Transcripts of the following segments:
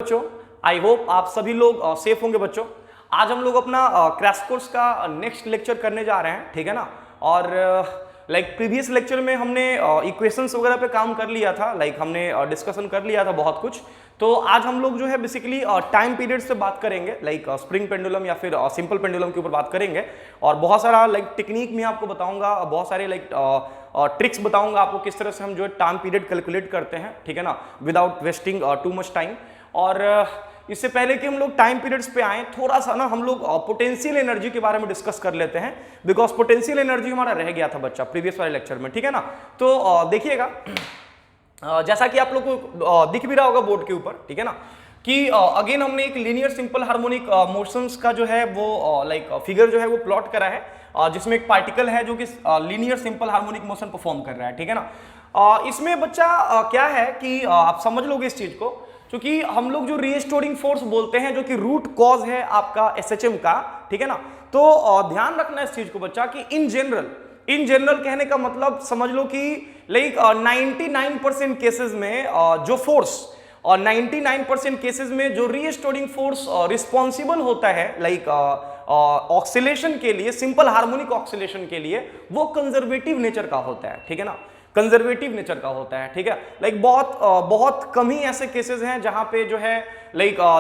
बच्चों, I hope आप सभी लोग सेफ होंगे। बच्चों, आज हम लोग अपना क्रैश कोर्स का नेक्स्ट लेक्चर करने जा रहे हैं, ठीक है ना। और प्रीवियस लेक्चर में हमने इक्वेशंस वगैरह पे काम कर लिया था, हमने डिस्कशन कर लिया था बहुत कुछ। तो आज हम लोग जो है बेसिकली टाइम पीरियड से बात करेंगे, स्प्रिंग पेंडुलम या फिर सिंपल पेंडुलम के ऊपर बात करेंगे। और बहुत सारा टेक्निक में आपको बताऊंगा, बहुत सारे ट्रिक्स बताऊंगा आपको किस तरह से हम जो है टाइम पीरियड कैलकुलेट करते हैं, ठीक है ना, without wasting too much time. और इससे पहले कि हम लोग टाइम पीरियड्स पे आए, थोड़ा सा ना हम लोग पोटेंशियल एनर्जी के बारे में डिस्कस कर लेते हैं, बिकॉज पोटेंशियल एनर्जी हमारा रह गया था बच्चा प्रीवियस वाले लेक्चर में, ठीक है ना। तो देखिएगा, जैसा कि आप लोग को दिख भी रहा होगा बोर्ड के ऊपर, ठीक है ना, कि अगेन हमने एक लीनियर सिंपल हार्मोनिक मोशंस का जो है वो फिगर जो है वो प्लॉट करा है, जिसमें एक पार्टिकल है जो कि linear simple harmonic motion perform कर रहा है, ठीक है ना। इसमें बच्चा क्या है कि आप समझ लोगे इस चीज को, क्योंकि हम लोग जो रीस्टोरिंग फोर्स बोलते हैं, जो कि रूट कॉज है आपका एसएचएम का, ठीक है ना। तो ध्यान रखना इस चीज को बच्चा कि इन जनरल कहने का मतलब समझ लो कि 99% केसेस में जो फोर्स और 99% केसेस में जो रीस्टोरिंग फोर्स रिस्पॉन्सिबल होता है ऑक्सीलेशन के लिए, सिंपल हार्मोनिक ऑक्सीलेशन के लिए, वो कंजर्वेटिव नेचर का होता है, ठीक है ना, कंजर्वेटिव नेचर का होता है, ठीक है। बहुत कम ही ऐसे केसेस हैं जहां पे जो है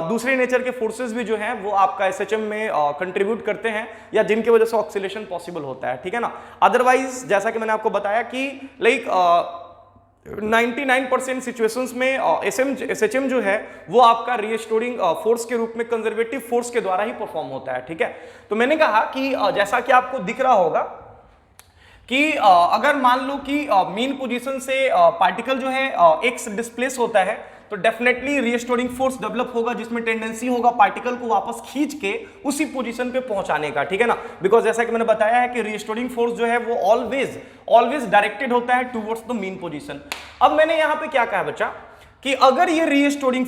दूसरे नेचर के फोर्सेस भी जो हैं वो आपका एसएचएम में कंट्रीब्यूट करते हैं, या जिनकी वजह से ऑक्सीलेशन पॉसिबल होता है, ठीक है ना। अदरवाइज जैसा कि मैंने आपको बताया कि 99% सिचुएशंस में एसएचएम जो है वो आपका रीस्टोरिंग फोर्स के रूप में कंजर्वेटिव फोर्स के द्वारा ही परफॉर्म होता है, ठीक है। तो मैंने कहा कि जैसा कि आपको दिख रहा होगा कि अगर मान लो कि मीन पोजीशन से पार्टिकल जो है एक्स डिस्प्लेस होता है, तो डेफिनेटली रीस्टोरिंग फोर्स डेवलप होगा, जिसमें टेंडेंसी होगा पार्टिकल को वापस खींच के उसी पोजीशन पे पहुंचाने का, ठीक है ना। बिकॉज जैसा कि मैंने बताया है कि रीस्टोरिंग फोर्स जो है वो ऑलवेज डायरेक्टेड होता है टुवर्ड्स द मीन पोजीशन। अब मैंने यहां पे क्या कहा बच्चा कि अगर ये रीस्टोरिंग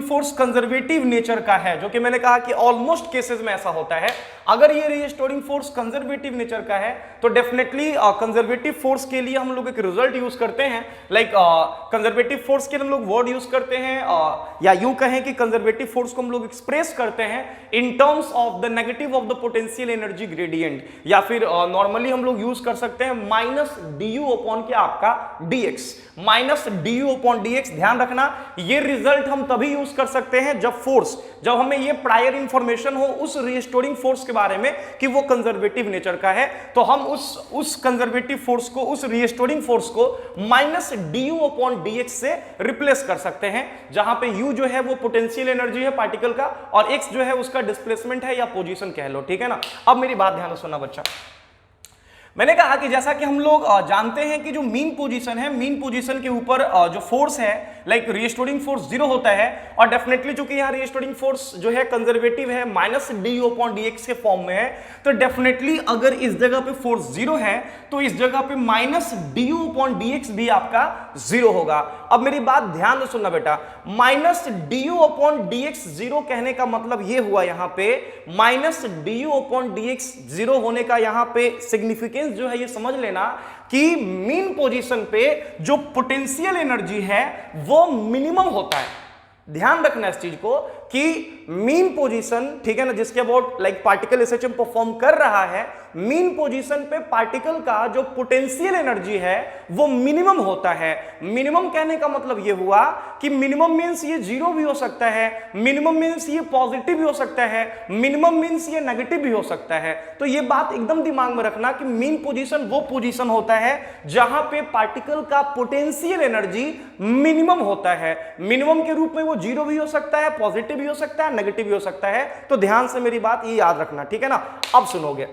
फोर्स कंजर्वेटिव नेचर का है, जो कि मैंने कहा कि ऑलमोस्ट केसेस में ऐसा होता है, अगर ये रीस्टोरिंग फोर्स कंजर्वेटिव नेचर का है, तो डेफिनेटली कंजर्वेटिव फोर्स के लिए हम लोग एक रिजल्ट यूज करते हैं, कंजर्वेटिव फोर्स के लिए हम लोग वर्ड यूज करते हैं, या यूं कहें कि कंजर्वेटिव फोर्स को हम लोग एक्सप्रेस करते हैं in terms of the negative of the potential energy gradient, या फिर नॉर्मली हम लोग यूज कर सकते हैं माइनस du अपॉन क्या आपका dx, minus du upon dx। ध्यान रखना, ये रिजल्ट हम तभी यूज कर सकते हैं जब हमें ये प्रायर इंफॉर्मेशन हो उस रीस्टोरिंग फोर्स के बारे में कि वो कंजर्वेटिव नेचर का है, तो हम उस कंजर्वेटिव फोर्स को, उस रीस्टोरिंग फोर्स को माइनस du अपॉन dx से रिप्लेस कर सकते हैं, जहां पे u जो है वो पोटेंशियल एनर्जी है पार्टिकल का, और x जो है उसका डिस्प्लेसमेंट है या पोजीशन कह लो, ठीक है ना। अब मेरी बात ध्यान से सुनना बच्चा, मैंने कहा कि जैसा कि हम लोग जानते हैं कि जो मीन पोजीशन है, मीन पोजीशन के ऊपर जो फोर्स है रीस्टोरिंग फोर्स 0 होता है, और डेफिनेटली चूंकि यहाँ रीस्टोरिंग फोर्स जो है कंजर्वेटिव है, माइनस du अपॉन dx के फॉर्म में है, तो डेफिनेटली अगर इस जगह पे फोर्स 0 है तो इस जगह पे माइनस du अपॉन dx भी आपका 0 होगा। अब मेरी बात ध्यान से सुनना बेटा, माइनस du अपॉन dx 0 कहने का मतलब ये हुआ, यहाँ पे माइनस du अपॉन dx 0 होने का यहाँ पे सिग्निफिकेंस जो है ये समझ लेना कि मीन पोजीशन पे जो पोटेंशियल एनर्जी है वो मिनिमम होता है। ध्यान रखना इस चीज को कि मीन पोजीशन, ठीक है ना, जिसके अबाउट पार्टिकल एसएचएम परफॉर्म कर रहा है, मीन पोजीशन पे पार्टिकल का जो पोटेंशियल एनर्जी है वो मिनिमम होता है। मिनिमम कहने का मतलब ये हुआ कि मिनिमम मींस ये 0 भी हो सकता है, मिनिमम मींस ये पॉजिटिव भी हो सकता है, मिनिमम मींस ये नेगेटिव भी हो सकता है। तो ये बात एकदम दिमाग में रखना कि मीन पोजीशन वो पोजीशन होता है जहां पे पार्टिकल का पोटेंशियल एनर्जी मिनिमम होता है। मिनिमम के रूप में वो 0 भी हो सकता है, पॉजिटिव भी हो सकता है, नेगेटिव भी हो सकता है। तो ध्यान से मेरी बात ये याद रखना, ठीक है ना। अब सुनोगे,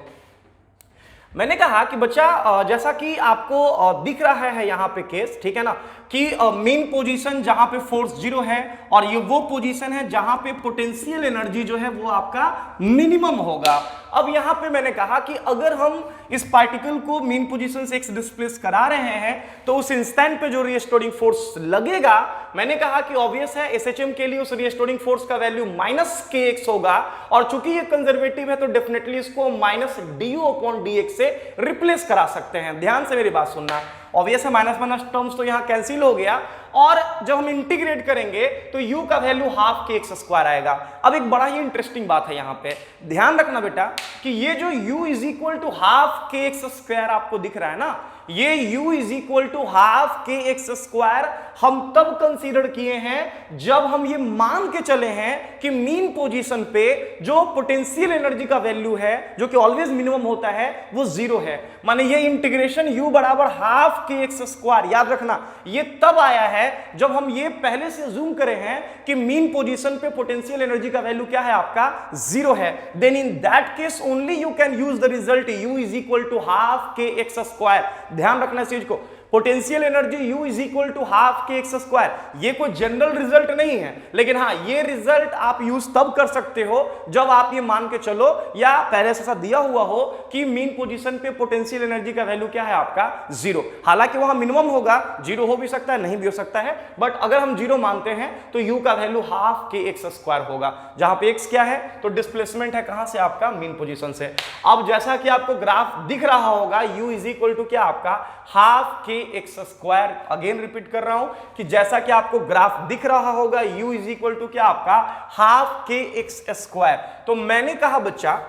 मैंने कहा कि बच्चा जैसा कि आपको दिख रहा है यहां पे केस, ठीक है ना, कि मेन पोजीशन जहां पे फोर्स 0 है, और ये वो पोजीशन है जहां पे पोटेंशियल एनर्जी जो है वो आपका मिनिमम होगा। अब यहां पे मैंने कहा कि अगर हम इस पार्टिकल को मेन पोजीशन से एक्स डिस्प्लेस करा रहे हैं, तो उस इंस्टेंट पे जो रीस्टोरिंग फोर्स लगेगा, मैंने कहा कि ऑब्वियस है एसएचएम के लिए उस रीस्टोरिंग फोर्स का वैल्यू माइनस kx होगा, और चूंकि ये कंजर्वेटिव है तो डेफिनेटली इसको माइनस du अपॉन dx से रिप्लेस करा सकते हैं। ध्यान से मेरी बात सुनना, ऑब्वियस है माइनस माइनस टर्म्स तो यहां कैंसिल हो गया। और जब हम इंटीग्रेट करेंगे तो u का value half k x square आएगा। अब एक बड़ा ही इंटरेस्टिंग बात है यहां पे, ध्यान रखना बेटा कि ये जो u is equal to half k x square आपको दिख रहा है ना, ये u is equal to half k x square हम तब कंसीडर किए हैं जब हम ये मान के चले हैं कि मीन पोजीशन पे जो पोटेंशियल एनर्जी का वैल्यू है जो कि ऑलवेज मिनिमम होता है वो जीरो है। माने ये इंटीग्रेशन u बराबर हाफ के एक्स स्क्वायर, याद रखना ये तब आया है जब हम ये पहले से अज्यूम करे हैं कि मीन पोजीशन पे पोटेंशियल एनर्जी का वैल्यू क्या है आपका जीरो है। Then in that case only you can use the result u is equal to half k x square. ध्यान रखना इस चीज को, potential energy u is equal to half k x square, ये कोई जनरल रिजल्ट नहीं है, लेकिन हाँ ये रिजल्ट आप यूज तब कर सकते हो जब आप ये मान के चलो या पहले से ऐसा दिया हुआ हो कि मीन पोजीशन पे पोटेंशियल एनर्जी का वैल्यू क्या है आपका जीरो। हालांकि वहां मिनिमम होगा, जीरो हो भी सकता है नहीं भी हो सकता है, बट अगर हम जीरो मानते हैं तो u का value half k x square होगा, जहां पे x क्या है तो डिस्प्लेसमेंट है कहां से आपका मीन पोजीशन से। अब जैसा कि आपको ग्राफ दिख रहा होगा u इज इक्वल टू क्या आपका half k x square. Again repeat कर रहा हूं कि जैसा कि आपको ग्राफ दिख रहा होगा u इज इक्वल टू क्या आपका हाफ के एक्स स्क्वायर। तो मैंने कहा बच्चा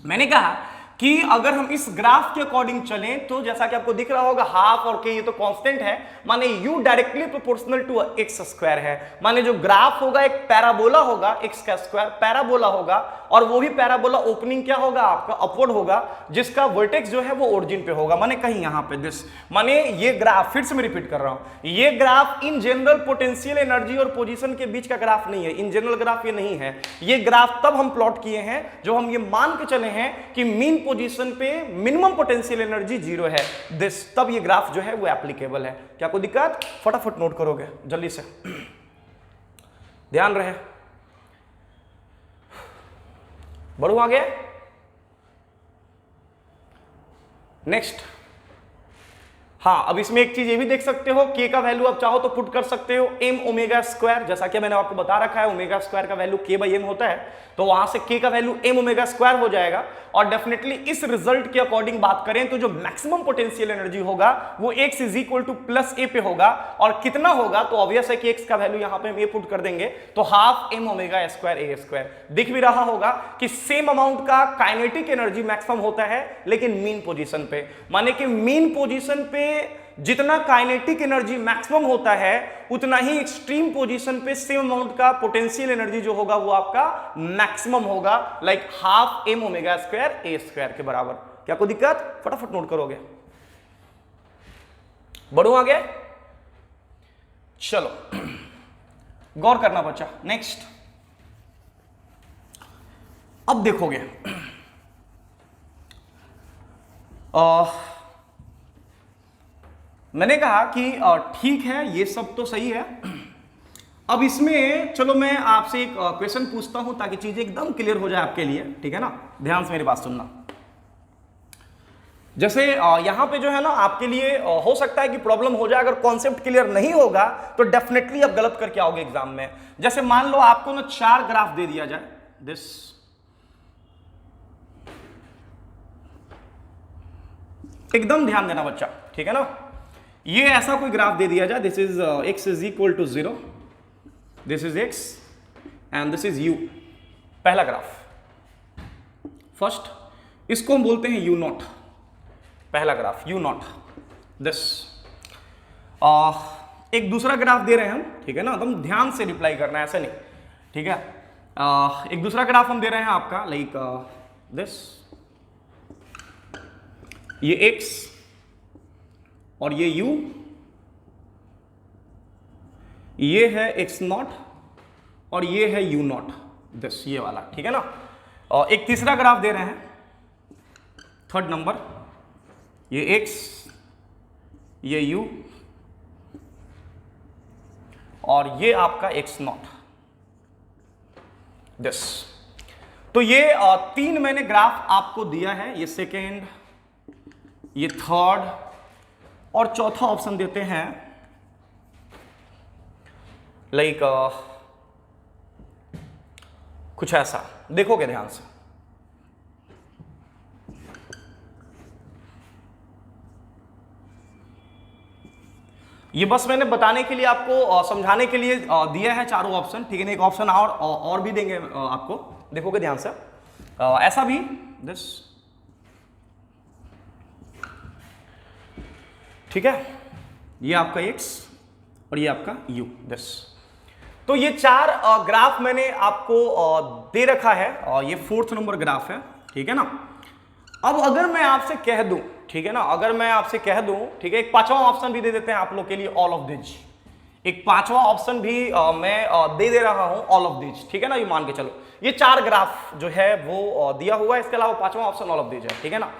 मैंने कहा कि अगर हम इस ग्राफ के अकॉर्डिंग चलें तो जैसा कि आपको दिख रहा होगा हाफ और के ये तो कांस्टेंट है, माने u directly proportional to x square है। माने जो ग्राफ होगा एक पैराबोला होगा, एक्स का स्क्वायर पैराबोला होगा, और वो भी पैराबोला ओपनिंग क्या होगा आपका अपवर्ड होगा, जिसका वर्टेक्स जो है वो ओरिजिन पे होगा, माने कहीं यहां पे दिस। माने ये ग्राफ फिर से मैं रिपीट कर रहा हूं, ये graph in general potential energy और पोजीशन के बीच का ग्राफ नहीं है, इन जनरल ग्राफ ये नहीं है। ये ग्राफ तब हम प्लॉट किए हैं जो हम ये मान के चले हैं कि मीन पोजीशन पे मिनिमम पोटेंशियल एनर्जी जीरो है, दिस, तब ये ग्राफ जो है वो एप्लीकेबल है। क्या कोई दिक्कत? फटाफट नोट करोगे जल्दी से, ध्यान रहे। बढ़ू आगे, नेक्स्ट। हाँ, अब इसमें एक चीज ये भी देख सकते हो, k का वैल्यू आप चाहो तो पुट कर सकते हो m ओमेगा स्क्वायर, जैसा कि मैंने आपको बता रखा है ओमेगा स्क्वायर का वैल्यू k बाई m होता है, तो वहां से k का वैल्यू m ओमेगा स्क्वायर हो जाएगा। और डेफिनेटली इस रिजल्ट के अकॉर्डिंग बात करें तो जो मैक्सिमम पोटेंशियल एनर्जी होगा वो x is equal to plus a पे होगा, और कितना होगा तो ऑब्वियस है कि x का वैल्यू यहां पे हम a पुट कर देंगे तो half m omega square a square. दिख भी रहा होगा कि सेम अमाउंट का काइनेटिक एनर्जी मैक्सिमम होता है लेकिन मीन पोजीशन पे, माने कि मीन पोजीशन पे जितना काइनेटिक एनर्जी मैक्सिमम होता है उतना ही एक्सट्रीम पोजीशन पे सेम अमाउंट का पोटेंशियल एनर्जी जो होगा वो आपका मैक्सिमम होगा, like half m omega square a square के बराबर। क्या कोई दिक्कत? फटाफट नोट करोगे। बढ़ू आगे, चलो गौर करना बच्चा। नेक्स्ट, अब देखोगे मैंने कहा कि ठीक है ये सब तो सही है। अब इसमें चलो मैं आपसे एक क्वेश्चन पूछता हूं ताकि चीजें एकदम क्लियर हो जाए आपके लिए, ठीक है ना? ध्यान से मेरी बात सुनना। जैसे यहां पे जो है ना आपके लिए हो सकता है कि प्रॉब्लम हो जाए, अगर कॉन्सेप्ट क्लियर नहीं होगा तो डेफिनेटली आप गलत करके आओगे एग्जाम में। जैसे मान लो आपको ना 4 ग्राफ दे दिया जाए, दिस, एकदम ध्यान देना बच्चा, ठीक है ना? ये ऐसा कोई ग्राफ दे दिया जाए, this is x is equal to 0, this is x and this is u, पहला ग्राफ फर्स्ट, इसको हम बोलते हैं u नॉट, पहला ग्राफ u नॉट। दिस एक दूसरा ग्राफ दे रहे हैं हम, ठीक है ना? एकदम ध्यान से रिप्लाई करना है, ऐसा नहीं, ठीक है? एक दूसरा ग्राफ हम दे रहे हैं आपका, लाइक दिस, ये x और ये u, ये है x नॉट और ये है u नॉट, दिस, ये वाला, ठीक है ना? और एक तीसरा ग्राफ दे रहे हैं, थर्ड नंबर, ये x, ये u और ये आपका x नॉट, दिस। तो ये 3 मैंने ग्राफ आपको दिया है, ये सेकेंड, ये थर्ड और चौथा ऑप्शन देते हैं, लाइक कुछ ऐसा। देखोगे ध्यान से, ये बस मैंने बताने के लिए आपको समझाने के लिए दिया है चारों ऑप्शन, ठीक है ना। एक ऑप्शन और भी देंगे आपको, देखोगे ध्यान से। ऐसा भी दिस, ठीक है, ये आपका x और ये आपका u दिस। तो ये चार ग्राफ मैंने आपको दे रखा है और ये 4th नंबर ग्राफ है, ठीक है ना। अब अगर मैं आपसे कह दूं, ठीक है ना, अगर मैं आपसे कह दूं, ठीक है, एक पांचवा ऑप्शन भी दे देते हैं आप लोग के लिए, ऑल ऑफ दिस। एक पांचवा ऑप्शन भी मैं दे रहा हूं, ऑल ऑफ दिस, ठीक है ना। ये मान के चलो ये चार ग्राफ जो है वो दिया हुआ है, इसके अलावा पांचवा ऑप्शन ऑल ऑफ दिस है, ठीक है ना।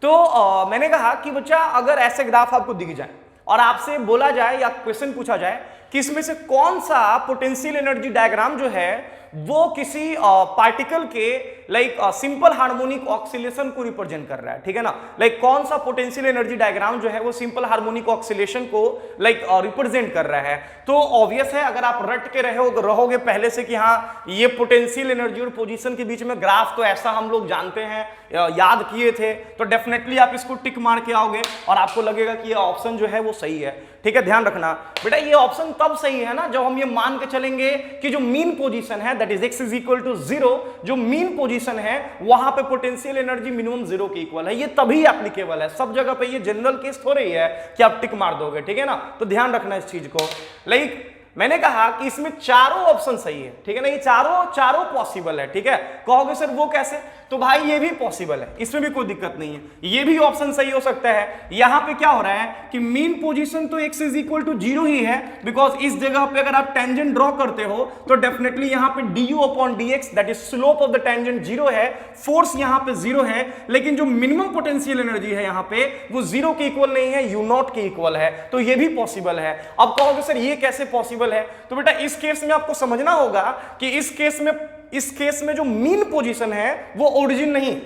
तो मैंने कहा कि बच्चा अगर ऐसे ग्राफ आपको दिख जाए और आपसे बोला जाए या क्वेश्चन पूछा जाए कि इसमें से कौन सा पोटेंशियल एनर्जी डायग्राम जो है वो किसी पार्टिकल के लाइक सिंपल हार्मोनिक ऑक्सीलेशन को रिप्रेजेंट कर रहा है, ठीक है ना। लाइक कौन सा पोटेंशियल एनर्जी डायग्राम जो है वो सिंपल हार्मोनिक ऑक्सीलेशन को लाइक रिप्रेजेंट कर रहा है। तो ऑब्वियस है, अगर आप रट के रहोगे पहले से कि हाँ ये पोटेंशियल एनर्जी और पोजीशन के बीच में ग्राफ तो ऐसा हम लोग जानते हैं, याद किए थे, तो डेफिनेटली आप इसको टिक मार के आओगे और आपको लगेगा कि ये ऑप्शन जो है वो सही है, ठीक है। ध्यान रखना बेटा, ये ऑप्शन तब सही है ना जब हम ये मान के चलेंगे कि जो मीन पोजीशन है that is x is equal to 0, जो मीन पोजीशन है वहां पे पोटेंशियल एनर्जी मिनिमम 0 के इक्वल है। ये तभी एप्लीकेबल है, सब जगह पे ये जनरल केस थोड़ी है कि आप टिक मार दोगे, ठीक है ना। तो ध्यान रखना इस चीज को। लाइक मैंने कहा कि इसमें चारों ऑप्शन सही है, ठीक है ना, ये चारों पॉसिबल है, ठीक है। कहोगे सर वो कैसे, तो भाई ये भी पॉसिबल है, इसमें भी कोई दिक्कत नहीं है, ये भी ऑप्शन सही हो सकता है। यहां पे क्या हो रहा है कि मीन पोजीशन तो x इज इक्वल टू 0 ही है, बिकॉज इस जगह पे अगर आप टेंजेंट ड्रॉ करते हो तो डेफिनेटली यहां पे du upon dx that is slope of the tangent 0 है, फोर्स यहां पे 0 है, लेकिन जो मिनिमम पोटेंशियल एनर्जी है यहां पे वो 0 के इक्वल नहीं है, u0 के इक्वल है, तो ये भी पॉसिबल है। अब कहोगे सर ये कैसे पॉसिबल है, तो बेटा इस केस में आपको समझना होगा कि इस केस में जो मीन पोजीशन है वो ओरिजिन नहीं।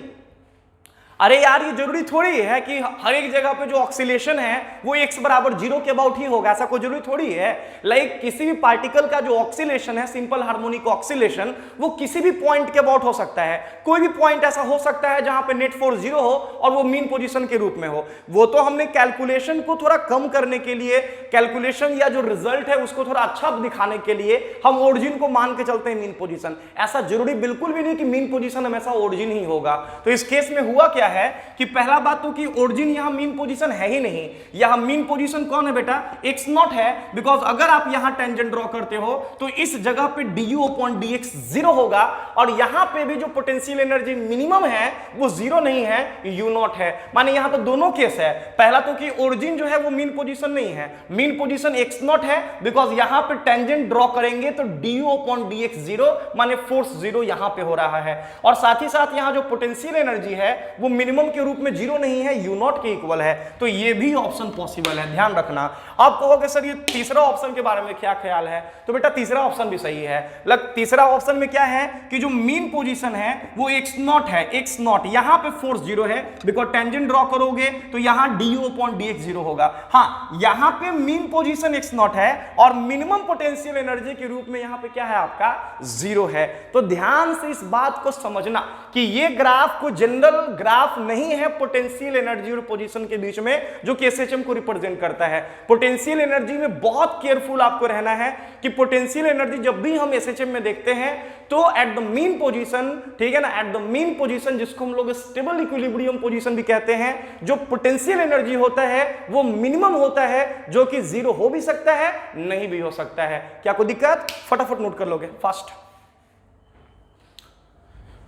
अरे यार ये जरूरी थोड़ी है कि हर एक जगह पे जो ऑक्सीलेशन है वो x बराबर 0 के अबाउट ही होगा, ऐसा कोई जरूरी थोड़ी है। लाइक किसी भी पार्टिकल का जो ऑक्सीलेशन है, सिंपल हार्मोनिक ऑक्सीलेशन, वो किसी भी पॉइंट के अबाउट हो सकता है। कोई भी पॉइंट ऐसा हो सकता है जहां पे नेट फोर्स 0 हो और वो मीन पोजीशन के रूप में हो। वो तो हमने कैलकुलेशन को थोड़ा कम करने के लिए, कैलकुलेशन या जो रिजल्ट है उसको थोड़ा अच्छा दिखाने के लिए हम ओरिजिन को मान के चलते हैं मीन पोजीशन। ऐसा जरूरी बिल्कुल भी नहीं कि मीन पोजीशन हमेशा ओरिजिन ही होगा। तो इस केस में हुआ क्या है कि पहला बात तो कि ओरिजिन यहां मीन पोजीशन है ही नहीं। यहां मीन पोजीशन कौन है बेटा, x0 है, बिकॉज अगर आप यहां टेंजेंट ड्रॉ करते हो तो इस जगह पे du अपॉन dx 0 होगा और यहां पे भी जो पोटेंशियल एनर्जी मिनिमम है वो 0 नहीं है, u0 है। माने यहां पे दोनों केस है। पहला तो कि ओरिजिन जो है वो मीन पोजीशन नहीं है, मीन पोजीशन x0 है, बिकॉज यहां पे टेंजेंट ड्रॉ करेंगे तो du अपॉन dx 0 माने फोर्स 0 यहां पे हो रहा है। और साथ ही साथ यहां जो पोटेंशियल एनर्जी है वो मिनिमम के रूप में 0 नहीं है, u0 के इक्वल है। तो ये भी ऑप्शन पॉसिबल है, ध्यान रखना। आप कहोगे सर ये तीसरा ऑप्शन के बारे में क्या ख्याल है, तो बेटा तीसरा ऑप्शन भी सही है। तीसरा ऑप्शन में क्या है कि जो मीन पोजीशन है वो x0 है, x0 यहां पे फोर्स 0 है, बिकॉज टेंजेंट ड्रॉ करोगे तो यहां du अपॉन dx 0 होगा। हां यहां पे मीन पोजीशन x0 है और मिनिमम पोटेंशियल एनर्जी के रूप में यहां पे क्या है आपका 0 है। तो ध्यान से इस बात को समझना कि ये ग्राफ को जनरल ग्राफ नहीं है पोटेंशियल एनर्जी और पोजीशन के बीच में, जो कि एसएचएम को रिप्रेजेंट करता है। पोटेंशियल एनर्जी में बहुत केयरफुल आपको रहना है कि पोटेंशियल एनर्जी जब भी हम एसएचएम में देखते हैं तो एट द मीन पोजीशन, ठीक है ना, एट द मीन पोजीशन जिसको हम लोग स्टेबल इक्विलिब्रियम पोजीशन भी कहते हैं, जो पोटेंशियल एनर्जी होता है वो मिनिमम होता है, जो कि 0 हो भी सकता है नहीं भी हो सकता है। क्या कोई दिक्कत, फटाफट नोट कर लोगे, फास्ट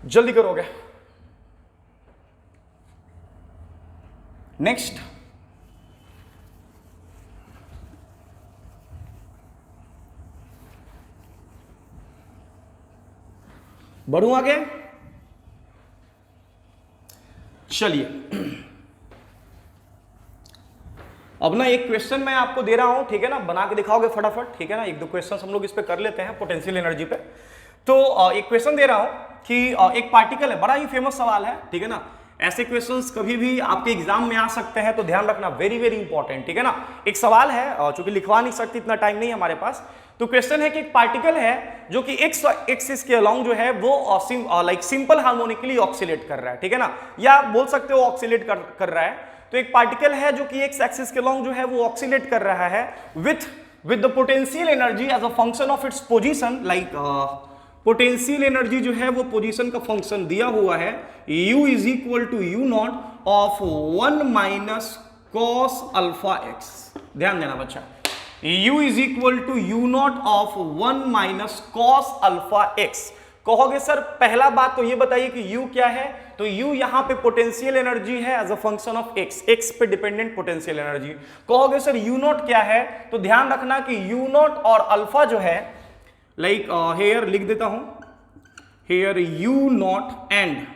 जल्दी करोगे। नेक्स्ट बढ़ूं आगे, चलिए अब ना एक क्वेश्चन मैं आपको दे रहा हूं, ठीक है ना, बना के दिखाओगे फटाफट, ठीक है ना। एक दो क्वेश्चन हम लोग इस पे कर लेते हैं पोटेंशियल एनर्जी पे। तो एक क्वेश्चन दे रहा हूं कि एक पार्टिकल है, बड़ा ही फेमस सवाल है, ठीक है ना। ऐसे क्वेश्चंस कभी भी आपके एग्जाम में आ सकते हैं, तो ध्यान रखना, वेरी वेरी इंपॉर्टेंट, ठीक है ना। एक सवाल है, चूंकि लिखवा नहीं सकती, इतना टाइम नहीं है हमारे पास। तो क्वेश्चन है कि एक पार्टिकल है जो कि एक्स एक्सिस के अलोंग जो है वो लाइक सिंपल हार्मोनिकली ऑक्सीलेट कर रहा है, ठीक है ना, या बोल सकते हो ऑक्सीलेट कर रहा है। तो एक पार्टिकल है जो कि एक्स एक्सिस के लॉन्ग जो है वो ऑक्सीलेट कर रहा है with the potential energy as a function of its position, like potential energy जो है वो पोजीशन का फंक्शन दिया हुआ है, u is equal to u naught of 1 minus cos alpha x. ध्यान देना बच्चा, u is equal to u naught of 1 minus cos alpha x. कहोगे सर पहला बात तो ये बताइए कि u क्या है, तो u यहां पे पोटेंशियल एनर्जी है as a function of x, x पे डिपेंडेंट पोटेंशियल एनर्जी। कहोगे सर u नॉट क्या है, तो ध्यान रखना कि u नॉट और अल्फा जो है, लाइक हेयर लिख देता हूं, here u naught and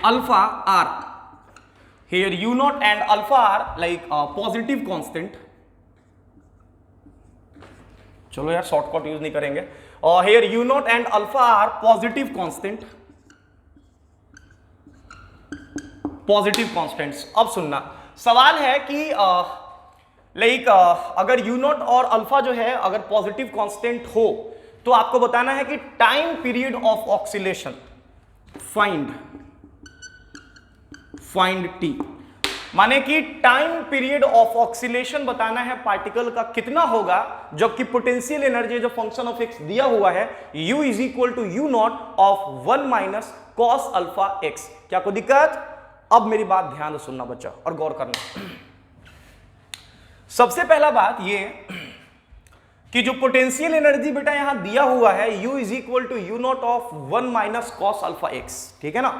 alpha are, here u naught and alpha are like positive constant. चलो यार शॉर्टकट यूज नहीं करेंगे, और here u naught and alpha are positive constants। अब सुनना, सवाल है कि अगर u naught और अल्फा जो है अगर पॉजिटिव कांस्टेंट हो तो आपको बताना है कि time period of oscillation find t, माने कि टाइम पीरियड ऑफ ऑक्सीलेशन बताना है पार्टिकल का कितना होगा, जबकि पोटेंशियल एनर्जी जो फंक्शन ऑफ एक्स दिया हुआ है u is equal to u naught of 1 minus cos alpha x. क्या कोई दिक्कत? अब मेरी बात ध्यान से सुनना बच्चा और गौर करना। सबसे पहला बात ये कि जो पोटेंशियल एनर्जी बेटा यहां दिया हुआ है u is equal to u naught of 1 minus cos alpha x, ठीक है ना।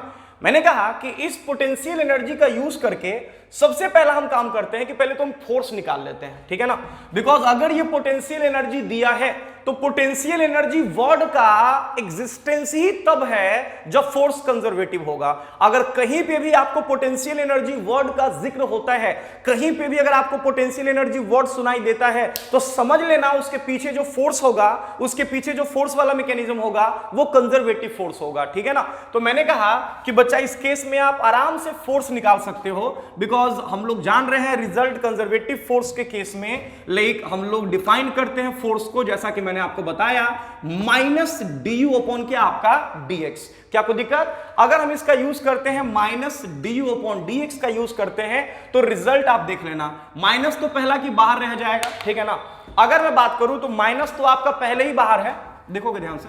मैंने कहा कि इस पोटेंशियल एनर्जी का यूज करके सबसे पहला हम काम करते हैं कि पहले तो हम फोर्स निकाल लेते हैं, ठीक है ना। बिकॉज अगर ये पोटेंशियल एनर्जी दिया है तो पोटेंशियल एनर्जी वर्ड का एग्जिस्टेंस ही तब है जब फोर्स कंजर्वेटिव होगा। अगर कहीं पे भी आपको पोटेंशियल एनर्जी वर्ड का जिक्र होता है, कहीं पे भी अगर आपको पोटेंशियल एनर्जी वर्ड सुनाई देता है, तो समझ लेना उसके पीछे जो फोर्स होगा, उसके पीछे जो फोर्स वाला मैकेनिज्म होगा वो कंजर्वेटिव फोर्स होगा, ठीक है ना। तो मैंने कहा कि बच्चा इस केस में आप आराम से फोर्स निकाल सकते हो, बिकॉज हम लोग जान रहे हैं रिजल्ट कंजर्वेटिव फोर्स के केस में लाइक हम लोग डिफाइन करते हैं फोर्स को, जैसा कि मैंने आपको बताया, माइनस डी यू अपॉन क्या आपका dx। क्या कोई दिक्कत? अगर हम इसका यूज करते हैं minus d u upon dx का यूज करते हैं तो रिजल्ट आप देख लेना, माइनस तो पहला की बाहर रह जाएगा, ठीक है ना। अगर मैं बात करूं तो माइनस तो आपका पहले ही बाहर है, देखोगे ध्यान से,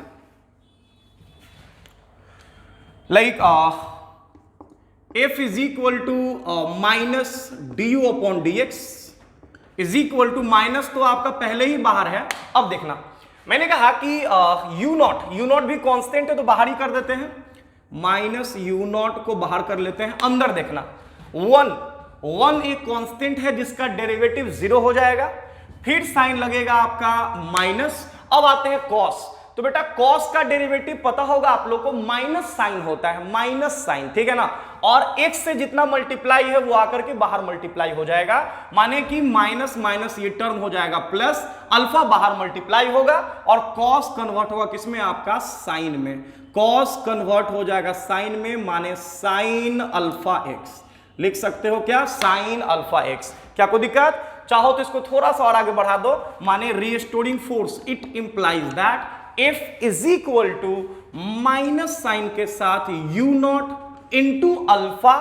like f is equal to minus d u upon d x is equal to, minus तो आपका पहले ही बाहर है। अब देखना, मैंने कहा कि यू नॉट भी कांस्टेंट है तो बाहर ही कर देते हैं, माइनस यू नॉट को बाहर कर लेते हैं। अंदर देखना, 1 एक कांस्टेंट है जिसका डेरिवेटिव 0 हो जाएगा, फिर साइन लगेगा आपका माइनस। अब आते हैं कॉस, तो बेटा कॉस का डेरिवेटिव पता होगा आप लोग को, माइनस साइन होता है, माइनस साइन, ठीक है ना। और x से जितना मल्टीप्लाई है वो आकर के बाहर मल्टीप्लाई हो जाएगा, माने कि माइनस माइनस ये टर्म हो जाएगा प्लस, अल्फा बाहर मल्टीप्लाई होगा और कॉस कन्वर्ट होगा किसमें आपका साइन में, कॉस कन्वर्ट हो जाएगा साइन में, माने साइन अल्फा एक्स। लिख सकते हो क्या? Sine alpha x. क्या कोई दिक्कत? चाहो तो इसको थोड़ा सा और आगे बढ़ा दो, माने restoring force, it implies that F is equal to minus sign के साथ u नॉट इंटू अल्फा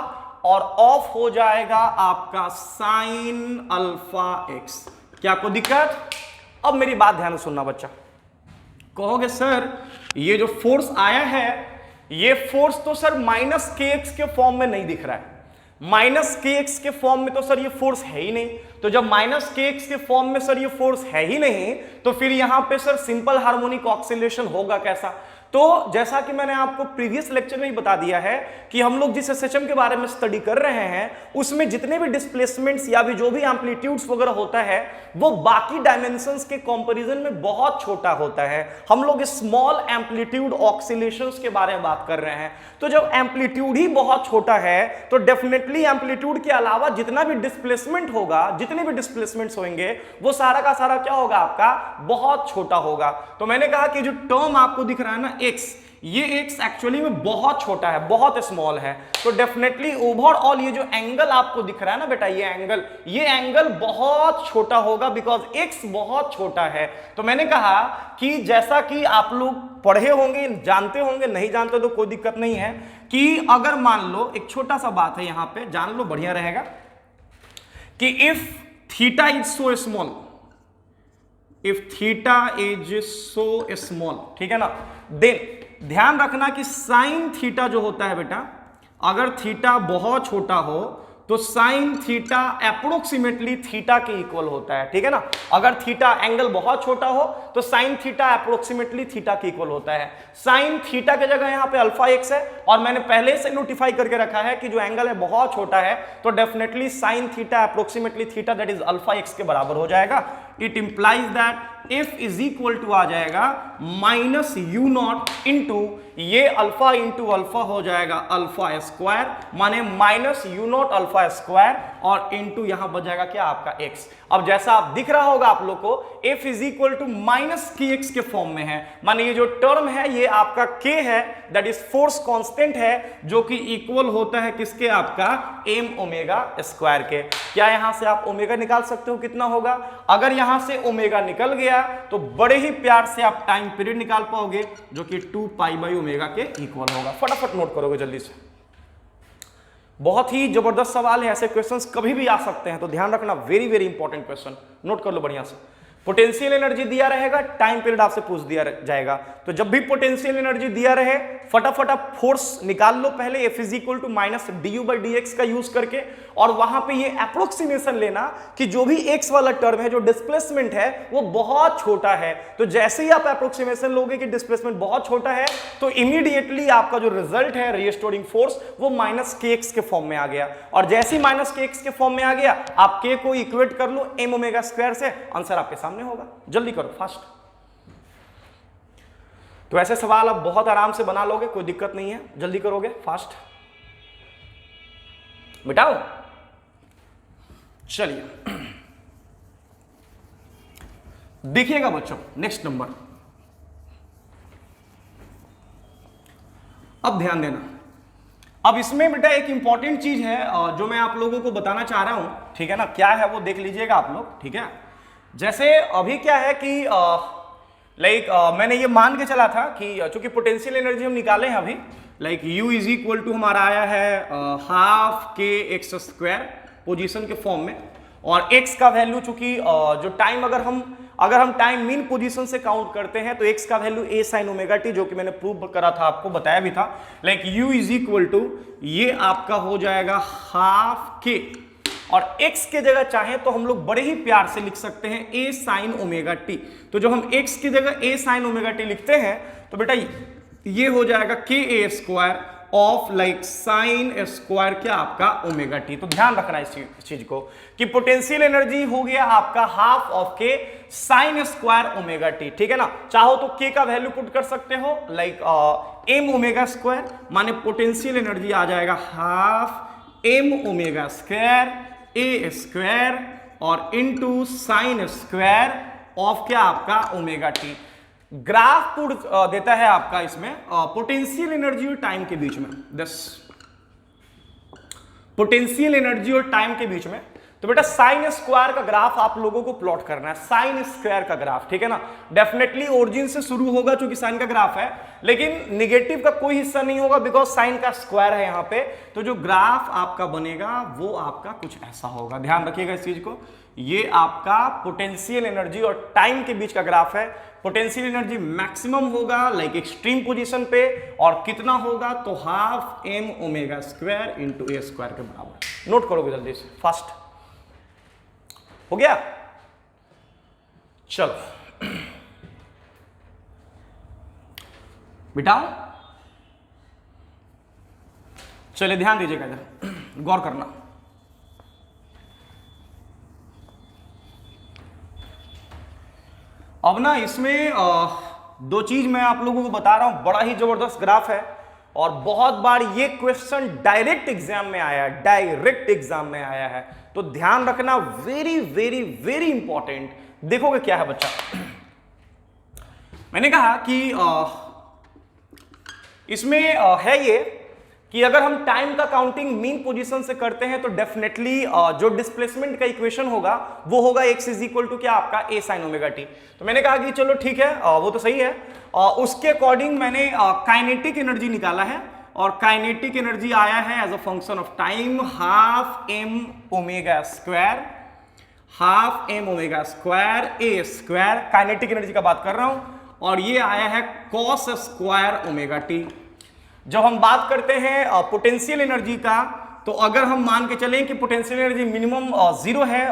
और ऑफ हो जाएगा आपका साइन अल्फा एक्स। क्या कोई दिक्कत? अब मेरी बात ध्यान से सुनना बच्चा। कहोगे सर ये जो फोर्स आया है, ये फोर्स तो सर माइनस के एक्स के फॉर्म में नहीं दिख रहा है, माइनस के एक्स के फॉर्म में तो सर ये फोर्स है ही नहीं। तो जब माइनस के एक्स के फॉर्म में सर ये फोर्स है ही नहीं, तो फिर यहां पे सर सिंपल हार्मोनिक ऑक्सीलेशन होगा कैसा? तो जैसा कि मैंने आपको प्रीवियस लेक्चर में ही बता दिया है कि हम लोग जिस एसएचएम के बारे में स्टडी कर रहे हैं उसमें जितने भी डिस्प्लेसमेंट्स या भी जो भी एम्पलीट्यूड्स वगैरह होता है वो बाकी डायमेंशंस के कंपैरिजन में बहुत छोटा होता है। हम लोग स्मॉल एम्पलीट्यूड ऑक्सीलेशंस के बारे में बात कर रहे हैं। तो जब एम्पलीट्यूड ही बहुत छोटा है तो डेफिनेटली एम्पलीट्यूड के अलावा जितना भी डिस्प्लेसमेंट होगा, जितने भी डिस्प्लेसमेंट्स होंगे वो सारा का सारा क्या होगा आपका? बहुत छोटा होगा। तो मैंने कहा कि जो टर्म आपको दिख रहा है ना एक्स, ये एक्स एक्चुअली में बहुत छोटा है, बहुत स्मॉल है, तो डेफिनेटली ओवरऑल ये जो एंगल आपको दिख रहा है ना बेटा, ये एंगल बहुत छोटा होगा, बिकॉज एक्स बहुत छोटा है। तो मैंने कहा कि जैसा कि आप लोग पढ़े होंगे, जानते होंगे, नहीं जानते तो कोई दिक्कत नहीं है, कि अगर मान लो एक छोटा सा बात है यहां पे जान लो, बढ़िया रहेगा, कि if theta is so small, if theta is so small, ठीक है ना, देन ध्यान रखना कि साइन थीटा जो होता है बेटा, अगर थीटा बहुत छोटा हो तो साइन थीटा अप्रोक्सीमेटली थीटा के इक्वल होता है, ठीक है ना। अगर थीटा एंगल बहुत छोटा हो तो साइन थीटा अप्रोक्सीमेटली थीटा के इक्वल होता है। साइन थीटा की जगह यहां पे अल्फा एक्स है, और मैंने पहले से नोटिफाई करके रखा है कि जो एंगल है बहुत छोटा है, तो definitely sine theta approximately theta that is alpha x के बराबर हो जाएगा। It implies that if is equal to आ जाएगा माइनस यू नॉट इंटू, ये अल्फा इंटू अल्फा हो जाएगा अल्फा स्क्वायर, माने minus u naught alpha square, और इंटू यहां बच जाएगा क्या आपका एक्स। अब जैसा आप दिख रहा होगा आप लोग को, f is equal to minus k x के फॉर्म में है, माने ये जो टर्म है ये आपका के है, दैट इज फोर्स कांस्टेंट है, जो कि इक्वल होता है किसके, आपका एम ओमेगा स्क्वायर के। क्या यहां से आप ओमेगा निकाल सकते हो, कितना होगा? अगर यहां से ओमेगा निकल गया तो बड़े ही प्यार से आप टाइम पीरियड निकाल पाओगे, जो कि 2 पाई बाई ओमेगा के इक्वल होगा। फटाफट नोट करोगे जल्दी से, बहुत ही जबरदस्त सवाल है, ऐसे क्वेश्चंस कभी भी आ सकते हैं, तो ध्यान रखना, very very important question, note कर लो बढ़िया से। पोटेंशियल एनर्जी दिया रहेगा, टाइम पीरियड आपसे पूछ दिया जाएगा, तो जब भी पोटेंशियल एनर्जी दिया रहे फटाफट आप फोर्स निकाल लो पहले, f is equal to minus d u by d x का यूज करके, और वहां पे ये अप्रोक्सीमेशन लेना कि जो भी एक्स वाला टर्म है, जो डिस्प्लेसमेंट है वो बहुत छोटा है, तो जैसे ही आप अप्रोक्सीमेशन लोगे कि डिस्प्लेसमेंट बहुत छोटा है, तो इमीडिएटली आपका जो रिजल्ट है रीस्टोरिंग फोर्स वो माइनस के एक्स के फॉर्म में आ गया, और जैसे ही माइनस के एक्स के फॉर्म में आ गया, आप के को इक्वेट कर लो एम ओमेगा स्क्वायर से, आंसर आपके सामने होगा। जल्दी करो, फास्ट। तो ऐसे सवाल आप बहुत आराम से बना लोगे, कोई दिक्कत नहीं है, जल्दी करोगे, फास्ट। मिटाओ, चलिए देखिएगा बच्चों, नेक्स्ट नंबर। अब ध्यान देना, अब इसमें बेटा एक इंपॉर्टेंट चीज है जो मैं आप लोगों को बताना चाह रहा हूं, ठीक है ना, क्या है वो देख लीजिएगा आप लोग, ठीक है। जैसे अभी क्या है कि मैंने ये मान के चला था कि चूंकि पोटेंशियल एनर्जी हम निकाले हैं अभी, U इज इक्वल टू हमारा आया है half k x square position के फॉर्म में, और x का वैल्यू चूंकि जो टाइम अगर हम टाइम मीन पोजीशन से काउंट करते हैं तो x का value a sin omega t, जो कि मैंने प्रूव करा था, आपको बताया भी था, u इज इक्वल टू ये आपका हो जाएगा हाफ के, और x के जगह चाहे तो हम लोग बड़े ही प्यार से लिख सकते हैं a sin ओमेगा t। तो जब हम x की जगह a sin ओमेगा t लिखते हैं तो बेटा ये हो जाएगा के ए स्क्वायर ऑफ साइन स्क्वायर क्या आपका ओमेगा टी। तो ध्यान रखना इस चीज को कि पोटेंशियल एनर्जी हो गया आपका हाफ ऑफ के साइन स्क्वायर ओमेगा टी, ठीक है ना। चाहो तो के का वैल्यू पुट कर सकते हो एम ओमेगा स्क्वायर, माने पोटेंशियल एनर्जी आ जाएगा half m omega square a square और इनटू साइन स्क्वायर ऑफ क्या आपका ओमेगा टी। ग्राफ पुट देता है आपका इसमें पोटेंशियल एनर्जी और टाइम के बीच में, पोटेंशियल एनर्जी और टाइम के बीच में। तो बेटा साइन स्क्वायर का ग्राफ आप लोगों को प्लॉट करना है, साइन स्क्वायर का ग्राफ, ठीक है ना। डेफिनेटली ओरिजिन से शुरू होगा क्योंकि साइन का ग्राफ है, लेकिन निगेटिव का कोई हिस्सा नहीं होगा बिकॉज साइन का स्क्वायर है यहाँ पे। तो जो ग्राफ आपका बनेगा वो आपका कुछ ऐसा होगा, ध्यान रखिएगा इस चीज को। ये आपका पोटेंशियल एनर्जी और टाइम के बीच का ग्राफ है। पोटेंशियल एनर्जी मैक्सिमम होगा एक्सट्रीम पोजीशन पे, और कितना होगा तो half m omega square into a square के बराबर। नोट करोगे जल्दी से, फास्ट हो गया। चलो बिटाओ, चलिए ध्यान दीजिएगा इधर, गौर करना। अब ना इसमें दो चीज मैं आप लोगों को बता रहा हूं, बड़ा ही जबरदस्त ग्राफ है और बहुत बार ये क्वेश्चन डायरेक्ट एग्जाम में आया है, डायरेक्ट एग्जाम में आया है, तो ध्यान रखना, वेरी वेरी वेरी इंपॉर्टेंट। देखोगे क्या है बच्चा, मैंने कहा कि इसमें है ये कि अगर हम टाइम का काउंटिंग मीन पोजीशन से करते हैं तो डेफिनेटली जो डिस्प्लेसमेंट का इक्वेशन होगा वो होगा x इज इक्वल टू क्या आपका a sin ओमेगा टी। तो मैंने कहा कि चलो ठीक है, वो तो सही है। उसके अकॉर्डिंग मैंने काइनेटिक एनर्जी निकाला है, और काइनेटिक एनर्जी आया है as a function of time half m omega square, half m omega square a square, kinetic energy का बात कर रहा हूं, और ये आया है cos स्क्वायर ओमेगा टी। जब हम बात करते हैं पोटेंशियल एनर्जी का, तो अगर हम मान के चलें कि पोटेंशियल एनर्जी मिनिमम 0 है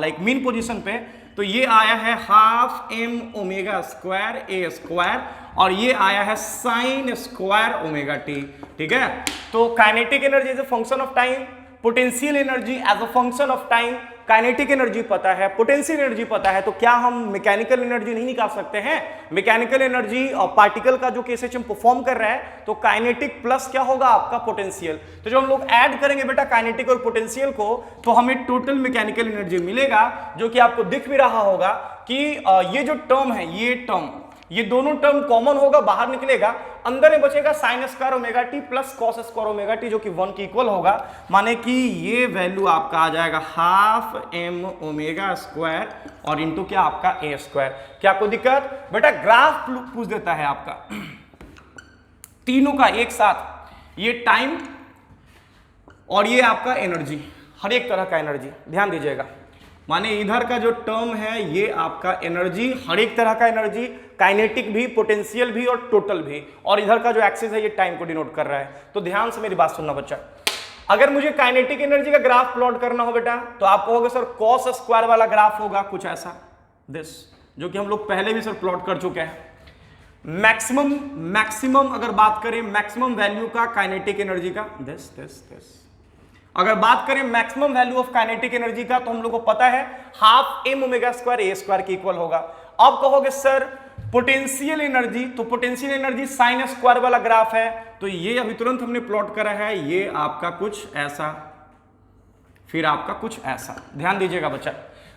लाइक मीन पोजीशन पे, तो ये आया है half m omega square a square, और ये आया है साइन स्क्वायर ओमेगा टी। ठीक है, तो kinetic energy as a function of time, potential energy as a function of time, kinetic energy पता है, पोटेंशियल एनर्जी पता है, तो क्या हम मैकेनिकल एनर्जी नहीं निकाल सकते हैं? मैकेनिकल एनर्जी और पार्टिकल का जो केस हम परफॉर्म कर रहा है, तो काइनेटिक प्लस क्या होगा आपका पोटेंशियल। तो जब हम लोग ऐड करेंगे बेटा काइनेटिक और पोटेंशियल को, तो हमें टोटल मैकेनिकल एनर्जी मिलेगा, जो कि आपको दिख भी रहा होगा कि ये जो टर्म है, ये टर्म, ये दोनों टर्म कॉमन होगा, बाहर निकलेगा, अंदर में बचेगा sine square omega T plus cos square omega T, जो कि 1 के इक्वल होगा। माने कि ये वैल्यू आपका आ जाएगा हाफ m ओमेगा स्क्वायर और इंटू क्या आपका a स्क्वायर। क्या कोई दिक्कत? बेटा ग्राफ पूछ देता है आपका तीनों का एक साथ, ये टाइम और ये आपका एनर्जी, हर एक तरह का एनर्जी, ध्यान दीजिएगा। माने इधर का जो टर्म है ये आपका एनर्जी, हर एक तरह का एनर्जी, काइनेटिक भी, पोटेंशियल भी और टोटल भी, और इधर का जो एक्सिस है ये टाइम को डिनोट कर रहा है। तो ध्यान से मेरी बात सुनना बच्चा, अगर मुझे काइनेटिक एनर्जी का ग्राफ प्लॉट करना हो बेटा, तो आप कहोगे सर कॉस स्क्वायर वाला ग्राफ होगा कुछ ऐसा, दिस, जो कि हम लोग पहले भी सर प्लॉट कर चुके हैं। मैक्सिमम अगर बात करें मैक्सिमम वैल्यू का काइनेटिक एनर्जी का, दिस। अगर बात करें maximum value of kinetic energy का, तो हम लोग को पता है half m omega square a square के इक्वल होगा। अब कहोगे सर पोटेंशियल एनर्जी, तो पोटेंशियल एनर्जी साइन स्क्वायर वाला ग्राफ है, तो ये अभी तुरंत हमने प्लॉट करा है, ये आपका कुछ ऐसा, फिर आपका कुछ ऐसा। ध्यान दीजिएगा बच्चा,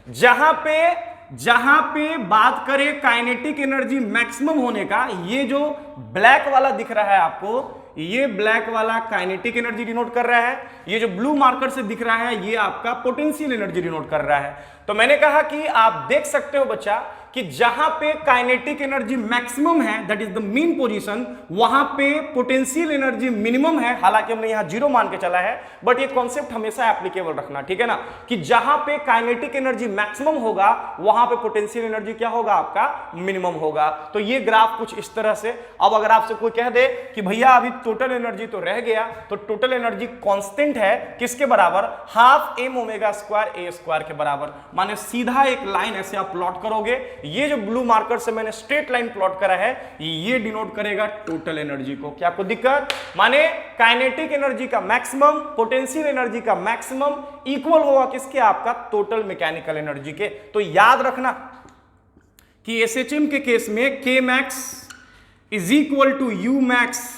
जहां पे बात करें काइनेटिक एनर्जी मैक्सिमम होने का, ये जो ब्लैक वाला दिख रहा है आपको, ये ब्लैक वाला काइनेटिक एनर्जी डिनोट कर रहा है, ये जो ब्लू मार्कर से दिख रहा है ये आपका पोटेंशियल एनर्जी डिनोट कर रहा है। तो मैंने कहा कि आप देख सकते हो बच्चा कि जहां पे काइनेटिक एनर्जी मैक्सिमम है, that is the mean position, वहां पे पोटेंशियल एनर्जी मिनिमम है। हालांकि हमने यहां 0 मान के चला है, बट ये कॉन्सेप्ट हमेशा एप्लीकेबल रखना, ठीक है ना, कि जहां पे काइनेटिक एनर्जी मैक्सिमम होगा वहां पे पोटेंशियल एनर्जी क्या होगा आपका मिनिमम होगा। तो ये ग्राफ कुछ इस तरह से। अब अगर आपसे कोई कह दे कि भैया अभी टोटल एनर्जी तो रह गया, तो टोटल एनर्जी कांस्टेंट है किसके बराबर? Half m omega square a square के बराबर। माने सीधा एक लाइन ऐसे आप प्लॉट करोगे, ये जो ब्लू मार्कर से मैंने स्ट्रेट लाइन प्लॉट करा है, ये डिनोट करेगा टोटल एनर्जी को। क्या कोई दिक्कत? माने काइनेटिक एनर्जी का मैक्सिमम, पोटेंशियल एनर्जी का मैक्सिमम इक्वल होगा किसके? आपका टोटल मैकेनिकल एनर्जी के। तो याद रखना कि एसएचएम के केस में k max is equal to u max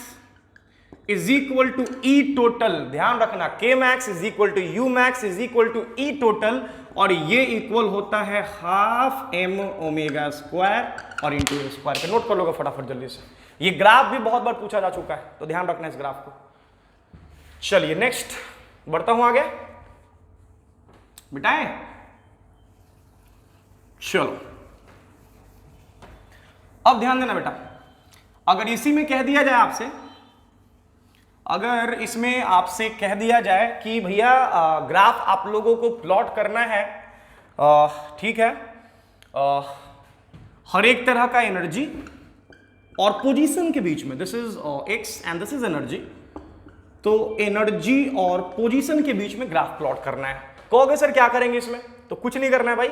is equal to e total. ध्यान रखना, k max is equal to u max is equal to e total, और ये इक्वल होता है हाफ m ओमेगा स्क्वायर और into square के। Note कर लोगे फटाफट जल्दी से, ये ग्राफ भी बहुत बार पूछा जा चुका है, तो ध्यान रखना इस ग्राफ को। चलिए नेक्स्ट बढ़ता हूं आगे, बिटाएं, चलो अब ध्यान देना बेटा, अगर इसी में कह दिया जाए आपसे, अगर इसमें आपसे कह दिया जाए कि भैया ग्राफ आप लोगों को प्लॉट करना है, ठीक है, हर एक तरह का एनर्जी और पोजीशन के बीच में, this is x and this is energy, तो एनर्जी और पोजीशन के बीच में ग्राफ प्लॉट करना है। कहोगे सर क्या करेंगे इसमें? तो कुछ नहीं करना है भाई।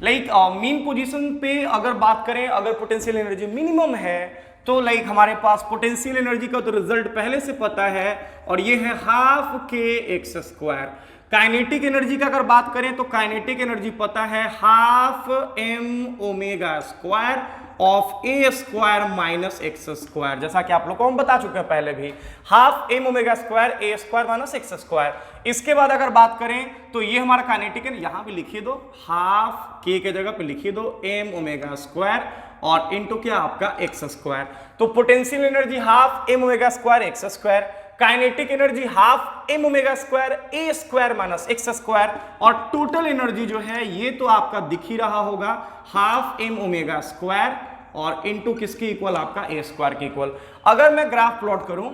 लाइक मीन पोजीशन पे अगर बात करें, अगर पोटेंशियल एनर्जी मिनिमम है, तो लाइक हमारे पास पोटेंशियल एनर्जी का तो रिजल्ट पहले से पता है, और ये है half k x square. Kinetic energy का अगर बात करें तो काइनेटिक एनर्जी पता है half m omega square of a square minus x square, जैसा कि आप लोग को हम बता चुके हैं पहले भी, half m omega square a square minus x square. इसके बाद अगर बात करें तो ये हमारा काइनेटिक है, यहां भी लिखिए दो, हाफ k के जगह पे लिखिए दो m ओमेगा स्क्वायर और इंटू क्या आपका एक्स स्क्वायर। तो potential energy half m omega square x square, kinetic energy half m omega square a square minus x square, और टोटल एनर्जी जो है ये तो आपका दिख ही रहा होगा हाफ एम ओमेगा स्क्वायर और इंटू किसकी इक्वल आपका ए स्क्वायर के इक्वल। अगर मैं ग्राफ प्लॉट करूं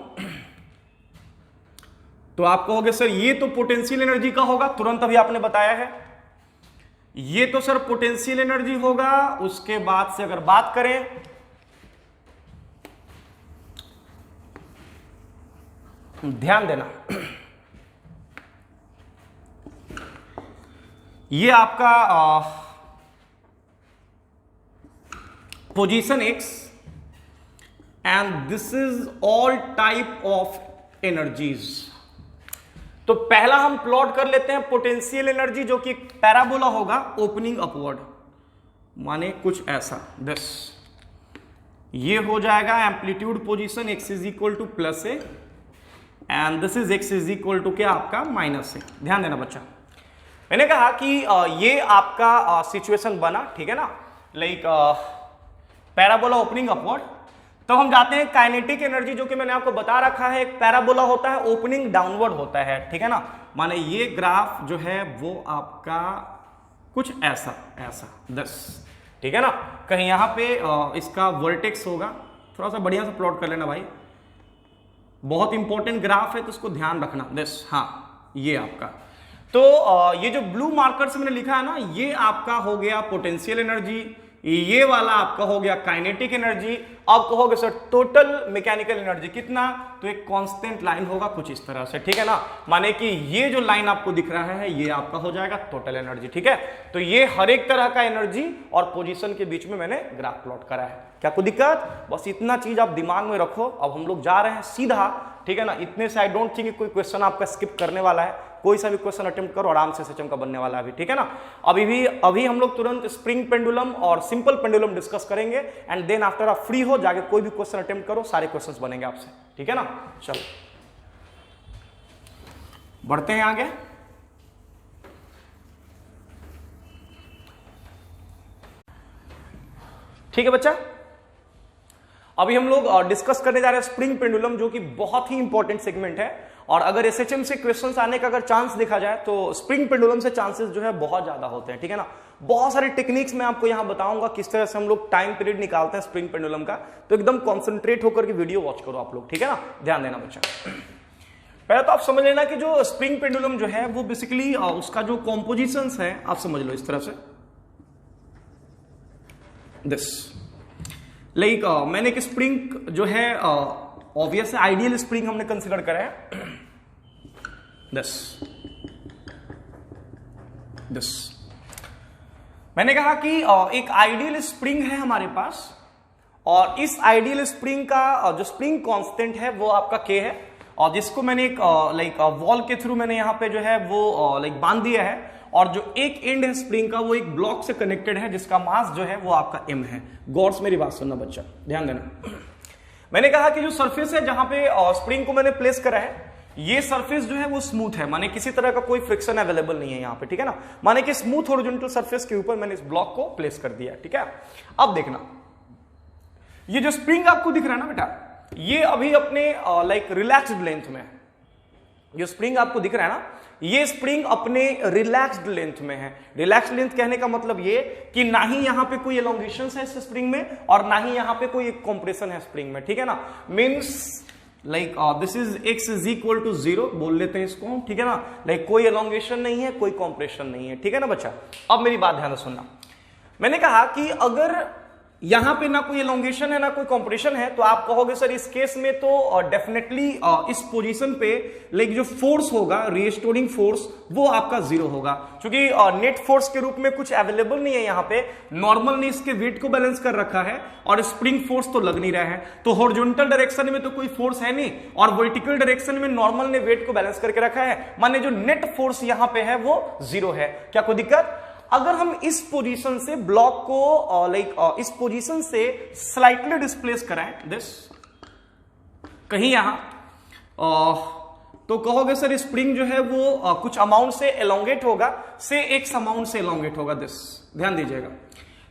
तो आप कहोगे सर ये तो पोटेंशियल एनर्जी का होगा, तुरंत अभी आपने बताया है ये तो सर पोटेंशियल एनर्जी होगा। उसके बाद से अगर बात करें ध्यान देना, ये आपका position x and this is all type of energies. तो पहला हम प्लॉट कर लेते हैं पोटेंशियल एनर्जी जो कि पैराबोला होगा ओपनिंग अपवर्ड, माने कुछ ऐसा दिस, ये हो जाएगा amplitude position x is equal to plus a and this is x is equal to क्या आपका माइनस ए। ध्यान देना बच्चा, मैंने कहा कि ये आपका सिचुएशन बना, ठीक है ना, लाइक पैराबोला ओपनिंग अपवर्ड। तो हम जाते हैं काइनेटिक एनर्जी जो कि मैंने आपको बता रखा है एक पैराबोला होता है ओपनिंग डाउनवर्ड होता है, ठीक है ना, माने ये ग्राफ जो है वो आपका कुछ ऐसा ऐसा दस, ठीक है ना, कहीं यहां पे इसका वर्टेक्स होगा, थोड़ा सा बढ़िया से प्लॉट कर लेना भाई, बहुत इंपॉर्टेंट ग्राफ है तो उसको ध्यान रखना दिस। हाँ ये आपका, तो ये जो ब्लू मार्कर से मैंने लिखा है ना ये आपका हो गया पोटेंशियल एनर्जी, ये वाला आपका हो गया काइनेटिक एनर्जी। अब कहोगे सर टोटल मैकेनिकल एनर्जी कितना, तो एक कांस्टेंट लाइन होगा कुछ इस तरह से, ठीक है ना, माने कि ये जो लाइन आपको दिख रहा है ये आपका हो जाएगा टोटल एनर्जी, ठीक है। तो ये हर एक तरह का एनर्जी और पोजीशन के बीच में मैंने ग्राफ प्लॉट करा है। क्या कोई दिक्कत, बस इतना चीज आप दिमाग में रखो। अब हम लोग जा रहे हैं सीधा, ठीक है ना, इतने से आई डोंट थिंक कोई क्वेश्चन आपका स्किप करने वाला है, कोई सा भी क्वेश्चन अटेम्प्ट करो आराम से सिस्टम का बनने वाला है अभी, ठीक है ना। अभी हम लोग तुरंत स्प्रिंग पेंडुलम और सिंपल पेंडुलम डिस्कस करेंगे एंड देन आफ्टर आप फ्री हो जाके कोई भी क्वेश्चन अटेम्प्ट करो, सारे क्वेश्चंस बनेंगे आपसे, ठीक है ना। चलो बढ़ते हैं आगे। ठीक है बच्चा, अभी हम लोग डिस्कस करने जा रहे हैं स्प्रिंग पेंडुलम जो कि बहुत ही इंपॉर्टेंट सेगमेंट है, और अगर एसएचएम से क्वेश्चंस आने का अगर चांस देखा जाए तो स्प्रिंग पेंडुलम से चांसेस जो है बहुत ज्यादा होते हैं, ठीक है ना। बहुत सारे टेक्निक्स मैं आपको यहां बताऊंगा किस तरह से हम लोग टाइम पीरियड निकालते हैं स्प्रिंग पेंडुलम का, तो एकदम कॉन्सेंट्रेट होकर के वीडियो वॉच करो आप लोग, ठीक है ना, ध्यान देना बच्चा। पहले तो आप समझ लेना कि जो स्प्रिंग पेंडुलम जो है वो बेसिकली उसका जो कॉम्पोजिशन है आप समझ लो इस तरह से दिस, लाइक मैंने एक स्प्रिंग जो है ऑब्वियस आइडियल स्प्रिंग हमने कंसिडर करा है दिस दिस। मैंने कहा कि एक आइडियल स्प्रिंग है हमारे पास, और इस आइडियल स्प्रिंग का जो स्प्रिंग कांस्टेंट है वो आपका के है, और जिसको मैंने एक लाइक वॉल के थ्रू मैंने यहां पे जो है वो लाइक बांध दिया है, और जो एक एंड है स्प्रिंग का वो एक ब्लॉक से कनेक्टेड है जिसका मास जो है वो आपका m है। गौर से मेरी बात सुनना बच्चा, ध्यान देना। मैंने कहा कि जो सरफेस है जहां पे स्प्रिंग को मैंने प्लेस करा है ये सरफेस जो है वो स्मूथ है, माने किसी तरह का कोई फ्रिक्शन अवेलेबल नहीं है यहाँ पे, ठीक है ना, माने कि स्मूथ हॉरिजॉन्टल सरफेस के ऊपर मैंने इस ब्लॉक को प्लेस कर दिया, ठीक है। अब देखना ये जो स्प्रिंग आपको दिख रहा है ना बेटा, ये अभी अपने लाइक रिलैक्स्ड लेंथ में, जो स्प्रिंग आपको दिख रहा है ना ये स्प्रिंग अपने रिलैक्स्ड लेंथ में है। रिलैक्स्ड लेंथ कहने का मतलब ये कि ना ही यहां पे कोई एलोंगेशन है इस स्प्रिंग में और ना ही यहां पे कोई कंप्रेशन है स्प्रिंग में, ठीक है ना, means like this is x is equal to 0 बोल लेते हैं इसको, ठीक है ना, लाइक कोई एलोंगेशन नहीं है कोई कंप्रेशन नहीं है, ठीक है ना बच्चा। अब मेरी बात ध्यान से सुनना, मैंने कहा कि अगर यहां पे ना कोई एलोंगेशन है ना कोई कंप्रेशन है तो आप कहोगे सर इस केस में तो डेफिनेटली इस पोजीशन पे लाइक जो फोर्स होगा रिस्टोरिंग फोर्स वो आपका 0 होगा, क्योंकि नेट फोर्स के रूप में कुछ अवेलेबल नहीं है यहाँ पे, नॉर्मल ने इसके वेट को बैलेंस कर रखा है और स्प्रिंग फोर्स तो लग नहीं रहा है, तो हॉरिजॉन्टल डायरेक्शन में तो कोई फोर्स है नहीं और वर्टिकल डायरेक्शन में नॉर्मल ने वेट को बैलेंस करके रखा है, माने जो नेट फोर्स यहां पे है वो 0 है। क्या कोई दिक्कत? अगर हम इस पोजीशन से ब्लॉक को लाइक इस पोजीशन से स्लाइटली डिस्प्लेस कराएं दिस कहीं यहां, तो कहोगे सर स्प्रिंग जो है वो कुछ अमाउंट से एलोंगेट होगा, से एक्स अमाउंट से एलोंगेट होगा दिस, ध्यान दीजिएगा।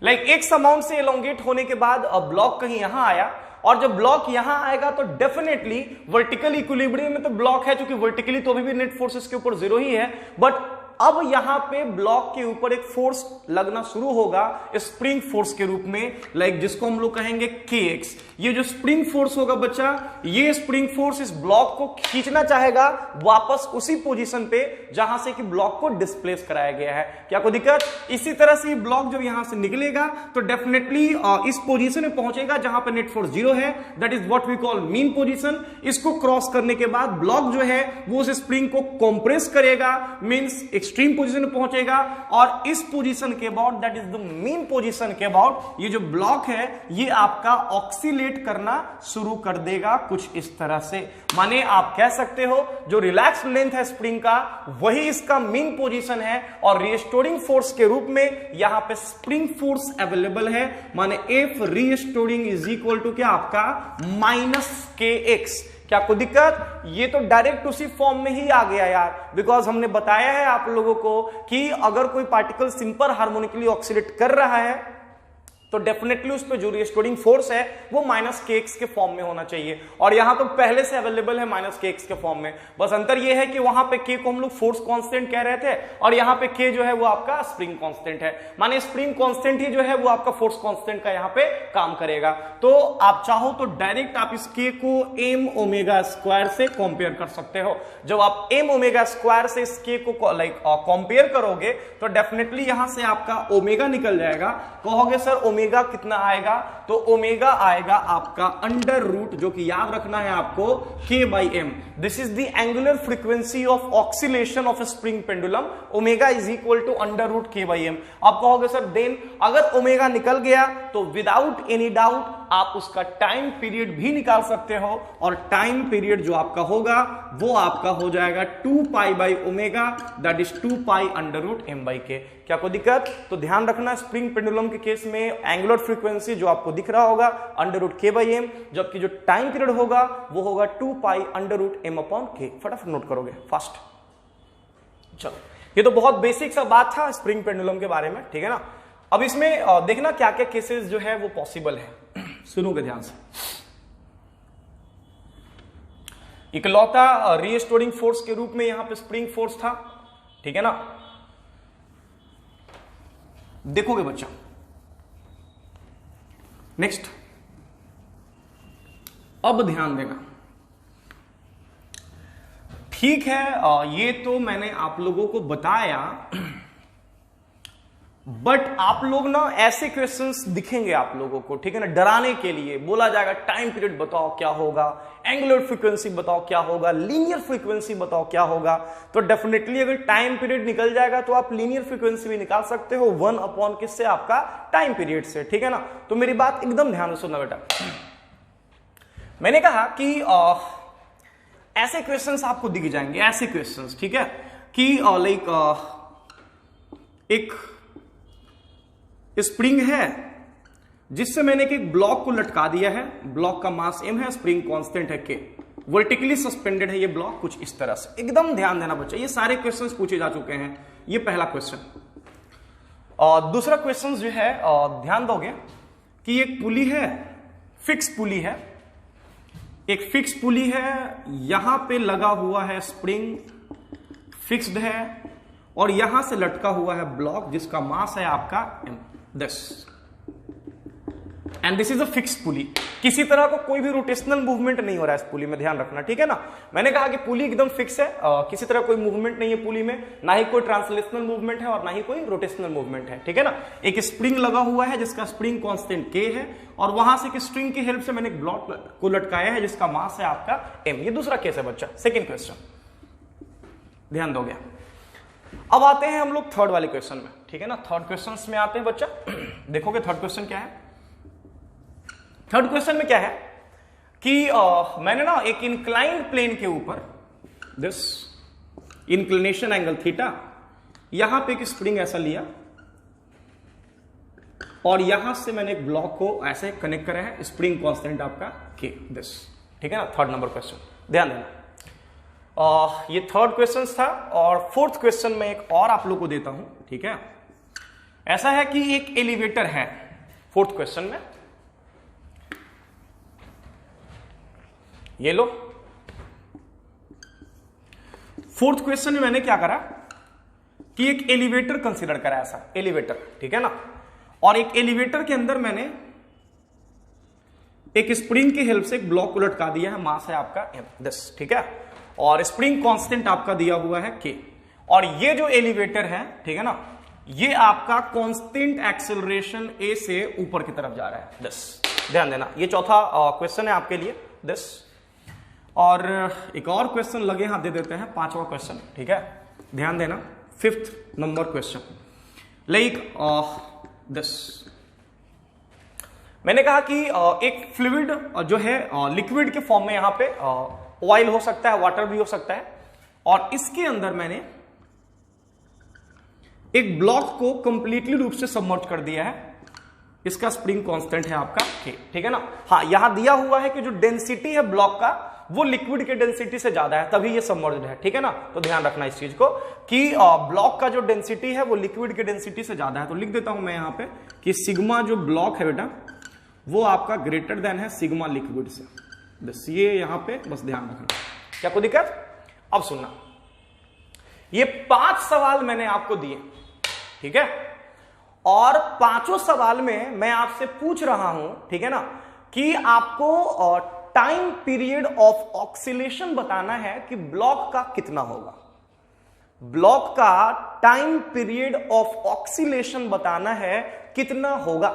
लाइक एक्स अमाउंट से एलोंगेट होने के बाद अब ब्लॉक कहीं यहां आया, और जब ब्लॉक यहां आएगा तो डेफिनेटली वर्टिकल इक्विलिब्रियम में तो ब्लॉक है, क्योंकि वर्टिकली तो अभी भी नेट फोर्स इसके ऊपर 0 ही है, बट अब यहां पे ब्लॉक के ऊपर एक फोर्स लगना शुरू होगा स्प्रिंग फोर्स के रूप में, लाइक जिसको हम लोग कहेंगे kx। ये जो स्प्रिंग फोर्स होगा बच्चा, ये स्प्रिंग फोर्स इस ब्लॉक को खींचना चाहेगा वापस उसी पोजीशन पे जहां से कि ब्लॉक को डिस्प्लेस कराया गया है। क्या कोई दिक्कत? इसी तरह से ब्लॉक जब यहां से निकलेगा तो डेफिनेटली इस पोजीशन में पहुंचेगा जहां पे नेट फोर्स 0 है, that is what we call mean position. इसको क्रॉस करने के बाद ब्लॉक जो है वो उस स्प्रिंग को कंप्रेस करेगा, मींस एक्सट्रीम पोजीशन में पहुंचेगा, और इस पोजीशन के about, that is the mean position के अबाउट, ये जो ब्लॉक है ये आपका ऑक्सीलेट करना शुरू कर देगा कुछ इस तरह से। माने आप कह सकते हो जो रिलैक्स लेंथ है स्प्रिंग का वही इसका मीन पोजीशन है, और रिस्टोरिंग फोर्स के रूप में यहां पे स्प्रिंग फोर्स अवेलेबल है। माने f restoring is equal to क्या आपका -kx। क्या कोई दिक्कत? ये तो डायरेक्ट उसी फॉर्म में ही आ गया यार, बिकॉज हमने बताया है आप लोगों को कि अगर कोई पार्टिकल सिंपल हार्मोनिकली ऑक्सीलेट कर रहा है तो डेफिनेटली उस पे जो रिस्टोरिंग फोर्स है वो -kx के फॉर्म में होना चाहिए, और यहां तो पहले से अवेलेबल है -kx के फॉर्म में। बस अंतर ये है कि वहां पे k को हम लोग फोर्स कांस्टेंट कह रहे थे, और यहां पे k जो है वो आपका स्प्रिंग कांस्टेंट है। माने स्प्रिंग कांस्टेंट ही जो है वो आपका फोर्स कांस्टेंट का यहां पे काम करेगा। तो आप चाहो तो डायरेक्ट आप इस k को m ओमेगा स्क्वायर से कंपेयर कर सकते हो। जब आप m ओमेगा स्क्वायर से इस k को लाइक कंपेयर करोगे तो डेफिनेटली यहां से आपका ओमेगा निकल जाएगा। कहोगे सर ओमेगा कितना आएगा? तो ओमेगा आएगा आपका अंडर रूट, जो कि याद रखना है आपको, k/m। This is the angular frequency of oscillation of spring pendulum. Omega is equal to under root k/m। आप कहोगे सर देन अगर ओमेगा निकल गया तो विदाउट एनी डाउट आप उसका टाइम पीरियड भी निकाल सकते हो, और टाइम पीरियड जो आपका होगा वो आपका हो जाएगा 2π/ओमेगा, दैट इज 2π√m/k। क्या कोई दिक्कत? तो ध्यान रखना स्प्रिंग पेंडुलम के केस में एंगुलर फ्रीक्वेंसी जो आपको दिख रहा होगा √k/m, जबकि जो टाइम पीरियड होगा वो होगा 2π√m/k। फटाफट नोट करोगे फास्ट। चलो, ये तो बहुत बेसिक सा बात था स्प्रिंग पेंडुलम के बारे में, ठीक है ना। अब इसमें देखना क्या क्या केसेस जो है वो पॉसिबल है। सुनोगे ध्यान से। इकलौता रीस्टोरिंग फोर्स के रूप में यहां पे स्प्रिंग फोर्स था, ठीक है ना। देखोगे बच्चा, नेक्स्ट अब ध्यान देना, ठीक है। ये तो मैंने आप लोगों को बताया, बट आप लोग ना ऐसे क्वेश्चंस दिखेंगे आप लोगों को, ठीक है ना, डराने के लिए बोला जाएगा टाइम पीरियड बताओ क्या होगा, एंगुलर फ्रीक्वेंसी बताओ क्या होगा, लीनियर फ्रीक्वेंसी बताओ क्या होगा। तो डेफिनेटली अगर टाइम पीरियड निकल जाएगा तो आप लीनियर फ्रीक्वेंसी भी निकाल सकते हो 1 किससे, आपका टाइम पीरियड से, ठीक है ना। तो मेरी बात एकदम ध्यान से सुनना बेटा। मैंने कहा कि ऐसे क्वेश्चंस आपको दिख जाएंगे, ऐसे क्वेश्चंस, ठीक है, कि लाइक एक स्प्रिंग है जिससे मैंने एक ब्लॉक को लटका दिया है, ब्लॉक का मास m है, स्प्रिंग कांस्टेंट है k, वर्टिकली सस्पेंडेड है ये ब्लॉक कुछ इस तरह से। एकदम ध्यान देना बच्चा, ये सारे क्वेश्चंस पूछे जा चुके हैं। ये पहला क्वेश्चन। और दूसरा क्वेश्चन जो है ध्यान दोगे कि एक पुली है, फिक्स पुली है, एक फिक्स पुली है, यहां पे लगा हुआ है स्प्रिंग, फिक्स्ड है, और यहां से लटका हुआ है ब्लॉक जिसका मास है आपका m, this, and this is a fix pulley. किसी तरह का कोई भी रोटेशनल मूवमेंट नहीं हो रहा है इस पुली में, ध्यान रखना, ठीक है ना। मैंने कहा कि पुली एकदम फिक्स है, किसी तरह कोई मूवमेंट नहीं है पुली में, ना ही कोई ट्रांसलेशनल मूवमेंट है और ना ही कोई रोटेशनल मूवमेंट है, ठीक है ना। एक स्प्रिंग लगा हुआ है जिसका स्प्रिंग कांस्टेंट k है, और वहां से एक स्ट्रिंग की हेल्प से मैंने एक ब्लॉक को लटकाया है जिसका मास है आपका m। ये दूसरा केस है बच्चा, सेकेंड क्वेश्चन, ध्यान दोगे। अब आते हैं हम लोग थर्ड वाले क्वेश्चन में, ठीक है ना। थर्ड क्वेश्चन में आते हैं बच्चा। देखोगे थर्ड क्वेश्चन क्या है। थर्ड क्वेश्चन में क्या है कि मैंने ना एक इंक्लाइंड प्लेन के ऊपर, दिस इंक्लिनेशन एंगल थीटा, यहां पे एक स्प्रिंग ऐसा लिया, और यहां से मैंने एक ब्लॉक को ऐसे कनेक्ट करा है, स्प्रिंग कांस्टेंट आपका k, दिस, ठीक है ना। थर्ड नंबर क्वेश्चन, ध्यान देना। ये थर्ड क्वेश्चन था, और फोर्थ क्वेश्चन में एक और आप लोग को देता हूं, ठीक है। ऐसा है कि एक एलिवेटर है, फोर्थ क्वेश्चन में, ये लो, फोर्थ क्वेश्चन में मैंने क्या करा कि एक एलिवेटर कंसीडर करा, ऐसा एलिवेटर, ठीक है ना, और एक एलिवेटर के अंदर मैंने एक स्प्रिंग की हेल्प से एक ब्लॉक को लटका दिया है, मास है आपका m, ठीक है, और स्प्रिंग कांस्टेंट आपका दिया हुआ है k, और ये जो एलिवेटर है, ठीक है ना, ये आपका कांस्टेंट एक्सेलरेशन a से ऊपर की तरफ जा रहा है, 10, ध्यान देना, ये चौथा क्वेश्चन है आपके लिए 10। और एक और क्वेश्चन लगे हाथ दे देते हैं, पांचवा क्वेश्चन, ठीक है, ध्यान देना, 5th नंबर क्वेश्चन, लाइक 10। मैंने कहा कि एक फ्लूइड जो है लिक्विड के फॉर्म में, यहां पे ऑयल हो सकता है, वाटर भी हो सकता है, और इसके अंदर मैंने एक ब्लॉक को कंप्लीटली रूप से सबमर्ज कर दिया है, इसका स्प्रिंग कांस्टेंट है आपका k, ठीक है ना। हाँ, यहां दिया हुआ है कि जो डेंसिटी है ब्लॉक का वो लिक्विड के डेंसिटी से ज्यादा है, तभी ये सबमर्ज्ड है, ठीक है ना। तो ध्यान रखना इस चीज को कि ब्लॉक का जो डेंसिटी है वो लिक्विड के डेंसिटी से ज्यादा है। तो लिख देता हूं मैं यहां पे कि सिग्मा जो ब्लॉक है बेटा वो आपका ग्रेटर देन है सिग्मा लिक्विड से, बस ये यहां पे बस ध्यान रखना। क्या कोई दिक्कत? अब सुनना, ये 5 सवाल मैंने आपको दिए, ठीक है, और पांचों सवाल में मैं आपसे पूछ रहा हूं, ठीक है ना, कि आपको टाइम पीरियड ऑफ ऑक्सीलेशन बताना है कि ब्लॉक का कितना होगा। ब्लॉक का टाइम पीरियड ऑफ ऑक्सीलेशन बताना है कितना होगा,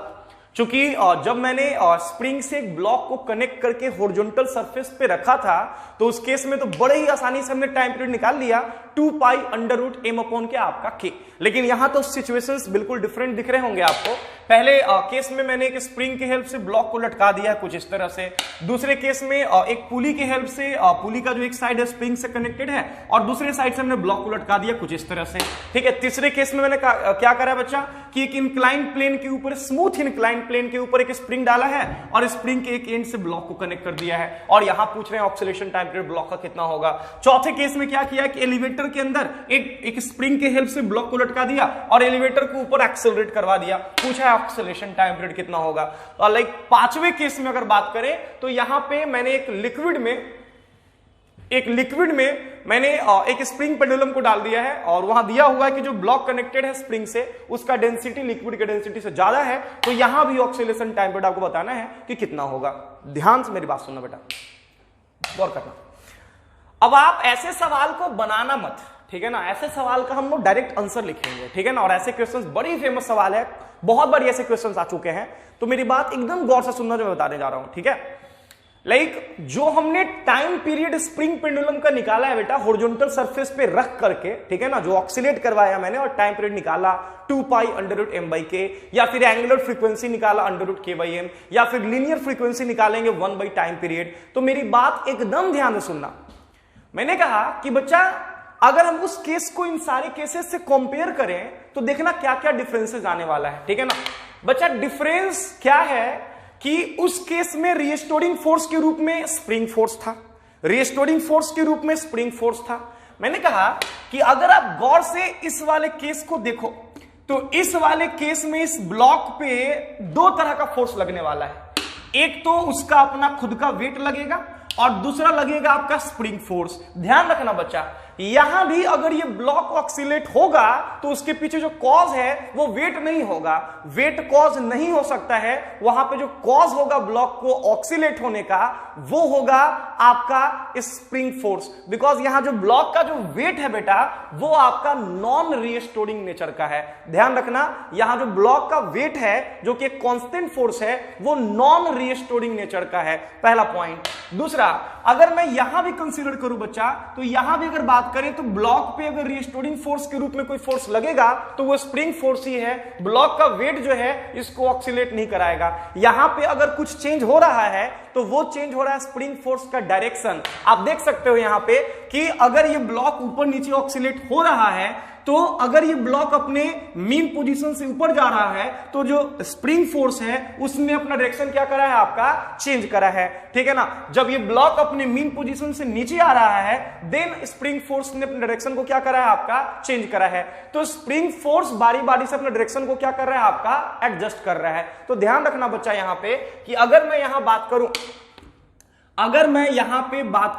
क्योंकि जब मैंने स्प्रिंग से एक ब्लॉक को कनेक्ट करके हॉरिजॉन्टल सरफेस पे रखा था तो उस केस में तो बड़े ही आसानी से हमने टाइम पीरियड निकाल लिया, 2 pi under root m upon k आपका k। लेकिन यहां तो सिचुएशंस बिल्कुल डिफरेंट दिख रहे होंगे आपको। पहले केस में मैंने एक स्प्रिंग की हेल्प से ब्लॉक को लटका दिया है कुछ इस तरह से, दूसरे केस में एक पुली की हेल्प से, पुली का जो एक साइड है स्प्रिंग से कनेक्टेड है और दूसरे साइड से हमने ब्लॉक को लटका दिया कुछ इस तरह से, ठीक है। तीसरे केस में मैंने क्या करा बच्चा कि एक इंक्लाइंड प्लेन के ऊपर, स्मूथ इंक्लाइंड प्लेन के ऊपर एक स्प्रिंग डाला है और स्प्रिंग के एक एंड से ब्लॉक को कनेक्ट कर दिया है, और यहां पूछ रहे हैं ऑक्सीलेशन टाइम पीरियड ब्लॉक का कितना होगा। चौथे केस में क्या किया कि एलिवेटर के अंदर एक स्प्रिंग के हेल्प से ब्लॉक को लटका दिया और एलिवेटर को ऊपर एक्सेलरेट करवा दिया, पूछा है ऑक्सीलेशन टाइम पीरियड कितना होगा। और लाइक पांचवें केस में अगर बात करें तो यहां पे मैंने एक लिक्विड में मैंने एक स्प्रिंग पेंडुलम को डाल दिया है और वहां दिया हुआ है कि जो ब्लॉक कनेक्टेड है स्प्रिंग से उसका डेंसिटी लिक्विड के डेंसिटी से ज्यादा है, तो यहां भी ऑक्सीलेशन टाइम पीरियड आपको बताना है कि कितना होगा। ध्यान से मेरी बात सुनना बेटा, गौर करना। अब आप ऐसे सवाल को बनाना मत, ठीक है ना, ऐसे सवाल का हम लोग डायरेक्ट आंसर लिखेंगे, ठीक है ना, और ऐसे क्वेश्चंस बड़ी फेमस सवाल है, बहुत बार ऐसे क्वेश्चंस आ चुके हैं, तो मेरी बात एकदम गौर से सुनना जो मैं बताने जा रहा हूं, ठीक है। लाइक जो हमने टाइम पीरियड स्प्रिंग पेंडुलम का निकाला है बेटा हॉरिजॉन्टल सरफेस पे रख करके, ठीक है ना, जो ऑक्सीलेट करवाया मैंने और टाइम पीरियड निकाला 2 pi under root m by k, या फिर एंगुलर फ्रीक्वेंसी निकाला under root k by m, या फिर लीनियर फ्रीक्वेंसी निकालेंगे 1 बाई टाइम पीरियड। तो मेरी बात एकदम ध्यान से सुनना, मैंने कहा कि बच्चा अगर हम उस केस को इन सारे केसेस से कंपेयर करें तो देखना क्या क्या डिफरेंसेस आने वाला है, ठीक है ना। बच्चा डिफरेंस क्या है कि उस केस में रीस्टोरिंग फोर्स के रूप में स्प्रिंग फोर्स था, रीस्टोरिंग फोर्स के रूप में स्प्रिंग फोर्स था। मैंने कहा कि अगर आप गौर से इस वाले केस को देखो तो इस वाले केस में इस ब्लॉक पे 2 तरह का फोर्स लगने वाला है, एक तो उसका अपना खुद का वेट लगेगा और दूसरा लगेगा आपका स्प्रिंग फोर्स। ध्यान रखना बच्चा, यहां भी अगर ये ब्लॉक ऑक्सीलेट होगा तो उसके पीछे जो कॉज है वो वेट नहीं होगा, वेट कॉज नहीं हो सकता है, वहां पे जो कॉज होगा ब्लॉक को ऑक्सीलेट होने का वो होगा आपका स्प्रिंग फोर्स, बिकॉज यहां जो ब्लॉक का जो वेट है बेटा वो आपका नॉन रीस्टोरिंग नेचर का है। ध्यान रखना, यहां जो ब्लॉक का वेट है जो कि एक कांस्टेंट फोर्स है वो नॉन रीस्टोरिंग नेचर का है, पहला पॉइंट। दूसरा, अगर मैं यहां भी कंसीडर करूं बच्चा तो यहां भी अगर बात करें तो ब्लॉक पे अगर रीस्टोरिंग फोर्स के रूप में कोई फोर्स लगेगा तो वो स्प्रिंग फोर्स ही है, ब्लॉक का वेट जो है इसको ऑक्सीलेट नहीं कराएगा। यहां पे अगर कुछ चेंज हो रहा है तो वो चेंज हो रहा है स्प्रिंग फोर्स का डायरेक्शन। आप देख सकते हो यहां पे कि अगर ये ब्लॉक ऊपर नीचे ऑक्सीलेट हो रहा है तो अगर ये ब्लॉक अपने मीन पोजीशन से ऊपर जा रहा है तो जो स्प्रिंग फोर्स है उसने अपना डायरेक्शन क्या करा है आपका चेंज करा है, ठीक है ना। जब ये ब्लॉक अपने मीन पोजीशन से नीचे आ रहा है देन स्प्रिंग फोर्स ने अपने डायरेक्शन को क्या करा है आपका चेंज करा है। तो स्प्रिंग फोर्स बारी बारी से अपने डायरेक्शन को क्या कर रहा है आपका एडजस्ट कर रहा है। तो ध्यान रखना बच्चा यहां पे कि अगर मैं यहां बात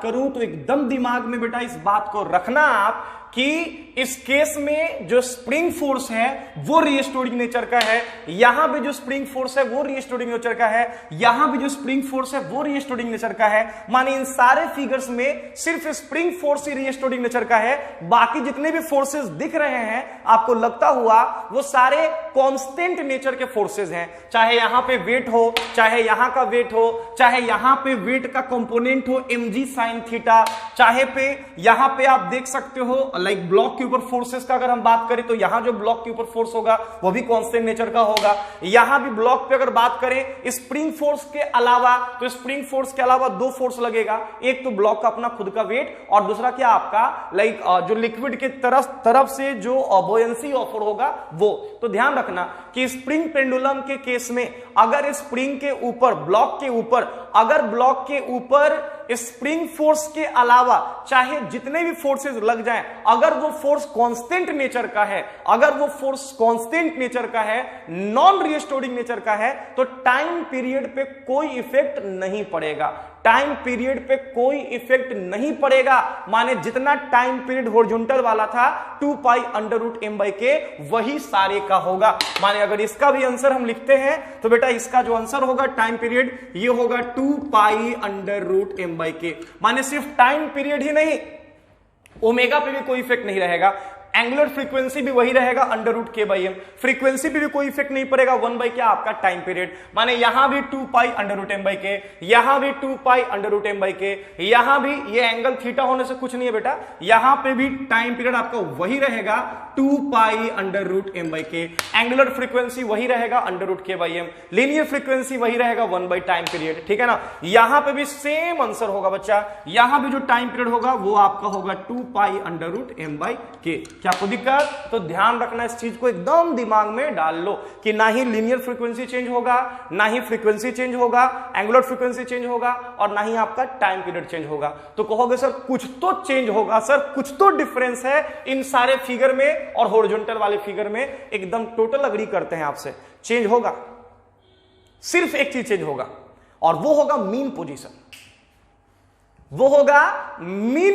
करूं तो एकदम दिमाग में बेटा इस बात को रखना आप कि इस केस में जो स्प्रिंग फोर्स है वो रीस्टोरिंग नेचर का है, यहां भी जो स्प्रिंग फोर्स है वो रीस्टोरिंग नेचर का है, यहां भी जो स्प्रिंग फोर्स है वो रीस्टोरिंग नेचर का है। माने इन सारे फिगर्स में सिर्फ स्प्रिंग फोर्स ही रीस्टोरिंग नेचर का है, बाकी जितने भी फोर्सेस दिख रहे हैं आपको लगता हुआ वो सारे कांस्टेंट नेचर के फोर्सेस हैं। चाहे यहां पे वेट हो, चाहे यहां का वेट हो, चाहे यहां पे वेट का कंपोनेंट हो mg sin थीटा, चाहे पे यहां पे आप देख सकते हो लाइक ब्लॉक के ऊपर फोर्सेस का अगर हम बात करें तो यहां जो ब्लॉक के ऊपर फोर्स होगा वो भी कांस्टेंट नेचर का होगा। यहां भी ब्लॉक पे अगर बात करें स्प्रिंग फोर्स के अलावा तो स्प्रिंग फोर्स के अलावा दो फोर्स लगेगा, एक तो ब्लॉक का अपना खुद का वेट और दूसरा क्या आपका लाइक जो लिक्विड के तरफ से जो बॉयंसी ऑफर होगा वो। तो ध्यान रखना कि स्प्रिंग पेंडुलम के केस में अगर स्प्रिंग के ऊपर ब्लॉक के ऊपर स्प्रिंग फोर्स के अलावा चाहे जितने भी फोर्सेस लग जाएं, अगर वो फोर्स कांस्टेंट नेचर का है, नॉन रीस्टोरिंग नेचर का है, तो टाइम पीरियड पे कोई इफेक्ट नहीं पड़ेगा। माने जितना टाइम पीरियड हॉरिजॉन्टल वाला था 2 pi under root m by k वही सारे का होगा। माने अगर इसका भी आंसर हम लिखते हैं तो बेटा इसका जो आंसर होगा टाइम पीरियड ये होगा 2 pi under root m by k. माने सिर्फ टाइम पीरियड ही नहीं, ओमेगा पे भी कोई इफेक्ट नहीं रहेगा, एंगुलर फ्रीक्वेंसी भी वही रहेगा under root k by M, frequency भी कोई इफेक्ट नहीं पड़ेगा 1 बाई क्या आपका टाइम पीरियड। माने यहां भी 2 pi under root m by k, यहां भी 2 pi under root m by k, यहां भी ये एंगल थीटा होने से कुछ नहीं है बेटा, यहां पे भी टाइम पीरियड आपका वही रहेगा 2 pi under root m by k, angular frequency वही रहेगा under root k by m, linear frequency वही रहेगा 1 बाई टाइम पीरियड, ठीक है ना। यहां पे भी सेम आंसर होगा बच्चा, यहां भी जो टाइम पीरियड होगा वो आपका होगा 2 pi under root m by k. क्या आपको दिक्कत? तो ध्यान रखना इस चीज को एकदम दिमाग में डाल लो कि ना ही लीनियर फ्रीक्वेंसी चेंज होगा, ना ही फ्रीक्वेंसी चेंज होगा, एंगुलर फ्रीक्वेंसी चेंज होगा और ना ही आपका टाइम पीरियड चेंज होगा। तो कहोगे सर कुछ तो चेंज होगा, सर कुछ तो डिफरेंस है इन सारे फिगर में और हॉरिजॉन्टल वाले फिगर में। एकदम टोटल अग्री करते हैं आपसे, चेंज होगा, सिर्फ एक चीज चेंज होगा और वो होगा मीन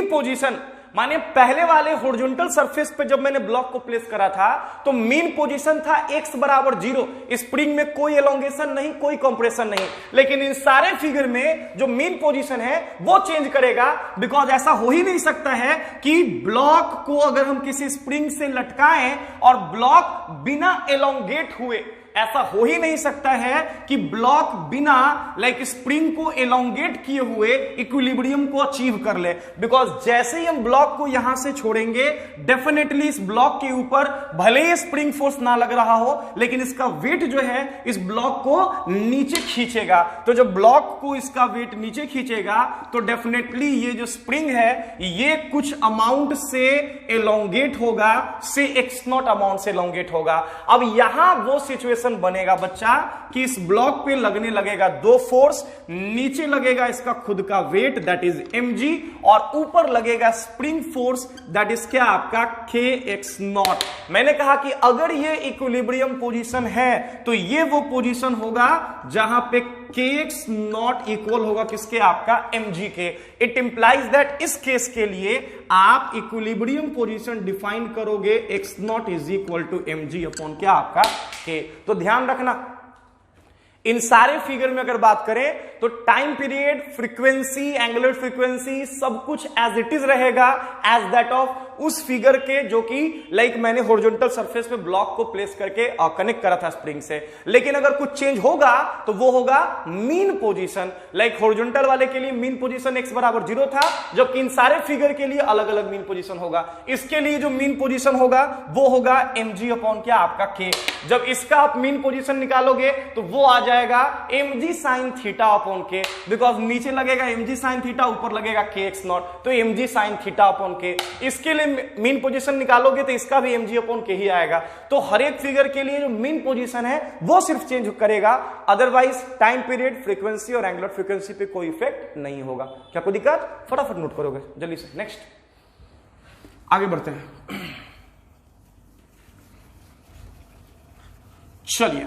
पोजीशन। माने पहले वाले हॉरिजॉन्टल सरफेस पे जब मैंने ब्लॉक को प्लेस करा था तो मीन पोजीशन था x बराबर 0, स्प्रिंग में कोई एलोंगेशन नहीं, कोई कंप्रेशन नहीं। लेकिन इन सारे फिगर में जो मीन पोजीशन है वो चेंज करेगा, बिकॉज ऐसा हो ही नहीं सकता है कि ब्लॉक को अगर हम किसी स्प्रिंग से लटकाएं और ब्लॉक बिना एलोंगेट हुए, ऐसा हो ही नहीं सकता है कि ब्लॉक बिना लाइक स्प्रिंग को एलोंगेट किए हुए इक्विलिब्रियम को अचीव कर ले। बिकॉज जैसे ही हम ब्लॉक को यहां से छोड़ेंगे डेफिनेटली इस ब्लॉक के ऊपर भले ही स्प्रिंग फोर्स ना लग रहा हो लेकिन इसका वेट जो है इस ब्लॉक को नीचे खींचेगा। तो जब ब्लॉक को इसका वेट नीचे खींचेगा तो डेफिनेटली ये जो स्प्रिंग है ये कुछ अमाउंट से एलोंगेट होगा, से एक्स नॉट अमाउंट से एलोंगेट होगा। अब यहां वो सिचुएशन बनेगा बच्चा कि इस ब्लॉक पे लगने लगेगा दो फोर्स, नीचे लगेगा इसका खुद का वेट दैट इज mg और ऊपर लगेगा स्प्रिंग फोर्स दैट इज क्या आपका kx0। मैंने कहा कि अगर ये इक्विलिब्रियम पोजीशन है तो ये वो पोजीशन होगा जहां पे kx0 इक्वल होगा किसके, आपका mg के। इट इंप्लाइज दैट इस केस के लिए आप इक्विलिब्रियम पोजीशन डिफाइन करोगे x0 is equal to mg upon क्या आपका k। तो ध्यान रखना इन सारे फिगर में अगर बात करें तो time period, frequency, angular frequency सब कुछ एज इट इज रहेगा एज दैट ऑफ उस फिगर के जो कि लाइक मैंने हॉरिजॉन्टल सरफेस पे ब्लॉक को प्लेस करके कनेक्ट करा था स्प्रिंग से। लेकिन अगर कुछ चेंज होगा तो वो होगा मीन पोजीशन। लाइक हॉरिजॉन्टल वाले के लिए मीन पोजीशन x बराबर 0 था, जबकि इन सारे फिगर के लिए अलग अलग मीन पोजीशन होगा। इसके लिए जो मीन पोजीशन होगा वो होगा mg अपॉन क्या आपका k। जब इसका आप मीन पोजीशन निकालोगे तो वो आ जाएगा mg sin theta upon k, because नीचे लगेगा mg sin थीटा, ऊपर लगेगा kx0, तो mg sin theta upon k। इसके लिए मीन पोजीशन निकालोगे तो इसका भी mg/k ही आएगा। तो हर एक फिगर के लिए जो मीन पोजीशन है वो सिर्फ चेंज करेगा, अदरवाइज टाइम पीरियड, फ्रीक्वेंसी और एंगुलर फ्रीक्वेंसी पे कोई इफेक्ट नहीं होगा। क्या कोई दिक्कत? फटाफट नोट करोगे जल्दी से। नेक्स्ट आगे बढ़ते हैं। चलिए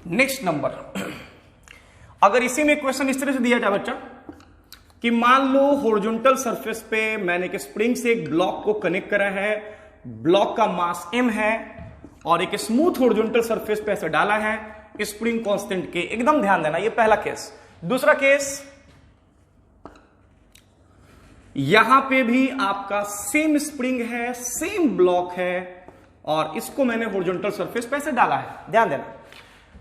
नेक्स्ट नंबर, अगर इसी में क्वेश्चन इस तरह से दिया जाए बच्चा कि मान लो हॉरिजॉन्टल सरफेस पे मैंने एक स्प्रिंग से एक ब्लॉक को कनेक्ट करा है, ब्लॉक का मास m है और एक स्मूथ हॉरिजॉन्टल सरफेस पे ऐसे डाला है, स्प्रिंग कांस्टेंट k। एकदम ध्यान देना, ये पहला केस। दूसरा केस, यहां पे भी आपका सेम स्प्रिंग है, सेम ब्लॉक है और इसको मैंने हॉरिजॉन्टल सरफेस पे ऐसे डाला है। ध्यान देना,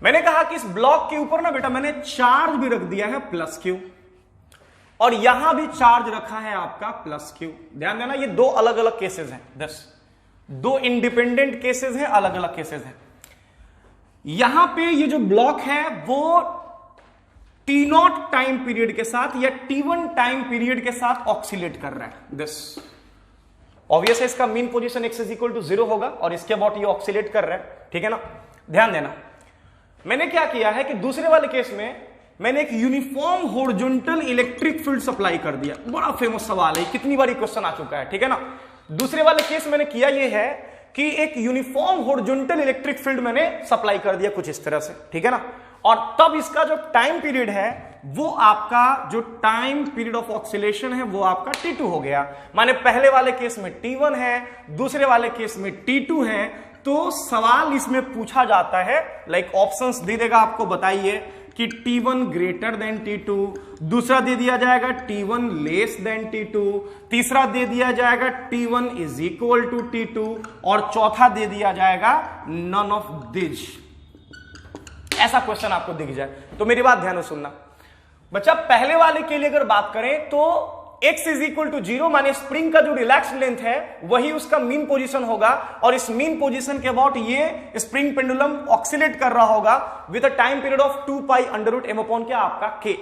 मैंने कहा कि इस ब्लॉक के ऊपर ना बेटा मैंने चार्ज भी रख दिया है +q और यहां भी चार्ज रखा है आपका +q। ध्यान देना, ये दो अलग अलग केसेस हैं, 10 दो इंडिपेंडेंट केसेस हैं, अलग अलग केसेस हैं। यहां पे ये जो ब्लॉक है वो t0 टाइम पीरियड के साथ या t1 टाइम पीरियड के साथ ऑक्सीलेट कर रहा है। दिस ऑब्वियस है, इसका मीन पोजीशन x = 0 होगा और इसके अबाउट ये ऑक्सीलेट कर रहा है, ठीक है ना। ध्यान देना, मैंने क्या किया है कि दूसरे वाले केस में मैंने एक uniform horizontal electric field supply कर दिया। बड़ा फेमस सवाल है, कितनी बार क्वेश्चन आ चुका है, ठीक है ना। दूसरे वाले केस मैंने किया ये है कि एक यूनिफॉर्म हॉरिजॉन्टल इलेक्ट्रिक फील्ड मैंने सप्लाई कर दिया कुछ इस तरह से, ठीक है ना। और तब इसका जो टाइम पीरियड है वो आपका जो टाइम पीरियड ऑफ ऑक्सीलेशन है वो आपका t2 हो गया। माने पहले वाले केस में t1 है, दूसरे वाले केस में t2 है। तो सवाल इसमें पूछा जाता है, लाइक ऑप्शंस दे देगा आपको, बताइए कि t1 ग्रेटर देन t2, दूसरा दे दिया जाएगा t1 लेस देन t2, तीसरा दे दिया जाएगा t1 = t2 और चौथा दे दिया जाएगा नन ऑफ दिस। ऐसा क्वेश्चन आपको दिख जाए तो मेरी बात ध्यान से सुनना बच्चा। पहले वाले के लिए अगर बात करें तो x = 0 माने स्प्रिंग का जो रिलैक्स लेंथ है वही उसका मीन पोजीशन होगा और इस मीन पोजीशन के अबाउट ये स्प्रिंग पेंडुलम ऑक्सीलेट कर रहा होगा with a time period of 2π√m/k आपका k।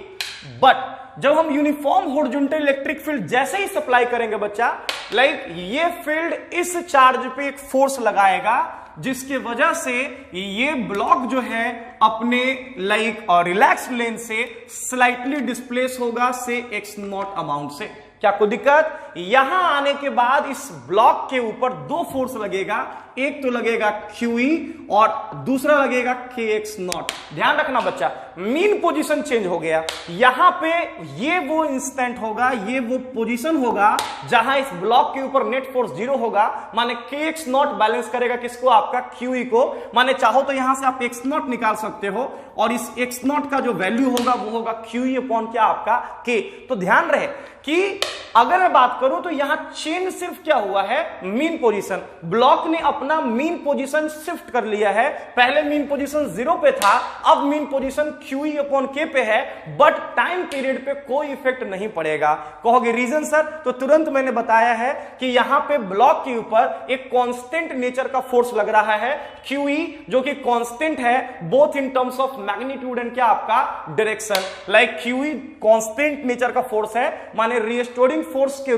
बट जब हम यूनिफॉर्म हॉरिजॉन्टल इलेक्ट्रिक फील्ड जैसे ही सप्लाई करेंगे बच्चा, लाइक ये फील्ड इस चार्ज पे एक फोर्स लगाएगा जिसके वजह से ये ब्लॉक जो है अपने लाइक रिलैक्स लेंथ से स्लाइटली डिस्प्लेस होगा से x0 अमाउंट से। क्या कोई दिक्कत? यहां आने के बाद इस ब्लॉक के ऊपर दो फोर्स लगेगा, एक तो लगेगा QE और दूसरा लगेगा KX0। ध्यान रखना बच्चा, मीन पोजीशन चेंज हो गया। यहां पे ये वो इंस्टेंट होगा, ये वो पोजीशन होगा जहां इस ब्लॉक के ऊपर नेट फोर्स 0 होगा, माने KX0 बैलेंस करेगा किसको? आपका QE को। माने चाहो तो यहां से आप x0 निकाल सकते हो और इस x0 का जो वैल्यू होगा वो होगा QE/ क्या? आपका K। तो ध्यान रहे कि अगर मैं बात करूं तो यहां चेंज सिर्फ क्या हुआ है? Mean position. ब्लॉक ने अपना मीन पोजीशन शिफ्ट कर लिया है। पहले मीन पोजीशन 0 पे था, अब मीन पोजीशन QE/K पे है, बट टाइम पीरियड पे कोई इफेक्ट नहीं पड़ेगा। कहोगे रीजन सर? तो तुरंत मैंने बताया है कि यहां पे ब्लॉक के ऊपर एक कांस्टेंट नेचर का फोर्स लग रहा है QE, जो कि कांस्टेंट है both in terms of magnitude and क्या? आपका direction. Like QE constant nature का फोर्स है, माने रिस्टोरिंग फोर्स के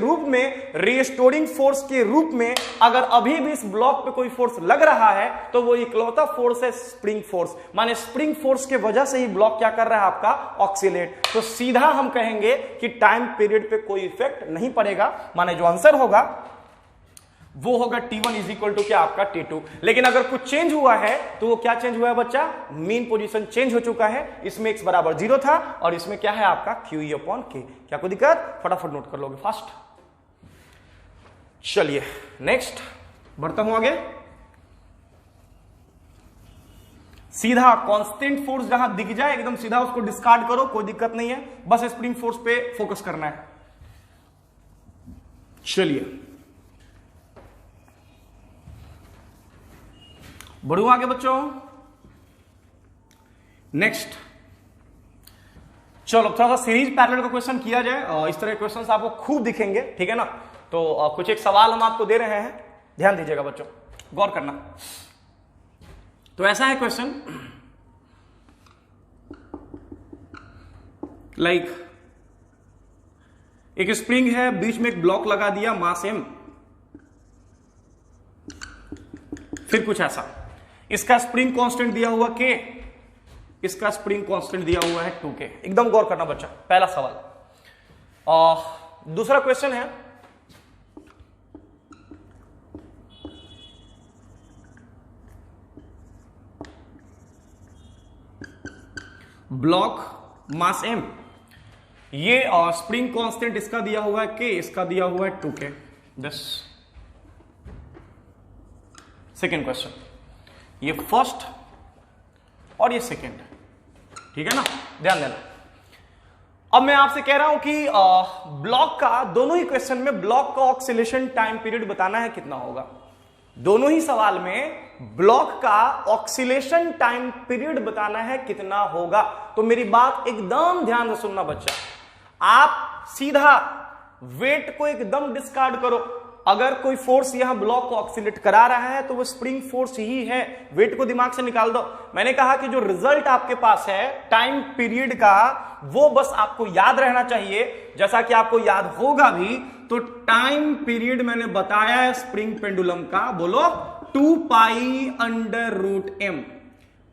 रूप में अगर अभी भी इस ब्लॉक पे कोई फोर्स लग रहा है तो वो इकलौता फोर्स है स्प्रिंग फोर्स। माने स्प्रिंग फोर्स के वजह से ही ब्लॉक क्या कर रहा है? आपका ऑक्सीलेट। तो सीधा हम कहेंगे कि टाइम पीरियड पे कोई इफेक्ट नहीं पड़ेगा। माने जो आंसर होगा वो होगा t1 = क्या? आपका t2। लेकिन अगर कुछ चेंज हुआ है तो वो क्या चेंज हुआ है बच्चा? मीन पोजीशन चेंज हो चुका है। इसमें x = 0 था और इसमें क्या है? आपका QE/K। क्या कोई दिक्कत? फटाफट नोट कर लोगे फास्ट। चलिए नेक्स्ट बढ़ता हूं आगे। सीधा कांस्टेंट फोर्स जहां दिख जाए एकदम सीधा उसको डिस्कार्ड करो, कोई दिक्कत नहीं है, बस स्प्रिंग फोर्स पे फोकस करना है। चलिए बढ़ू आगे बच्चों। नेक्स्ट चलो थोड़ा सा सीरीज पैरेलल का क्वेश्चन किया जाए। इस तरह के क्वेश्चंस आपको खूब दिखेंगे, ठीक है ना। तो कुछ एक सवाल हम आपको दे रहे हैं, ध्यान दीजिएगा बच्चों, गौर करना। तो ऐसा है क्वेश्चन, लाइक एक स्प्रिंग है, बीच में एक ब्लॉक लगा दिया मास m, फिर कुछ ऐसा, इसका स्प्रिंग कांस्टेंट दिया हुआ k, इसका स्प्रिंग कांस्टेंट दिया हुआ है 2k। एकदम गौर करना बच्चा, पहला सवाल। दूसरा क्वेश्चन है, ब्लॉक मास m, ये स्प्रिंग कांस्टेंट इसका दिया हुआ है k, इसका दिया हुआ है 2k। दिस सेकेंड क्वेश्चन, ये फर्स्ट और ये सेकेंड, ठीक है ना, ध्यान देना। अब मैं आपसे कह रहा हूं कि ब्लॉक का, दोनों ही क्वेश्चन में ब्लॉक का ऑक्सीलेशन टाइम पीरियड बताना है कितना होगा। दोनों ही सवाल में ब्लॉक का ऑक्सीलेशन टाइम पीरियड बताना है कितना होगा। तो मेरी बात एकदम ध्यान से सुनना बच्चा, आप सीधा वेट को एकदम डिस्कार्ड करो। अगर कोई फोर्स यहां ब्लॉक को ऑक्सीलेट करा रहा है तो वो स्प्रिंग फोर्स ही है, वेट को दिमाग से निकाल दो। मैंने कहा कि जो रिजल्ट आपके पास है टाइम पीरियड का, वो बस आपको याद रहना चाहिए। जैसा कि आपको याद होगा भी, तो टाइम पीरियड मैंने बताया है स्प्रिंग पेंडुलम का, बोलो 2 pi under root m,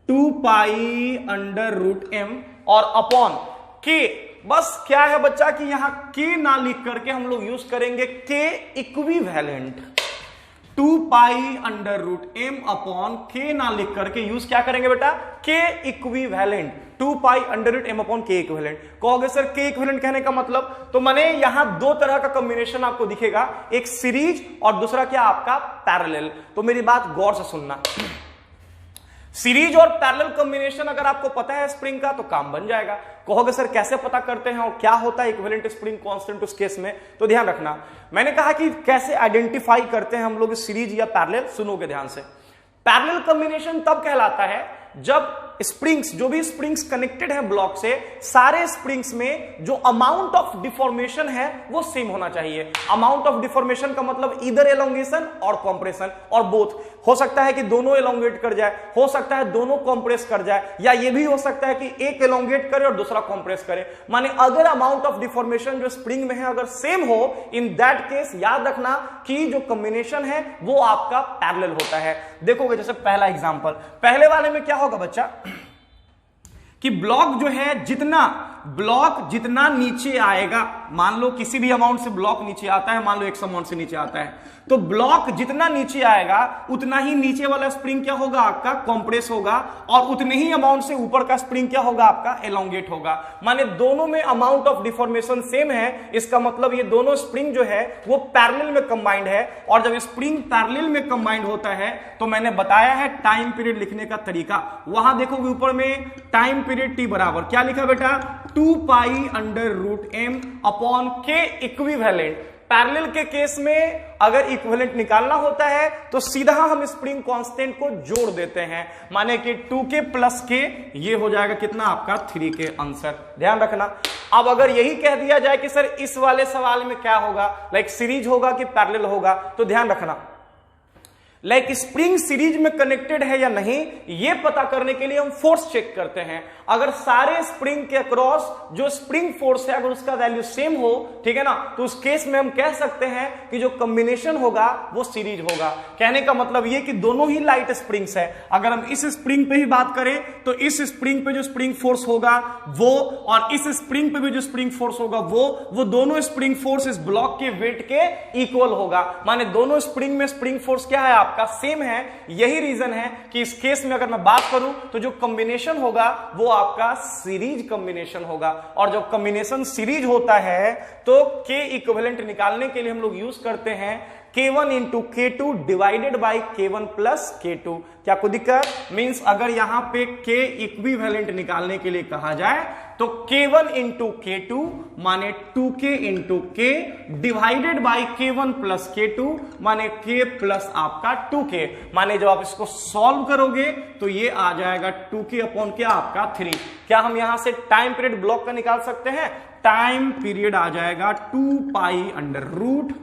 2 pi under root m और अपॉन k। बस क्या है बच्चा कि यहां k ना लिख करके हम लोग यूज करेंगे k equivalent, 2 pi under root m upon k ना लिख करके यूज क्या करेंगे बेटा, k equivalent, 2 pi under root m upon k equivalent. कहोगे सर k इक्विवेलेंट कहने का मतलब, तो मैंने यहां दो तरह का कॉम्बिनेशन आपको दिखेगा, एक सीरीज और दूसरा क्या आपका पैरेलल। तो मेरी बात गौर से सुनना, सीरीज और पैरेलल कॉम्बिनेशन अगर आपको पता है स्प्रिंग का तो काम बन जाएगा। कहोगे सर कैसे पता करते हैं और क्या होता है इक्विवेलेंट स्प्रिंग कांस्टेंट उस केस में, तो ध्यान रखना। मैंने कहा कि कैसे आइडेंटिफाई करते हैं हम लोग सीरीज या पैरेलल, सुनोगे ध्यान से। पैरेलल कॉम्बिनेशन तब कहलाता है जब स्प्रिंग्स, जो भी स्प्रिंग्स कनेक्टेड है ब्लॉक से, सारे स्प्रिंग्स में जो अमाउंट ऑफ डिफॉर्मेशन है वो सेम होना चाहिए। अमाउंट ऑफ डिफॉर्मेशन का मतलब इधर एलोंगेशन और कॉम्प्रेशन और बोथ। हो सकता है कि दोनों एलोंगेट कर जाए, हो सकता है दोनों कॉम्प्रेस कर जाए, या ये भी हो सकता है कि एक एलोंगेट करे और दूसरा कॉम्प्रेस करे। माने अगर अमाउंट ऑफ डिफॉर्मेशन जो स्प्रिंग में है अगर सेम हो, इन दैट केस याद रखना कि जो कॉम्बिनेशन है वो आपका पैरेलल होता है। देखोगे जैसे पहला एग्जांपल, पहले वाले में क्या होगा बच्चा कि ब्लॉक जो है जितना नीचे आएगा, मान लो किसी भी अमाउंट से ब्लॉक नीचे आता है, मान लो x अमाउंट से नीचे आता है, तो ब्लॉक जितना नीचे आएगा उतना ही नीचे वाला स्प्रिंग क्या होगा आपका, कॉम्प्रेस होगा, और उतने ही अमाउंट से ऊपर का स्प्रिंग क्या होगा आपका, एलोंगेट होगा। माने दोनों में अमाउंट ऑफ डिफॉर्मेशन सेम है, इसका मतलब ये दोनों स्प्रिंग जो है वो पैरेलल में कंबाइंड है। और जब स्प्रिंग पैरेलल में कंबाइंड होता है तो मैंने बताया है टाइम पीरियड लिखने का तरीका। वहां देखोगे ऊपर में टाइम पीरियड t बराबर क्या लिखा बेटा, 2 pi under root m upon k equivalent. Parallel के केस में अगर इक्विवेलेंट निकालना होता है तो सीधा हम स्प्रिंग कांस्टेंट को जोड़ देते हैं, माने कि 2k प्लस k, ये हो जाएगा कितना आपका 3k आंसर। ध्यान रखना। अब अगर यही कह दिया जाए कि सर इस वाले सवाल में क्या होगा, लाइक सीरीज होगा कि पैरेलल होगा, तो ध्यान रखना लाइक स्प्रिंग सीरीज में कनेक्टेड है या नहीं, यह पता करने के लिए हम फोर्स चेक करते हैं। अगर सारे स्प्रिंग के अक्रॉस जो स्प्रिंग फोर्स है अगर उसका वैल्यू सेम हो, ठीक है ना, तो उस केस में हम कह सकते हैं कि जो कॉम्बिनेशन होगा वो सीरीज होगा। कहने का मतलब ये कि दोनों ही लाइट स्प्रिंग्स है। अगर हम इस स्प्रिंग पे ही बात करें तो इस स्प्रिंग पे जो स्प्रिंग फोर्स होगा वो, और इस स्प्रिंग पे भी जो स्प्रिंग फोर्स होगा वो दोनों स्प्रिंग फोर्स इस ब्लॉक के वेट के इक्वल होगा। माने दोनों स्प्रिंग में स्प्रिंग फोर्स क्या है आपका, सेम है। यही रीजन है कि इस केस में अगर मैं बात करूं तो जो कॉम्बिनेशन होगा वो आपका सीरीज कॉम्बिनेशन होगा। और जब कॉम्बिनेशन सीरीज होता है तो k इक्विवेलेंट निकालने के लिए हम लोग यूज करते हैं k1 into k2 divided by k1 plus k2। क्या कोई दिक्कत, मींस अगर यहां पे k इक्विवेलेंट निकालने के लिए कहा जाए तो k1 इंटू k2 माने 2k into k divided by k1 plus k2 माने k प्लस आपका 2k। माने जब आप इसको सॉल्व करोगे तो ये आ जाएगा 2k अपॉन क्या आपका 3। क्या हम यहां से टाइम पीरियड ब्लॉक का निकाल सकते हैं, टाइम पीरियड आ जाएगा 2 pi under root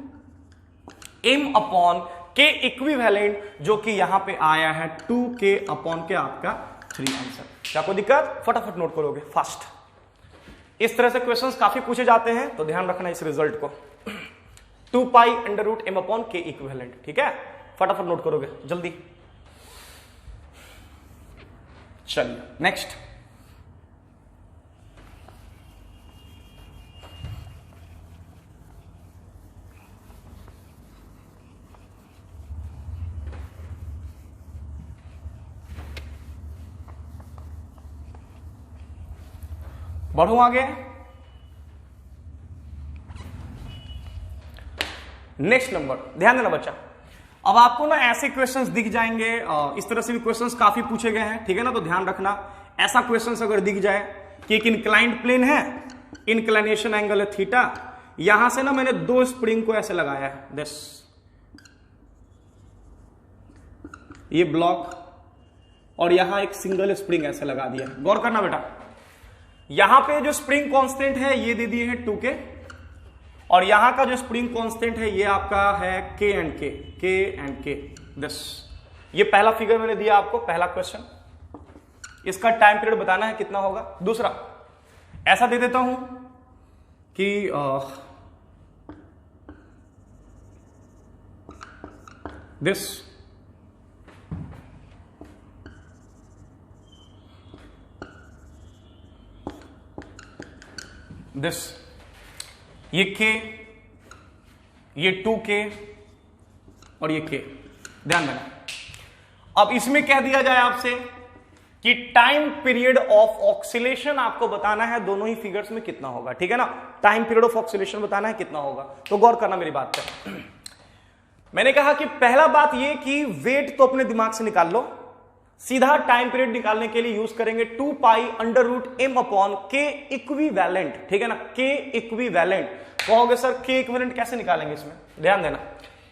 m upon k equivalent, जो कि यहां पे आया है 2k अपॉन के आपका 3 आंसर। क्या कोई दिक्कत? फटाफट नोट करोगे फास्ट। इस तरह से क्वेश्चंस काफी पूछे जाते हैं, तो ध्यान रखना इस रिजल्ट को। 2 pi under root m upon k equivalent, ठीक है, फटाफट नोट करोगे जल्दी। चलिए नेक्स्ट। बढ़ू आगे। नेक्स्ट नंबर, ध्यान देना बच्चा। अब आपको ना ऐसे क्वेश्चंस दिख जाएंगे, इस तरह से भी क्वेश्चंस काफी पूछे गए हैं, ठीक है ना, तो ध्यान रखना। ऐसा क्वेश्चंस अगर दिख जाए कि एक इंक्लाइंड प्लेन है, इंक्लिनेशन एंगल है थीटा, यहां से ना मैंने 2 स्प्रिंग को ऐसे लगाया है, दिस ये ब्लॉक, और यहां एक सिंगल स्प्रिंग ऐसे लगा दिया। गौर करना बेटा, यहां पे जो स्प्रिंग कांस्टेंट है ये दे दिए हैं 2k, और यहां का जो स्प्रिंग कांस्टेंट है ये आपका है k एंड k दिस। ये पहला फिगर मैंने दिया आपको, पहला क्वेश्चन। इसका टाइम पीरियड बताना है कितना होगा। दूसरा ऐसा दे देता हूं कि दिस दिस, ये k, ये 2k और ये k। ध्यान देना। अब इसमें कह दिया जाए आपसे कि टाइम पीरियड ऑफ ऑक्सीलेशन आपको बताना है दोनों ही फिगर्स में कितना होगा, ठीक है ना। टाइम पीरियड ऑफ ऑक्सीलेशन बताना है कितना होगा, तो गौर करना मेरी बात पे। मैंने कहा कि पहला बात ये कि वेट तो अपने दिमाग से निकाल लो, सीधा टाइम पीरियड निकालने के लिए यूज करेंगे 2 pi under root m upon k equivalent, ठीक है ना, के इक्विवेलेंट। कहोगे सर के इक्विवेलेंट कैसे निकालेंगे? इसमें ध्यान देना,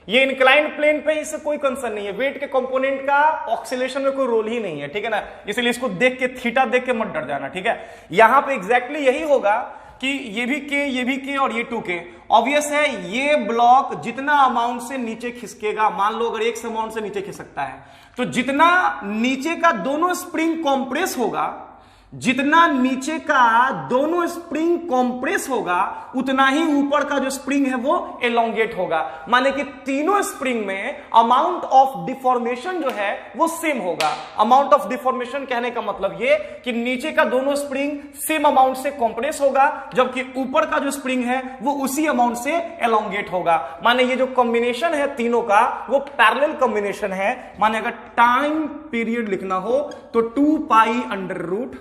ये इंक्लाइंड प्लेन पे इससे कोई कंसर्न नहीं है, वेट के कंपोनेंट का ऑक्सीलेशन में कोई रोल ही नहीं है, ठीक है ना, इसलिए इसको देख के थीटा देख के मत डर जाना, ठीक है। यहां पे एग्जैक्टली यही होगा कि ये भी k और ये 2k। ऑब्वियस है ये ब्लॉक जितना अमाउंट से नीचे खिसकेगा, मान लो अगर x अमाउंट से नीचे खिसकता है, तो जितना नीचे का दोनों स्प्रिंग कॉम्प्रेस होगा, जितना नीचे का दोनों स्प्रिंग कॉम्प्रेस होगा, उतना ही ऊपर का जो स्प्रिंग है वो एलोंगेट होगा। माने कि तीनों स्प्रिंग में अमाउंट ऑफ डिफॉर्मेशन जो है वो सेम होगा। अमाउंट ऑफ डिफॉर्मेशन कहने का मतलब ये कि नीचे का दोनों स्प्रिंग सेम अमाउंट से कॉम्प्रेस होगा, जबकि ऊपर का जो स्प्रिंग है वो उसी अमाउंट से एलोंगेट होगा। माने ये जो कॉम्बिनेशन है तीनों का वो पैरेलल कॉम्बिनेशन है। माने अगर टाइम पीरियड लिखना हो तो 2 pi under root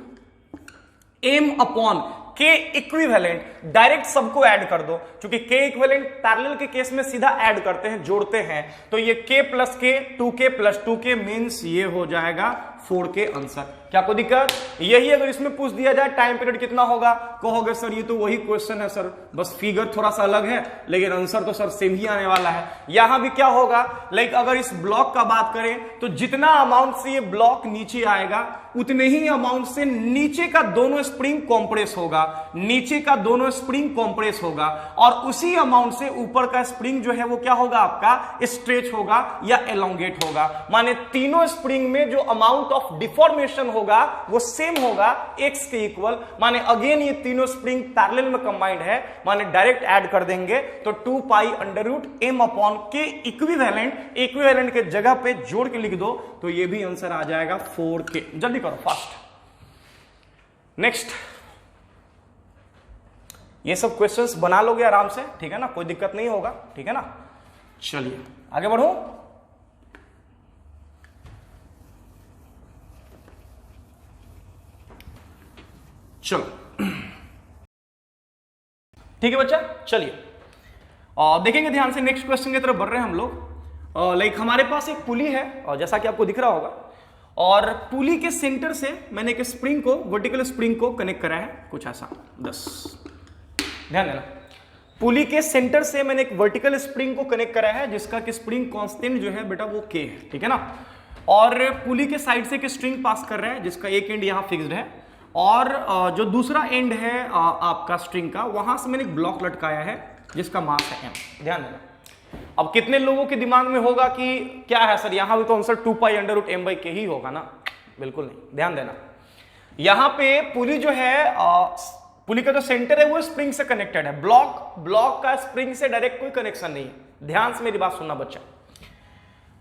m upon k equivalent, direct सबको ऐड कर दो, क्योंकि के इक्विवेलेंट पैरेलल के केस में सीधा ऐड करते हैं, जोड़ते हैं, तो ये k प्लस के 2k प्लस 2k मीन्स ये हो जाएगा 4k आंसर। क्या कोई दिक्कत? यही अगर इसमें पूछ दिया जाए टाइम पीरियड कितना होगा, कहोगे सर ये तो वही क्वेश्चन है सर, बस फिगर थोड़ा सा अलग है लेकिन आंसर तो सर सेम ही आने वाला है। यहां भी क्या होगा, लाइक अगर इस ब्लॉक का बात करें तो जितना अमाउंट से ये ब्लॉक नीचे आएगा उतने ही अमाउंट से नीचे का दोनों स्प्रिंग कॉम्प्रेस होगा, नीचे का दोनों स्प्रिंग कॉम्प्रेस होगा, और उसी अमाउंट से ऊपर का स्प्रिंग जो है वो क्या होगा, आपका स्ट्रेच होगा या एलोंगेट होगा। माने तीनों स्प्रिंग में जो अमाउंट ऑफ डिफॉर्मेशन होगा वो सेम होगा, x के इक्वल। माने अगेन ये तीनों स्प्रिंग पैरेलल में कंबाइंड है, माने डायरेक्ट ऐड कर देंगे तो 2 pi under root m upon k equivalent, equivalent के जगह पे जोड़ के लिख दो तो ये भी आंसर आ जाएगा 4k। जल्दी करो फास्ट। नेक्स्ट, ये सब क्वेश्चंस बना लोगे आराम से, ठीक है ना, कोई दिक्कत नहीं होगा, ठीक है ना। चलिए आगे बढ़ो। चलो ठीक है बच्चा, चलिए देखेंगे ध्यान से। नेक्स्ट क्वेश्चन की तरफ बढ़ रहे हैं हम लोग। लाइक हमारे पास एक पुली है और जैसा कि आपको दिख रहा होगा, और पुली के सेंटर से मैंने एक स्प्रिंग को, वर्टिकल स्प्रिंग को कनेक्ट करा है कुछ ऐसा 10। ध्यान देना, पुली के सेंटर से मैंने एक वर्टिकल स्प्रिंग को कनेक्ट करा है जिसका कि स्प्रिंग कांस्टेंट जो है बेटा वो k है, ठीक है ना। और पुली के साइड से एक स्ट्रिंग पास कर रहा है जिसका एक एंड यहां फिक्स्ड है, और जो दूसरा एंड है आपका स्ट्रिंग का, वहां से मैंने एक ब्लॉक लटकाया है जिसका मास है m। ध्यान देना, अब कितने लोगों के दिमाग में होगा कि क्या है सर, यहां भी तो answer 2 pi under root m by k ही होगा ना? बिल्कुल नहीं, ध्यान देना। यहां पे पुली जो है, पुली का जो सेंटर है वो स्प्रिंग से कनेक्टेड है। ब्लॉक का स्प्रिंग से डायरेक्ट कोई कनेक्शन नहीं है। ध्यान से मेरी बात सुनना बच्चा।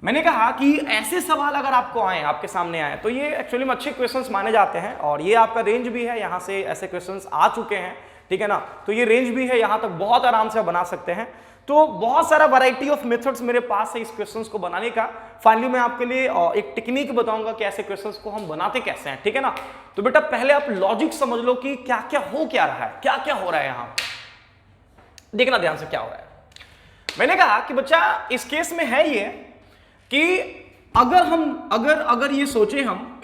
मैंने कहा कि ऐसे सवाल अगर आपको आए, आपके सामने आए, तो ये एक्चुअली में अच्छे क्वेश्चंस माने जाते हैं और ये आपका रेंज भी है, यहां से ऐसे क्वेश्चंस आ चुके हैं, ठीक है ना? तो ये रेंज भी है, यहां तक बहुत आराम से बना सकते हैं। तो बहुत सारा वैरायटी ऑफ मेथड्स मेरे पास है इस क्वेश्चंस को बनाने का। फाइनली मैं आपके लिए एक टेक्निक बताऊंगा कि ऐसे क्वेश्चंस को हम बनाते कैसे हैं, ठीक है ना? तो बेटा पहले आप लॉजिक समझ लो कि क्या क्या हो क्या रहा है, क्या क्या हो रहा है यहां। देखना ध्यान से क्या हो रहा है। मैंने कहा कि बच्चा इस केस में है ये कि अगर ये सोचे हम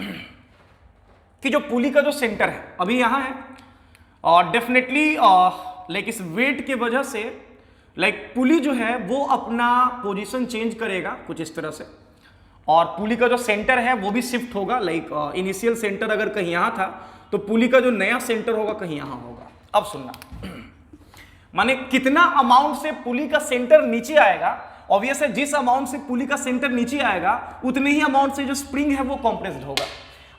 कि जो पुली का जो सेंटर है अभी यहां है और डेफिनेटली लाइक इस वेट के वजह से लाइक पुली जो है वो अपना पोजीशन चेंज करेगा कुछ इस तरह से, और पुली का जो सेंटर है वो भी शिफ्ट होगा। लाइक इनिशियल सेंटर अगर कहीं यहां था तो पुली का जो नया सेंटर होगा कहीं यहां होगा। अब सुनना, माने कितना अमाउंट से पुली का सेंटर नीचे आएगा, ऑब्वियस है जिस अमाउंट से पुली का सेंटर नीचे आएगा उतने ही अमाउंट से जो स्प्रिंग है वो कॉम्प्रेस्ड होगा।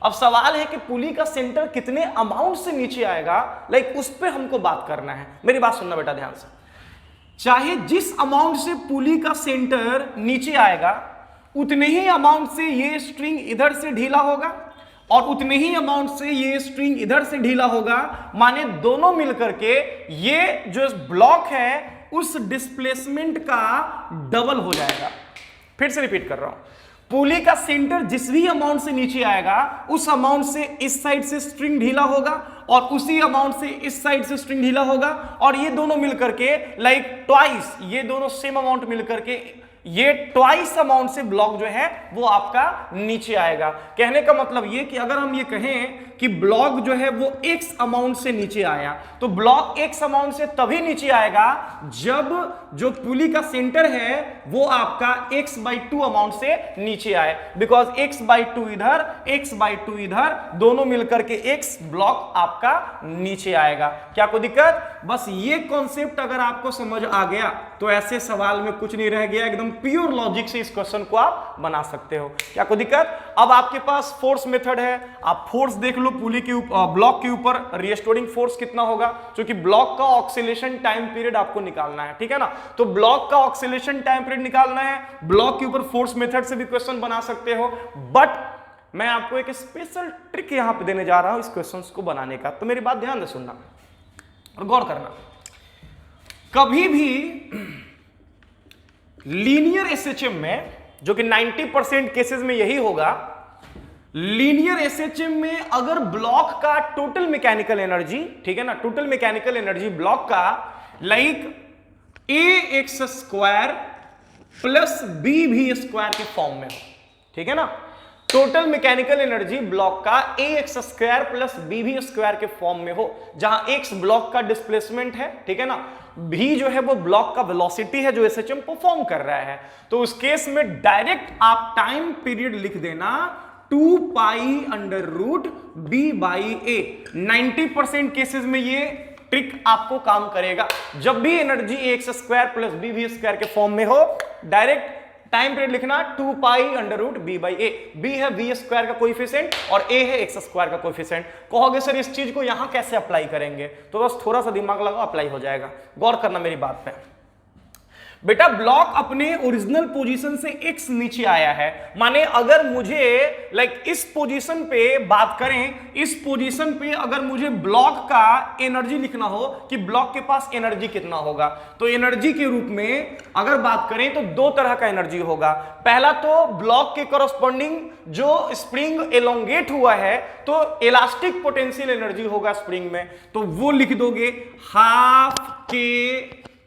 अब सवाल है कि पुली का सेंटर कितने अमाउंट से नीचे आएगा, लाइक उस पर हमको बात करना है। मेरी बात सुनना बेटा ध्यान से। चाहे जिस अमाउंट से पुली का सेंटर नीचे आएगा उतने ही अमाउंट से ये स्ट्रिंग इधर से ढीला होगा और उतने ही अमाउंट से ये स्ट्रिंग इधर से ढीला होगा, माने दोनों मिलकर के ये जो ब्लॉक है उस डिस्प्लेसमेंट का डबल हो जाएगा। फिर से रिपीट कर रहा हूं, पुली का सेंटर जिस भी अमाउंट से नीचे आएगा उस अमाउंट से इस साइड से स्ट्रिंग ढीला होगा और उसी अमाउंट से इस साइड से स्ट्रिंग ढीला होगा, और ये दोनों मिलकर के लाइक ट्वाइस, ये दोनों सेम अमाउंट मिलकर के ये ट्वाइस अमाउंट से ब्लॉक जो है वो आपका नीचे आएगा। कहने का मतलब ये कि अगर हम ये कहें कि ब्लॉक जो है वो x अमाउंट से नीचे आया, तो ब्लॉक x अमाउंट से तभी नीचे आएगा जब जो पुली का सेंटर है वो आपका x/2 अमाउंट से नीचे आए। बिकॉज x/2 इधर, x/2 इधर, दोनों मिलकर के x ब्लॉक आपका नीचे आएगा। क्या कोई दिक्कत? बस ये कॉन्सेप्ट अगर आपको समझ आ गया तो ऐसे सवाल में कुछ नहीं रह गया, एकदम प्योर लॉजिक से इस क्वेश्चन को आप बना सकते हो। क्या कोई दिक्कत? अब आपके पास फोर्स मेथड है, आप फोर्स देख लो पुली के ऊपर, ब्लॉक के ऊपर रिस्टोरिंग फोर्स कितना होगा, क्योंकि ब्लॉक का ऑक्सीलेशन टाइम पीरियड आपको निकालना है, ठीक है ना? तो ब्लॉक का ऑक्सीलेशन टाइम पीरियड निकालना है, ब्लॉक के ऊपर फोर्स मेथड से भी क्वेश्चन बना सकते हो। बट मैं आपको एक स्पेशल ट्रिक यहां पे देने जा रहा हूं इस क्वेश्चन को बनाने का, तो मेरी बात ध्यान से सुनना और गौर करना। कभी भी लीनियर एसएचएम में, जो कि 90% केसेस में यही होगा, लीनियर एसएचएम में अगर ब्लॉक का टोटल मैकेनिकल एनर्जी, ठीक है ना, टोटल मैकेनिकल एनर्जी ब्लॉक का लाइक ax² प्लस bv² के फॉर्म में हो, ठीक है ना, टोटल मैकेनिकल एनर्जी ब्लॉक का ax² प्लस bv² के फॉर्म में हो, जहां x ब्लॉक का डिस्प्लेसमेंट है, ठीक है ना, v जो है वो ब्लॉक का वेलोसिटी है जो एसएचएम परफॉर्म कर रहा है। तो उस केस में डायरेक्ट आप टाइम पीरियड लिख देना 2 pi under root b/a। 90% cases में ये ट्रिक आपको काम करेगा। जब भी एनर्जी ax² प्लस bv² के फॉर्म में हो, डायरेक्ट टाइम पीरियड लिखना 2 pi under root b/a। b है v² का कोएफिशिएंट और a है x² का कोएफिशिएंट। कहोगे सर इस चीज को यहां कैसे अप्लाई करेंगे, तो बस थोड़ा सा दिमाग लगाओ, अप्लाई हो जाएगा। गौर करना मेरी बात पे। बेटा ब्लॉक अपने ओरिजिनल पोजीशन से x नीचे आया है, माने अगर मुझे लाइक इस पोजीशन पे बात करें, इस पोजीशन पे अगर मुझे ब्लॉक का एनर्जी लिखना हो कि ब्लॉक के पास एनर्जी कितना होगा, तो एनर्जी के रूप में अगर बात करें तो दो तरह का एनर्जी होगा। पहला तो ब्लॉक के कॉरस्पॉन्डिंग जो स्प्रिंग एलोंगेट हुआ है तो इलास्टिक पोटेंशियल एनर्जी होगा स्प्रिंग में, तो वो लिख दोगे ½ k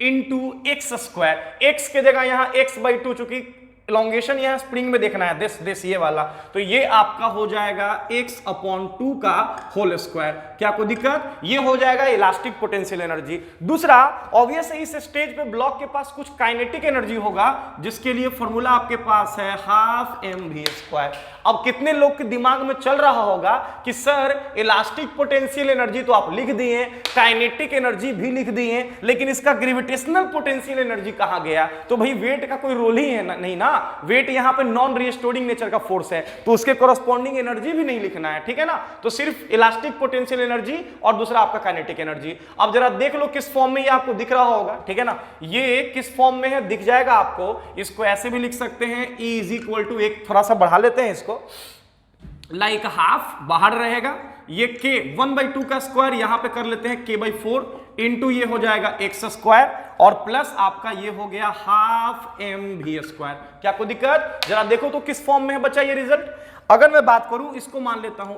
इंटू x²। x के जगह यहां x/2, चूंकि इलोंगेशन यहां स्प्रिंग में देखना है, दिस ये वाला, तो ये आपका हो जाएगा x/2 का होल स्क्वायर। क्या कोई दिक्कत? ये हो जाएगा इलास्टिक पोटेंशियल एनर्जी। दूसरा, ऑब्वियस है इस स्टेज पे ब्लॉक के पास कुछ काइनेटिक एनर्जी होगा, जिसके लिए फॉर्मूला आपके पास है ½ mv²। अब कितने लोग के दिमाग में चल रहा होगा कि सर इलास्टिक पोटेंशियल एनर्जी तो आप लिख दिए, काइनेटिक एनर्जी भी लिख दिए, लेकिन इसका ग्रेविटेशन ग्रेविटेशनल पोटेंशियल एनर्जी कहां गया, तो भाई वेट का कोई रोल ही है ना, नहीं ना, वेट यहां पे नॉन रिस्टोरिंग नेचर का फोर्स है, तो उसके कॉरस्पॉन्डिंग एनर्जी भी नहीं लिखना है, ठीक है ना। तो सिर्फ इलास्टिक पोटेंशियल एनर्जी और दूसरा आपका काइनेटिक एनर्जी। अब जरा देख लो किस फॉर्म में ये आपको दिख रहा होगा, ठीक है ना, ये किस फॉर्म में है दिख जाएगा आपको। इसको ऐसे भी लिख सकते हैं, E इज इक्वल टू, एक थोड़ा सा बढ़ा लेते हैं इसको, लाइक हाफ बाहर रहेगा, ये k 1/2 का स्क्वायर यहां पे कर लेते हैं k/4 इंटू ये हो जाएगा x स्क्वायर और प्लस आपका ये हो गया हाफ mv स्क्वायर। क्या कोई दिक्कत? जरा देखो तो किस फॉर्म में है बच्चा ये रिजल्ट। अगर मैं बात करूं, इसको मान लेता हूं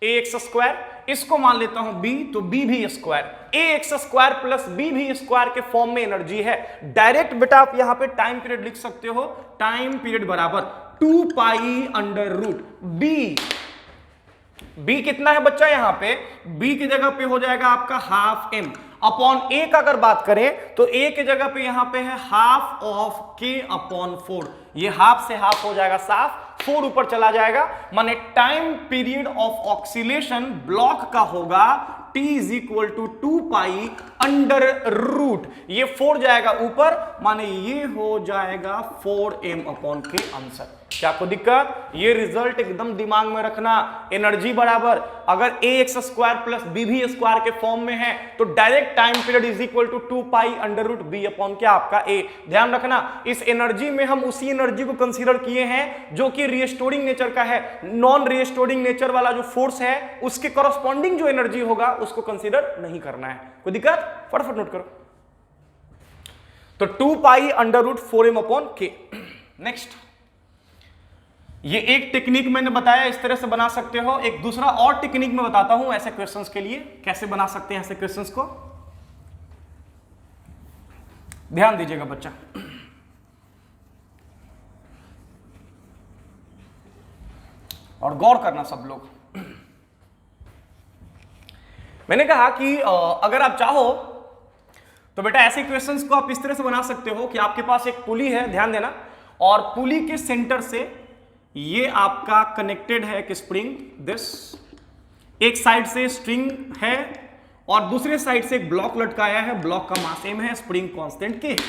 ax स्क्वायर, इसको मान लेता हूं b, तो bv square, ax square plus bv square के फॉर्म में एनर्जी है। डायरेक्ट बेटा आप यहां पे टाइम पीरियड लिख सकते हो, टाइम पीरियड बराबर 2 पाई अंडर रूट b कितना है बच्चा यहां पे, b की जगह पे हो जाएगा आपका हाफ m अपॉन a का अगर बात करें तो a की जगह पे यहां पे है हाफ ऑफ k अपॉन 4, ये हाफ से हाफ हो जाएगा साफ, 4 ऊपर चला जाएगा, माने time period of oscillation block का होगा t is equal to 2 pi under root, ये 4 जाएगा ऊपर, माने ये हो जाएगा 4m अपॉन k आंसर। क्या आपको दिक्कत? ये रिजल्ट एकदम दिमाग में रखना, एनर्जी बराबर अगर ax square plus bv square के फॉर्म में है तो direct time period is equal to 2 pi under root b upon क्या आपका a। ध्यान रखना, इस एनर्जी में हम उसी एनर्जी को कंसीडर किए हैं जो कि रिस्टोरिंग नेचर का है, नॉन रिस्टोरिंग नेचर वाला जो फोर्स है उसके कॉरस्पॉन्डिंग जो एनर्जी होगा उसको कंसीडर नहीं करना है। कोई दिक्कत? फटाफट नोट करो। तो 2 pi under root 4m upon k। Next, ये एक टेक्निक मैंने बताया इस तरह से बना सकते हो, एक दूसरा और टेक्निक मैं बताता हूं ऐसे क्वेश्चंस के लिए कैसे बना सकते हैं ऐसे क्वेश्चंस को। ध्यान दीजिएगा बच्चा, और गौर करना सब लोग। मैंने कहा कि अगर आप चाहो तो बेटा ऐसे क्वेश्चंस को आप इस तरह से बना सकते हो कि आपके पास एक पुली है, ध्यान देना, और पुली के सेंटर से ये आपका कनेक्टेड है एक स्प्रिंग, दिस एक साइड से स्ट्रिंग है और दूसरे साइड से एक ब्लॉक लटकाया है, ब्लॉक का मास m है, स्प्रिंग कांस्टेंट k।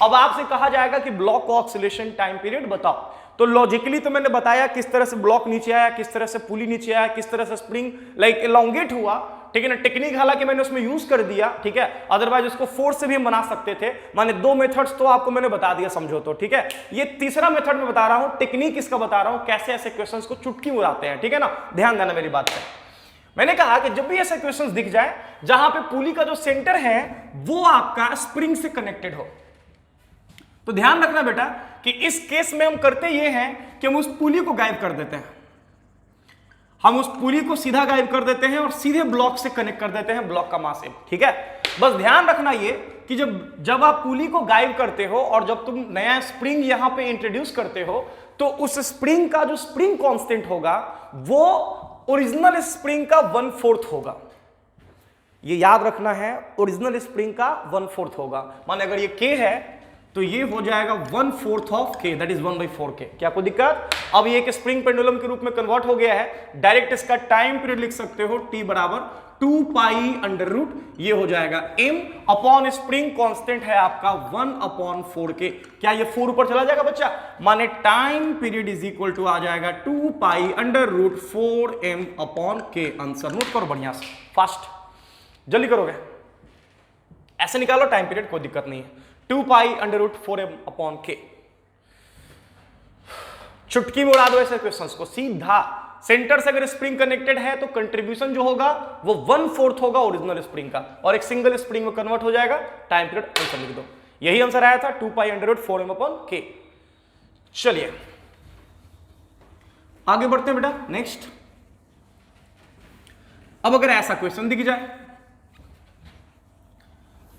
अब आपसे कहा जाएगा कि ब्लॉक का ऑक्सीलेशन टाइम पीरियड बताओ, तो लॉजिकली तो मैंने बताया किस तरह से ब्लॉक नीचे आया, किस तरह से पुली नीचे आया, किस तरह से स्प्रिंग लाइक एलोंगेट हुआ, ठीक है ना। टेक्निक हालांकि मैंने उसमें यूज कर दिया, ठीक है, अदरवाइज उसको फोर्स से भी हम बना सकते थे, माने 2 मेथड्स तो आपको मैंने बता दिया, समझो तो, ठीक है। ये तीसरा मेथड मैं बता रहा हूं, टेक्निक इसका बता रहा हूं, कैसे ऐसे क्वेश्चंस को चुटकी उड़ाते हैं, ठीक है ना। ध्यान देना मेरी बात पे। मैंने कहा कि जब भी ऐसे क्वेश्चंस दिख जाए जहां पे पुली का जो सेंटर है वो आपका स्प्रिंग से कनेक्टेड हो, तो ध्यान रखना बेटा कि इस केस में हम करते ये हैं कि हम उस पुली को गायब कर देते हैं, हम उस पुली को सीधा गायब कर देते हैं और सीधे ब्लॉक से कनेक्ट कर देते हैं, ब्लॉक का मास m, ठीक है। बस ध्यान रखना ये कि जब आप पुली को गायब करते हो और जब तुम नया स्प्रिंग यहां पे इंट्रोड्यूस करते हो तो उस स्प्रिंग का जो स्प्रिंग कांस्टेंट होगा वो ओरिजिनल स्प्रिंग का 1/4 होगा, ये याद रखना है, ओरिजिनल स्प्रिंग का 1/4 होगा। मान अगर ये k है तो ये हो जाएगा 1/4 of k, that is 1/4 k। क्या कोई दिक्कत? अब ये एक स्प्रिंग पेंडुलम के रूप में कन्वर्ट हो गया है, डायरेक्ट इसका टाइम पीरियड लिख सकते हो t बराबर 2 पाई अंडर रूट, ये हो जाएगा m अपॉन स्प्रिंग कांस्टेंट है आपका 1/4k। क्या ये 4 ऊपर चला जाएगा बच्चा? माने time period is equal to आ जाएगा 2 pi under root 4m upon k। Answer note करो बढ़िया से, फास्ट, जल्दी करोगे, ऐसे निकालो टाइम पीरियड, कोई दिक्कत नहीं है। 2 pi under root 4m upon k। चुटकी में उड़ा दो ऐसे क्वेश्चंस को सीधा। सेंटर से अगर स्प्रिंग कनेक्टेड है तो कंट्रीब्यूशन जो होगा वो 1/4 होगा ओरिजिनल स्प्रिंग का, और एक सिंगल स्प्रिंग में कन्वर्ट हो जाएगा, टाइम पीरियड आंसर लिख दो। यही आंसर आया था 2 pi under root 4m upon k। चलिए आगे बढ़ते हैं बेटा, नेक्स्ट। अब अगर ऐसा क्वेश्चन दिख जाए,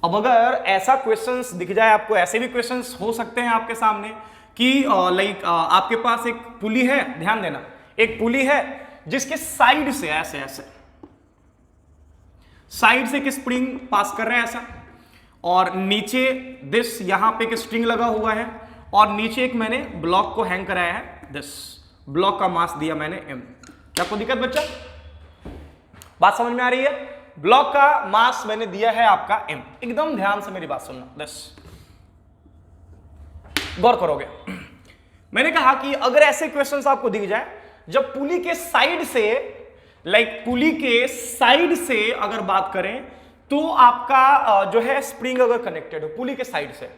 अब अगर ऐसा क्वेश्चंस दिख जाए आपको, ऐसे भी क्वेश्चंस हो सकते हैं आपके सामने कि लाइक आपके पास एक पुली है, ध्यान देना, एक पुली है जिसके साइड से ऐसे ऐसे साइड से एक स्प्रिंग पास कर रहे हैं ऐसा, और नीचे दिस यहां पे एक स्ट्रिंग लगा हुआ है, और नीचे एक मैंने ब्लॉक को हैंग कराया है, दिस ब्लॉक का मास दिया मैंने m। क्या कोई दिक्कत बच्चा? बात समझ में आ रही है? ब्लॉक का मास मैंने दिया है आपका m। एकदम ध्यान से मेरी बात सुनना, बस गौर करोगे। मैंने कहा कि अगर ऐसे क्वेश्चंस आपको दिख जाए जब पुली के साइड से, पुली के साइड से अगर बात करें तो आपका जो है स्प्रिंग अगर कनेक्टेड हो पुली के साइड से,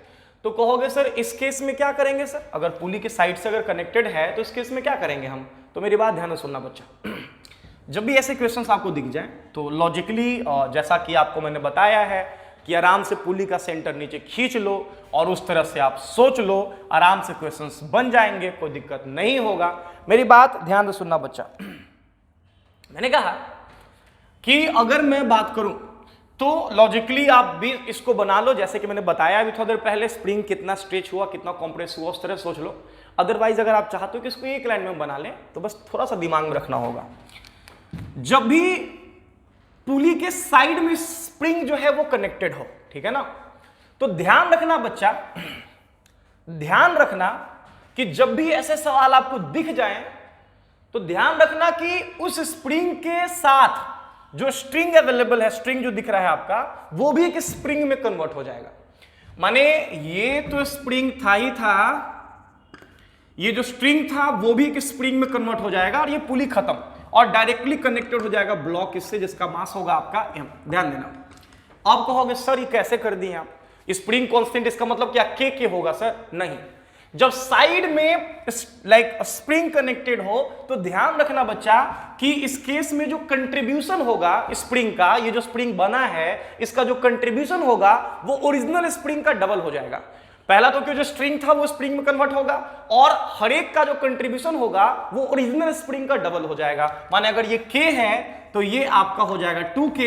तो कहोगे सर इस केस में क्या करेंगे सर? अगर पुली के साइड से अगर कनेक्टेड है तो इस केस में क्या करेंगे हम? तो मेरी बात ध्यान से सुनना बच्चा। जब भी ऐसे क्वेश्चंस आपको दिख जाए तो लॉजिकली जैसा कि आपको मैंने बताया है कि आराम से पुली का सेंटर नीचे खींच लो और उस तरह से आप सोच लो, आराम से क्वेश्चंस बन जाएंगे, कोई दिक्कत नहीं होगा। मेरी बात ध्यान से सुनना बच्चा। मैंने कहा कि अगर मैं बात करूं तो लॉजिकली आप भी इसको बना लो, जैसे कि मैंने बताया अभी थोड़ी देर पहले, स्प्रिंग कितना स्ट्रेच हुआ, कितना कॉम्प्रेस हुआ, उस तरह सोच लो। अदरवाइज अगर आप चाहते हो कि इसको एक लाइन में बना लें तो बस थोड़ा सा दिमाग में रखना होगा। जब भी पुली के साइड में स्प्रिंग जो है वो कनेक्टेड हो, ठीक है ना, तो ध्यान रखना बच्चा, ध्यान रखना कि जब भी ऐसे सवाल आपको दिख जाए तो ध्यान रखना कि उस स्प्रिंग के साथ जो स्ट्रिंग अवेलेबल है, स्ट्रिंग जो दिख रहा है आपका, वो भी एक स्प्रिंग में कन्वर्ट हो जाएगा। माने ये तो स्प्रिंग था ही था, ये जो स्ट्रिंग था वो भी एक स्प्रिंग में कन्वर्ट हो जाएगा और ये पुली खत्म और डायरेक्टली कनेक्टेड हो जाएगा ब्लॉक इससे, जिसका मास होगा आपका m। ध्यान देना। आप कहोगे सर ये कैसे कर दिए आप? स्प्रिंग कांस्टेंट, इसका मतलब क्या के होगा सर? नहीं, जब साइड में स्प्रिंग कनेक्टेड हो तो ध्यान रखना बच्चा कि इस केस में जो कंट्रीब्यूशन होगा स्प्रिंग का, ये जो स्प्रिंग बना है इसका जो कंट्रीब्यूशन होगा वो ओरिजिनल स्प्रिंग का डबल हो जाएगा। पहला तो कि जो स्ट्रिंग था वो स्प्रिंग में कन्वर्ट होगा और हर एक का जो कंट्रीब्यूशन होगा वो ओरिजिनल स्प्रिंग का डबल हो जाएगा। माने अगर ये k है तो ये आपका हो जाएगा 2k,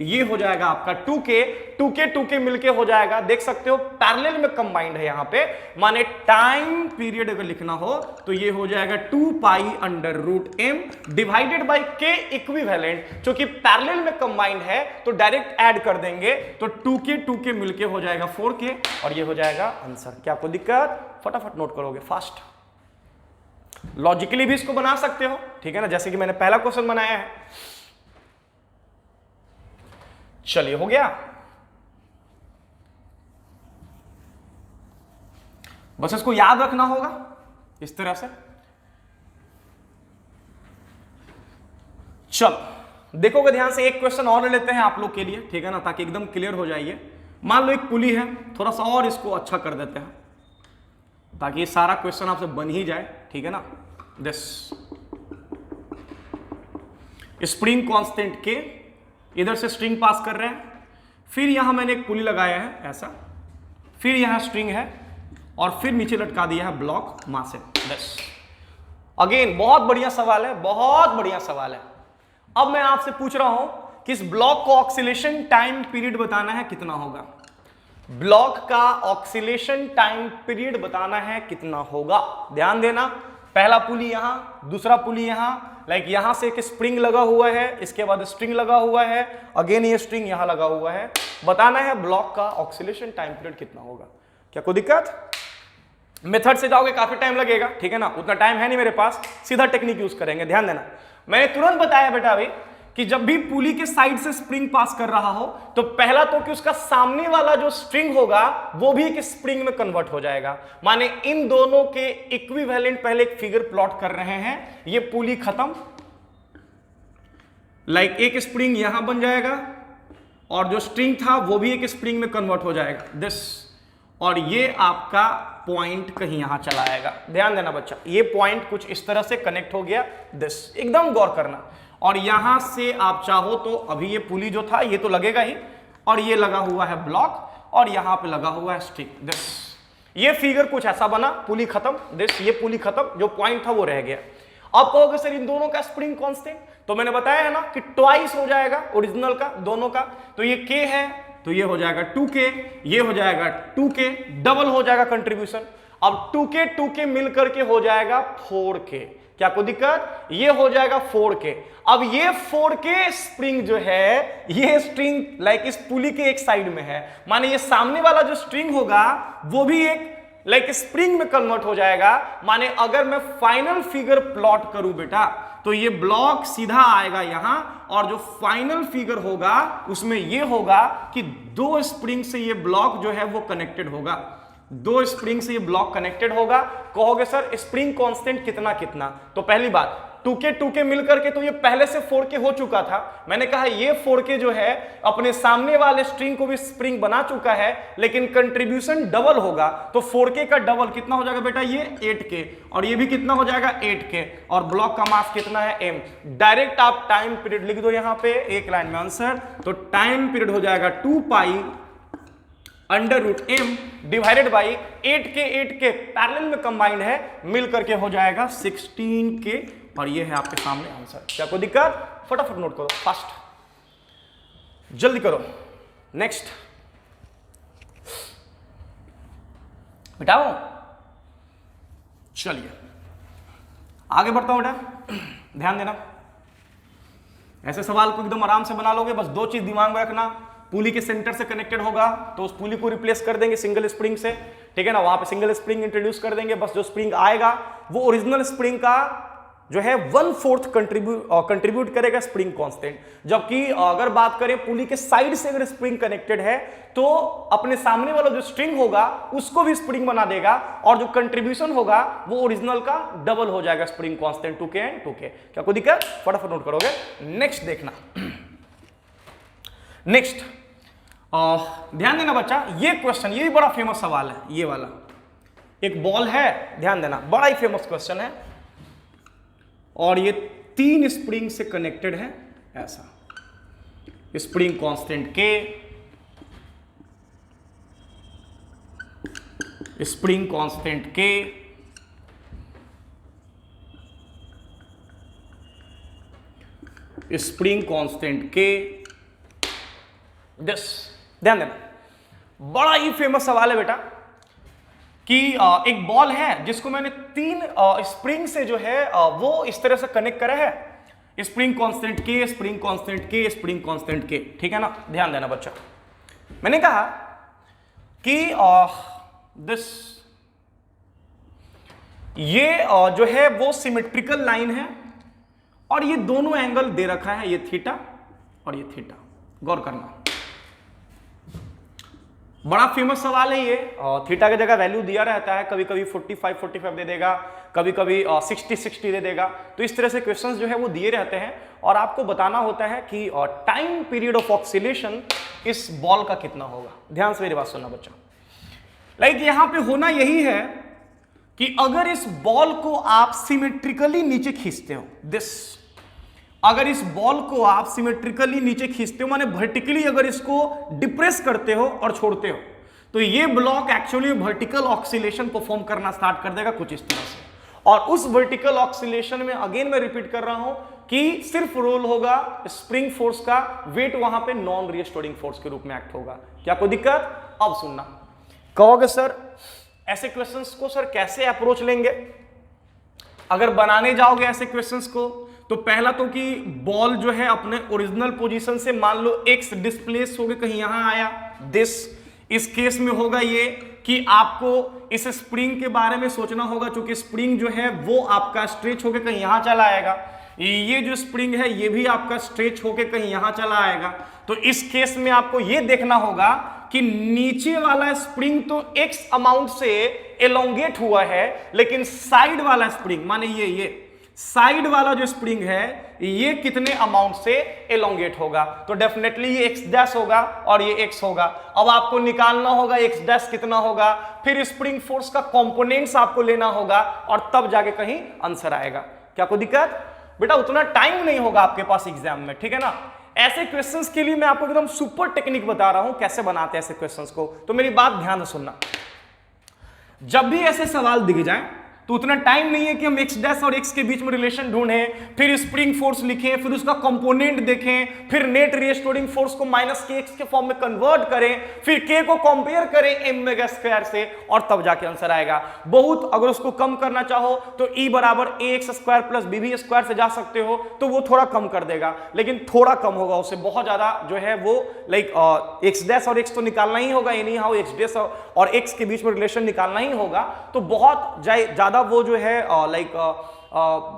ये हो जाएगा आपका 2k मिलके हो जाएगा, देख सकते हो पैरेलल में कंबाइंड है यहां पे। माने टाइम पीरियड अगर लिखना हो तो ये हो जाएगा 2 pi under root m divided by k equivalent, क्योंकि पैरेलल में कंबाइंड है तो डायरेक्ट ऐड कर देंगे तो 2k मिलके हो जाएगा 4k और ये हो जाएगा आंसर। क्या आपको दिक्कत? फटाफट नोट करोगे फास्ट। लॉजिकली भी इसको बना सकते हो, ठीक है ना, जैसे कि मैंने पहला क्वेश्चन बनाया है। चलिए हो गया, बस इसको याद रखना होगा इस तरह से। चलो देखोगे ध्यान से, एक क्वेश्चन और लेते हैं आप लोग के लिए, ठीक है ना, ताकि एकदम क्लियर हो जाइए। मान लो एक पुली है, थोड़ा सा और इसको अच्छा कर देते हैं ताकि ये सारा क्वेश्चन आपसे बन ही जाए, ठीक है ना। दिस स्प्रिंग कांस्टेंट के, इधर से स्ट्रिंग पास कर रहे हैं, फिर यहां मैंने एक पुली लगाया है ऐसा, फिर यहां स्ट्रिंग है और फिर नीचे लटका दिया है ब्लॉक मास है। बस अगेन बहुत बढ़िया सवाल है, बहुत बढ़िया सवाल है। अब मैं आपसे पूछ रहा हूं कि इस ब्लॉक को ऑक्सीलेशन टाइम पीरियड बताना है, कितना होगा? ब्लॉक का ऑक्सीलेशन टाइम पीरियड बताना है कितना होगा। ध्यान देना, पहला पुली यहां, दूसरा पुली यहां, यहां से एक स्प्रिंग लगा हुआ है, इसके बाद स्ट्रिंग लगा हुआ है, अगेन ये स्ट्रिंग यहां लगा हुआ है। बताना है ब्लॉक का ऑक्सीलेशन टाइम पीरियड कितना होगा। क्या कोई दिक्कत? मेथड से जाओगे काफी टाइम लगेगा, ठीक है ना, उतना टाइम है नहीं मेरे पास, सीधा टेक्निक यूज करेंगे। ध्यान देना, मैंने तुरंत बताया बेटा अभी कि जब भी पुली के साइड से स्प्रिंग पास कर रहा हो तो पहला तो कि उसका सामने वाला जो स्ट्रिंग होगा वो भी एक स्प्रिंग में कन्वर्ट हो जाएगा। माने इन दोनों के इक्विवेलेंट पहले एक फिगर प्लॉट कर रहे हैं। ये पुली खत्म, एक स्प्रिंग यहां बन जाएगा और जो स्ट्रिंग था वो भी एक स्प्रिंग में कन्वर्ट हो जाएगा, दिस, और ये आपका पॉइंट कहीं यहां चला आएगा। ध्यान देना बच्चा, ये पॉइंट कुछ इस तरह से कनेक्ट हो गया, दिस, एकदम गौर करना। और यहां से आप चाहो तो अभी ये पुली जो था ये तो लगेगा ही, और ये लगा हुआ है ब्लॉक और यहां पे लगा हुआ है स्ट्रिंग, दिस। ये फिगर कुछ ऐसा बना, पुली खत्म, दिस, ये पुली खत्म, जो पॉइंट था वो रह गया। आप कहोगे सर इन दोनों का स्प्रिंग कांस्टेंट, तो मैंने बताया है ना कि ट्वाइस हो जाएगा ओरिजिनल का, दोनों का। तो ये k है तो ये हो जाएगा 2k, ये हो जाएगा 2k, डबल हो जाएगा कंट्रीब्यूशन। अब 2k मिलकर के हो जाएगा 4k। क्या कोई दिक्कत? ये हो जाएगा 4k। अब ये 4k स्प्रिंग जो है, ये स्ट्रिंग इस पुली के एक साइड में है, माने ये सामने वाला जो स्ट्रिंग होगा वो भी एक लाइक स्प्रिंग में कन्वर्ट हो जाएगा। माने अगर मैं फाइनल फिगर प्लॉट करूं बेटा तो ये ब्लॉक सीधा आएगा यहां और जो फाइनल फिगर होगा उसमें ये होगा कि दो स्प्रिंग से ये ब्लॉक जो है वो कनेक्टेड होगा, दो स्प्रिंग से ये ब्लॉक कनेक्टेड होगा। कहोगे सर स्प्रिंग कांस्टेंट कितना कितना, तो पहली बात 2K मिलकर के तो ये पहले से 4K हो चुका था। मैंने कहा ये 4K जो है अपने सामने वाले स्ट्रिंग को भी स्प्रिंग बना चुका है, लेकिन कंट्रीब्यूशन डबल होगा। तो 4K का डबल कितना हो जाएगा बेटा, ये 8K, और ये भी कितना हो जाएगा 8K, और ब्लॉक का मास कितना है m। डायरेक्ट आप टाइम पीरियड लिख दो यहां पे एक लाइन में आंसर, तो टाइम पीरियड हो जाएगा 2 पाई √m divided by 8K parallel में कंबाइंड है, मिल करके हो जाएगा 16K, और ये है आपके सामने आंसर। क्या कोई दिक्कत? फटाफट नोट करो, फास्ट जल्दी करो। नेक्स्ट बेटाओ, चलिए आगे बढ़ता हूं बेटा, ध्यान देना। ऐसे सवाल को एकदम आराम से बना लोगे, बस दो चीज दिमाग में रखना। पुली के सेंटर से कनेक्टेड होगा तो उस पुली को रिप्लेस कर देंगे सिंगल स्प्रिंग से, ठीक है ना, वहां पे सिंगल स्प्रिंग इंट्रोड्यूस कर देंगे। बस जो स्प्रिंग आएगा वो ओरिजिनल स्प्रिंग का जो है 1/4 कंट्रीब्यूट करेगा स्प्रिंग कांस्टेंट। जबकि अगर बात करें पुली के साइड से अगर स्प्रिंग कनेक्टेड है तो अपने सामने वाला जो स्ट्रिंग होगा उसको भी स्प्रिंग बना देगा, और जो कंट्रीब्यूशन होगा वो ओरिजिनल का डबल हो जाएगा spring constant 2K and 2K। क्या कोई दिक्कत? फटाफट नोट करोगे। नेक्स्ट देखना, नेक्स्ट ध्यान देना बच्चा, ये क्वेश्चन ये भी बड़ा फेमस सवाल है। ये वाला एक बॉल है, ध्यान देना, बड़ा ही फेमस क्वेश्चन है, और ये 3 स्प्रिंग से कनेक्टेड है। ऐसा spring constant K, spring constant K, spring constant K, this. ध्यान देना, बड़ा ही फेमस सवाल है बेटा कि एक बॉल है जिसको मैंने 3 स्प्रिंग से जो है वो इस तरह से कनेक्ट करा है, spring constant K, spring constant K, spring constant K, ठीक है ना। ध्यान देना बच्चा, मैंने कहा कि दिस ये जो है वो सिमेट्रिकल लाइन है, और ये दोनों एंगल दे रखा है, ये थीटा और ये थीटा। गौर करना, बड़ा फेमस सवाल है ये। थीटा की जगह वैल्यू दिया रहता है, कभी कभी 45 दे देगा, कभी कभी 60 दे देगा। तो इस तरह से क्वेश्चंस जो है वो दिए रहते हैं, और आपको बताना होता है कि टाइम पीरियड ऑफ ऑक्सीलेशन इस बॉल का कितना होगा। ध्यान से मेरी बात सुनना बच्चा, लाइक यहां पे होना यही है कि अगर इस बॉल को आप सिमेट्रिकली नीचे खींचते हो, दिस, अगर इस बॉल को आप सिमेट्रिकली नीचे खींचते हो, माने वर्टिकली अगर इसको डिप्रेस करते हो और छोड़ते हो, तो ये block actually vertical oscillation perform करना स्टार्ट कर देगा कुछ इस तरह से। और उस वर्टिकल ऑक्सीलेशन में अगेन मैं रिपीट कर रहा हूं कि सिर्फ रोल होगा स्प्रिंग फोर्स का, वेट वहां पे नॉन रिस्टोरिंग फोर्स के रूप में एक्ट होगा। क्या कोई दिक्कत? अब सुनना, कहोगे सर ऐसे क्वेश्चंस को सर कैसे अप्रोच लेंगे? अगर बनाने जाओगे ऐसे क्वेश्चंस को तो पहला तो कि बॉल जो है अपने ओरिजिनल पोजीशन से मान लो x डिस्प्लेस हो गए कहीं यहां आया, दिस। इस केस में होगा ये कि आपको इस स्प्रिंग के बारे में सोचना होगा, क्योंकि स्प्रिंग जो है वो आपका स्ट्रेच होकर कहीं यहां चला आएगा, ये जो स्प्रिंग है ये भी आपका स्ट्रेच होकर कहीं यहां चला आएगा। तो इस केस में आपको ये देखना होगा कि नीचे वाला स्प्रिंग तो x अमाउंट से एलोंगेट हुआ है, लेकिन साइड वाला स्प्रिंग माने ये साइड वाला जो स्प्रिंग है ये कितने अमाउंट से एलोंगेट होगा। तो डेफिनेटली ये x डैश होगा और ये x होगा। अब आपको निकालना होगा x डैश कितना होगा, फिर स्प्रिंग फोर्स का कंपोनेंट्स आपको लेना होगा, और तब जाके कहीं आंसर आएगा। क्या कोई दिक्कत? बेटा उतना टाइम नहीं होगा आपके पास एग्जाम में, ठीक है ना। ऐसे क्वेश्चंस के लिए मैं आपको एकदम सुपर टेक्निक बता रहा हूं कैसे बनाते हैं ऐसे क्वेश्चंस को। तो मेरी बात ध्यान से सुनना, जब भी ऐसे सवाल दिख जाए तो उतना टाइम नहीं है कि हम x डैश और x के बीच में रिलेशन ढूंढें, फिर स्प्रिंग फोर्स लिखें, फिर उसका कंपोनेंट देखें, फिर नेट रीस्टोरिंग फोर्स को माइनस के एक्स के फॉर्म में कन्वर्ट करें, फिर k को कंपेयर करें m मेगा स्क्वायर से, और तब जाके आंसर आएगा। बहुत अगर उसको कम करना चाहो तो e बराबर ax square plus bv square से जा सकते हो, तो वो थोड़ा कम कर देगा, लेकिन थोड़ा कम होगा उससे, बहुत ज्यादा जो है वो लाइक x डैश और x तो निकालना ही होगा, एनी हाउ x डैश और x के बीच में रिलेशन निकालना ही होगा, तो बहुत ज्यादा वो जो है लाइक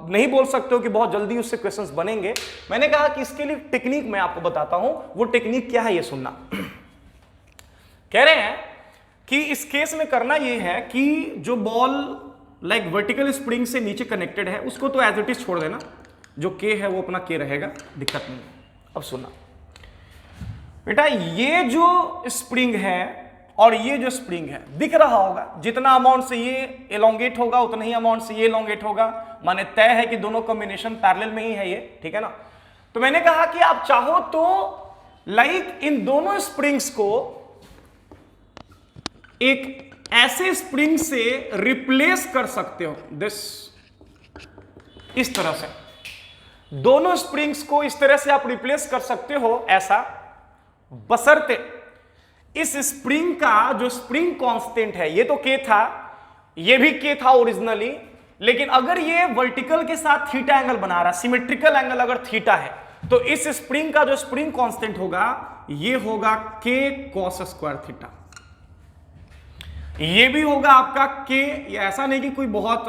नहीं बोल सकते हो कि बहुत जल्दी उससे क्वेश्चंस बनेंगे। मैंने कहा कि इसके लिए टेक्निक मैं आपको बताता हूं, वो टेक्निक क्या है ये सुनना। कह रहे हैं कि इस केस में करना ये है कि जो बॉल लाइक वर्टिकल स्प्रिंग से नीचे कनेक्टेड है उसको तो एज इट इज छोड़ देना, जो के है वो अपना के रहेगा, दिक्कत नहीं। अब सुनना बेटा, ये जो स्प्रिंग है और ये जो स्प्रिंग है दिख रहा होगा, जितना अमाउंट से ये एलोंगेट होगा उतना ही अमाउंट से ये एलोंगेट होगा, माने तय है कि दोनों कॉम्बिनेशन पैरेलल में ही है ये, ठीक है ना। तो मैंने कहा कि आप चाहो तो लाइक इन दोनों स्प्रिंग्स को एक ऐसे स्प्रिंग से रिप्लेस कर सकते हो, दिस इस तरह से, दोनों स्प्रिंग्स को इस तरह से आप रिप्लेस कर सकते हो ऐसा, बशर्ते इस स्प्रिंग का जो स्प्रिंग कांस्टेंट है, ये तो के था, ये भी के था ओरिजिनली, लेकिन अगर ये वर्टिकल के साथ थीटा एंगल बना रहा, सिमेट्रिकल एंगल अगर थीटा है, तो इस स्प्रिंग का जो स्प्रिंग कांस्टेंट होगा ये होगा के कॉस स्क्वायर थीटा, ये भी होगा आपका के। ये ऐसा नहीं कि कोई बहुत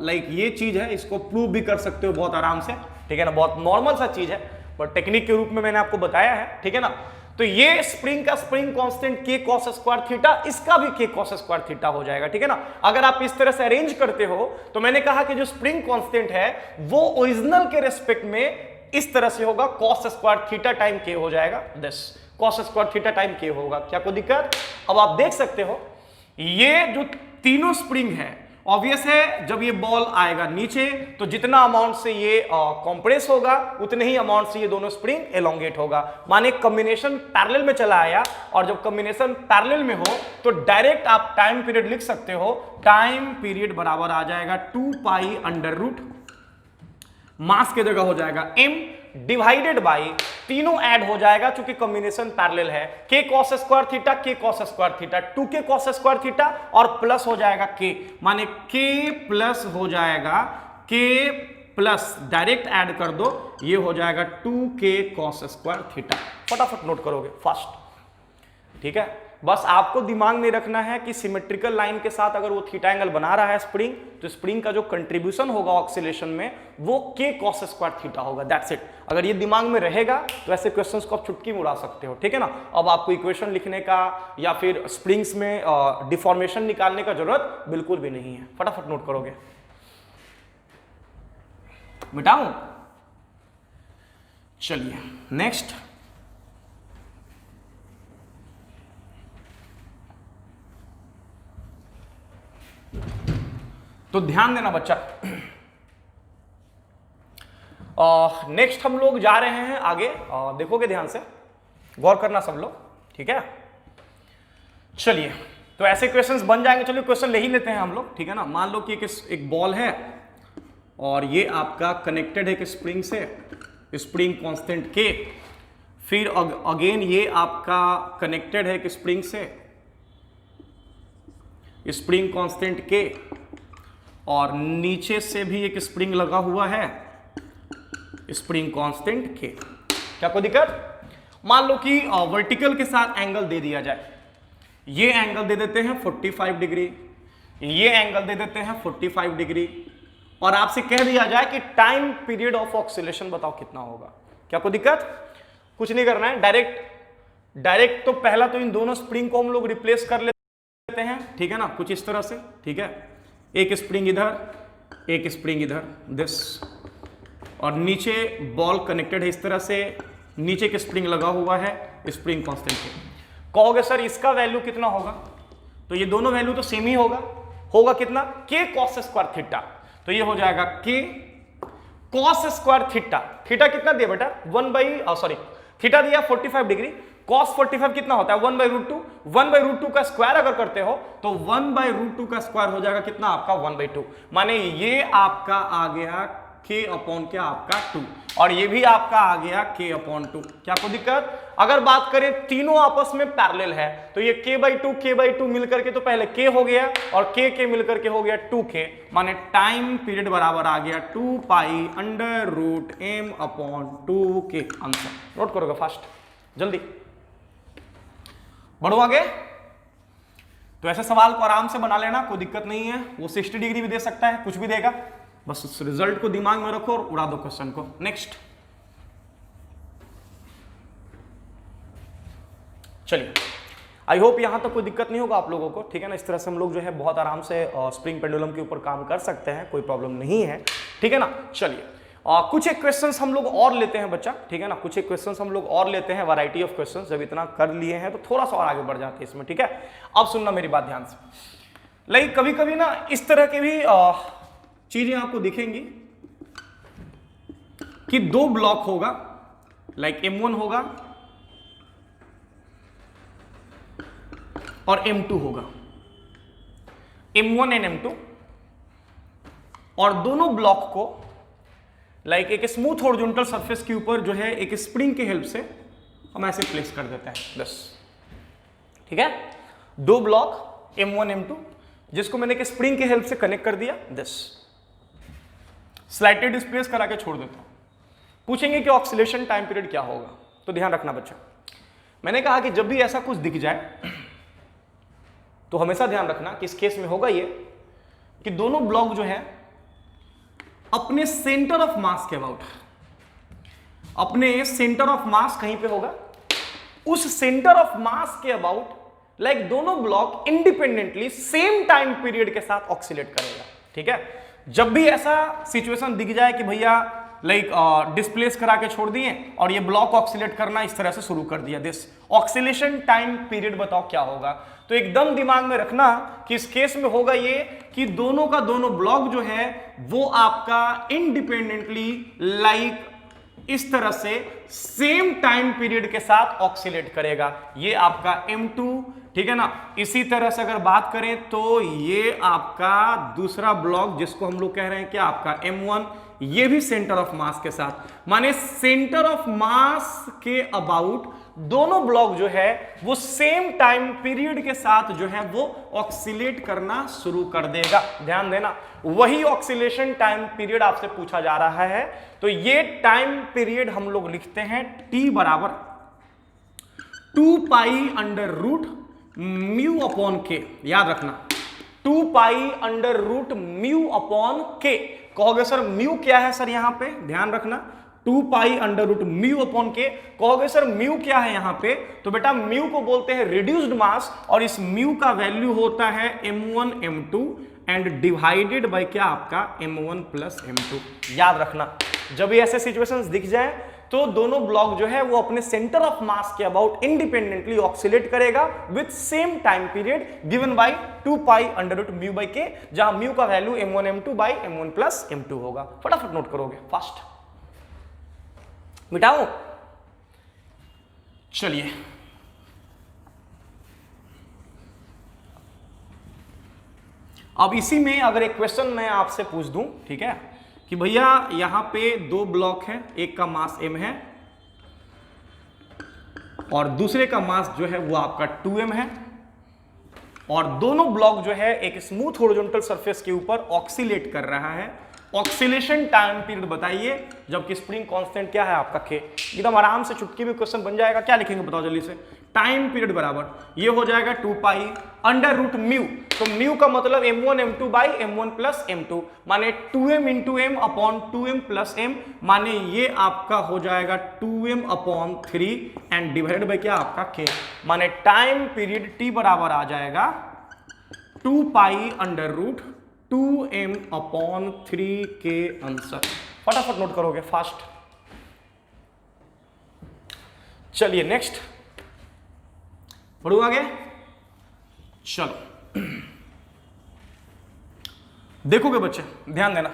लाइक ये चीज है, इसको प्रूव भी कर सकते हो बहुत आराम से, ठीक है ना, बहुत नॉर्मल सा चीज है, बट टेक्निक के रूप में मैंने आपको बताया है, ठीक है ना। तो ये स्प्रिंग का स्प्रिंग कांस्टेंट के कॉस स्क्वायर थीटा, इसका भी के कॉस स्क्वायर थीटा हो जाएगा, ठीक है ना। अगर आप इस तरह से अरेंज करते हो तो मैंने कहा कि जो स्प्रिंग कांस्टेंट है वो ओरिजिनल के रेस्पेक्ट में इस तरह से होगा, कॉस स्क्वायर थीटा टाइम के हो जाएगा, this cos square theta time के होगा। क्या कोई दिक्कत? अब आप देख सकते हो ये जो तीनों स्प्रिंग है, ऑब्वियस है जब ये बॉल आएगा नीचे तो जितना अमाउंट से ये कंप्रेस होगा उतने ही अमाउंट से ये दोनों स्प्रिंग एलोंगेट होगा, माने कॉम्बिनेशन पैरेलल में चला आया, और जब कॉम्बिनेशन पैरेलल में हो तो डायरेक्ट आप टाइम पीरियड लिख सकते हो, टाइम पीरियड बराबर आ जाएगा 2 पाई अंडर रूट, मास की जगह हो जाएगा m डिवाइडेड बाई, तीनों ऐड हो जाएगा चूंकि कॉम्बिनेशन पैरेलल है, k cos square theta, k cos square theta, 2k cos square theta, और प्लस हो जाएगा k, माने k प्लस हो जाएगा, k प्लस डायरेक्ट ऐड कर दो, ये हो जाएगा 2k cos स्क्वायर थीटा। फटाफट नोट करोगे फास्ट, ठीक है। बस आपको दिमाग में रखना है कि सिमेट्रिकल लाइन के साथ अगर वो थीटा एंगल बना रहा है स्प्रिंग, तो स्प्रिंग का जो कंट्रीब्यूशन होगा ऑक्सीलेशन में वो के कॉस स्क्वायर थीटा होगा, दैट्स इट। अगर ये दिमाग में रहेगा तो ऐसे क्वेश्चंस को आप चुटकी में उड़ा सकते हो, ठीक है ना। अब आपको इक्वेशन लिखने का या फिर स्प्रिंग्स में डिफॉर्मेशन निकालने का जरूरत बिल्कुल भी नहीं है, फटाफट नोट करोगे। मिटाऊं? चलिए नेक्स्ट, तो ध्यान देना बच्चा, नेक्स्ट हम लोग जा रहे हैं आगे, देखोगे ध्यान से, गौर करना सब लोग, ठीक है। चलिए तो ऐसे क्वेश्चंस बन जाएंगे, चलिए क्वेश्चन ले ही लेते हैं हम लोग, ठीक है ना। मान लो कि एक बॉल है और ये आपका कनेक्टेड है एक स्प्रिंग से, स्प्रिंग कांस्टेंट के, फिर अगेन ये आपका कनेक्टेड है एक स्प्रिंग से, स्प्रिंग कांस्टेंट के, और नीचे से भी एक स्प्रिंग लगा हुआ है, स्प्रिंग कांस्टेंट के। क्या कोई दिक्कत? मान लो कि वर्टिकल के साथ एंगल दे दिया जाए, ये एंगल दे देते हैं 45 डिग्री, ये एंगल दे देते हैं 45 डिग्री, और आपसे कह दिया जाए कि टाइम पीरियड ऑफ ऑक्सीलेशन बताओ कितना होगा। क्या कोई दिक्कत? कुछ नहीं करना है, डायरेक्ट तो पहला तो इन दोनों स्प्रिंग को हम लोग रिप्लेस कर लेते हैं, ठीक है ना, कुछ इस तरह से, ठीक है। एक स्प्रिंग इधर, एक स्प्रिंग इधर, दिस, और नीचे बॉल कनेक्टेड है इस तरह से, नीचे एक स्प्रिंग लगा हुआ है स्प्रिंग कांस्टेंट के। कहोगे सर इसका वैल्यू कितना होगा? तो ये दोनों वैल्यू तो सेम ही होगा कितना? के कॉस स्क्वायर थीटा, तो ये हो जाएगा के कॉस स्क्वायर थीटा। थीटा कितना दिया बेटा? थीटा दिया 45 डिग्री, cos 45 कितना होता है 1/√2, 1/√2 का स्क्वायर अगर करते हो तो 1/√2 का स्क्वायर हो जाएगा कितना आपका 1/2, माने ये आपका आ गया k अपॉन क्या आपका 2 और ये भी आपका आ गया k अपॉन 2। क्या कोई दिक्कत? अगर बात करें तीनों आपस में पैरेलल है तो ये k/2 मिलकर के तो पहले k हो गया और k मिलकर के हो गया 2k, माने टाइम पीरियड बराबर आ गया 2 pi under root m upon 2k। Answer note करोगे फास्ट, जल्दी बढ़ो आगे। तो ऐसे सवाल को आराम से बना लेना, कोई दिक्कत नहीं है। वो 60 डिग्री भी दे सकता है, कुछ भी देगा, बस उस रिजल्ट को दिमाग में रखो और उड़ा दो क्वेश्चन को। नेक्स्ट चलिए, आई होप यहां तक कोई दिक्कत नहीं होगा आप लोगों को, ठीक है ना। इस तरह से हम लोग जो है बहुत आराम से स्प्रिंग पेंडुलम के ऊपर काम कर सकते हैं, कोई प्रॉब्लम नहीं है, ठीक है ना। चलिए कुछ एक क्वेश्चंस हम लोग और लेते हैं बच्चा, ठीक है ना। कुछ एक क्वेश्चंस हम लोग और लेते हैं, वैरायटी ऑफ क्वेश्चंस। जब इतना कर लिए हैं तो थोड़ा सा और आगे बढ़ जाते हैं इसमें, ठीक है। अब सुनना मेरी बात ध्यान से, लाइक कभी कभी ना इस तरह के भी चीजें आपको दिखेंगी कि दो ब्लॉक होगा, लाइक M1 होगा और M2 होगा, M1 एंड M2, और दोनों ब्लॉक को लाइक एक स्मूथ हॉरिजॉन्टल सरफेस के ऊपर जो है एक स्प्रिंग की हेल्प से हम ऐसे प्लेस कर देते हैं, बस, ठीक है। दो ब्लॉक M1 M2 जिसको मैंने एक स्प्रिंग की हेल्प से कनेक्ट कर दिया, दिस स्लाइटली डिस्प्लेस करा के छोड़ देता हूं। पूछेंगे कि ऑक्सीलेशन टाइम पीरियड क्या होगा, तो ध्यान रखना बच्चा, मैंने कहा कि जब भी ऐसा कुछ दिख जाए तो हमेशा ध्यान रखना कि इस केस में होगा ये कि दोनों ब्लॉक जो है अपने सेंटर ऑफ मास के अबाउट, अपने सेंटर ऑफ मास कहीं पे होगा, उस सेंटर ऑफ मास के अबाउट लाइक दोनों block independently same time period के साथ ऑक्सीलेट करेगा, ठीक है। जब भी ऐसा सिचुएशन दिख जाए कि भैया लाइक डिस्प्लेस करा के छोड़ दिए और ये ब्लॉक ऑक्सीलेट करना इस तरह से शुरू कर दिया, दिस ऑक्सीलेशन टाइम पीरियड बताओ क्या होगा। तो एकदम दिमाग में रखना कि इस केस में होगा ये कि दोनों का दोनों ब्लॉक जो है वो आपका इंडिपेंडेंटली लाइक इस तरह से सेम टाइम पीरियड के साथ ऑक्सीलेट करेगा, ये आपका M2, ठीक है ना। इसी तरह से अगर बात करें तो ये आपका दूसरा ब्लॉक जिसको हम लोग कह रहे हैं कि आपका M1, ये भी सेंटर ऑफ मास के साथ, माने सेंटर ऑफ मास के अबाउट दोनों ब्लॉक जो है वो सेम टाइम पीरियड के साथ जो है वो ऑक्सीलेट करना शुरू कर देगा। ध्यान देना, वही ऑक्सीलेशन टाइम पीरियड आपसे पूछा जा रहा है। तो ये टाइम पीरियड हम लोग लिखते हैं T बराबर 2 pi under root mu upon k. याद रखना 2 pi under root mu upon k. कहोगे सर म्यू क्या है सर, यहां पे ध्यान रखना 2 pi under root mu upon k. कहोगे सर म्यू क्या है यहां पे, तो बेटा म्यू को बोलते हैं रिड्यूस्ड मास, और इस म्यू का वैल्यू होता है M1 M2 and divided by क्या आपका M1 प्लस M2। याद रखना जब ये ऐसे सिचुएशंस दिख जाए तो दोनों ब्लॉक जो है वो अपने सेंटर ऑफ मास के अबाउट इंडिपेंडेंटली ऑक्सीलेट करेगा with same time period given by 2 pi under root mu by k, जहां म्यू का value M1 M2 by M1 plus M2 होगा। फटाफट नोट करोगे, फास्ट मिटाओ। चलिए अब इसी में अगर एक क्वेश्चन मैं आपसे पूछ दूं, ठीक है, कि भैया यहां पे दो ब्लॉक हैं, एक का मास m है और दूसरे का मास जो है वो आपका 2m है, और दोनों ब्लॉक जो है एक स्मूथ हॉरिजॉन्टल सरफेस के ऊपर ऑक्सीलेट कर रहा है। ऑक्सीलेशन टाइम पीरियड बताइए, जबकि स्प्रिंग कांस्टेंट क्या है आपका k। एकदम आराम से चुटकी में क्वेश्चन बन जाएगा। क्या लिखेंगे बताओ जल्दी से, टाइम पीरियड बराबर ये हो जाएगा 2 पाई अंडर रूट म्यू, तो म्यू का मतलब M1 M2 by M1 plus M2, माने 2m into m upon 2m plus m, माने ये आपका हो जाएगा 2m upon 3 and divided by क्या आपका k, माने टाइम पीरियड t बराबर आ जाएगा 2 pi under root 2m upon 3 के आंसर। फटाफट नोट करोगे, फास्ट। चलिए नेक्स्ट बढ़ो आगे। चलो देखोगे बच्चे, ध्यान देना,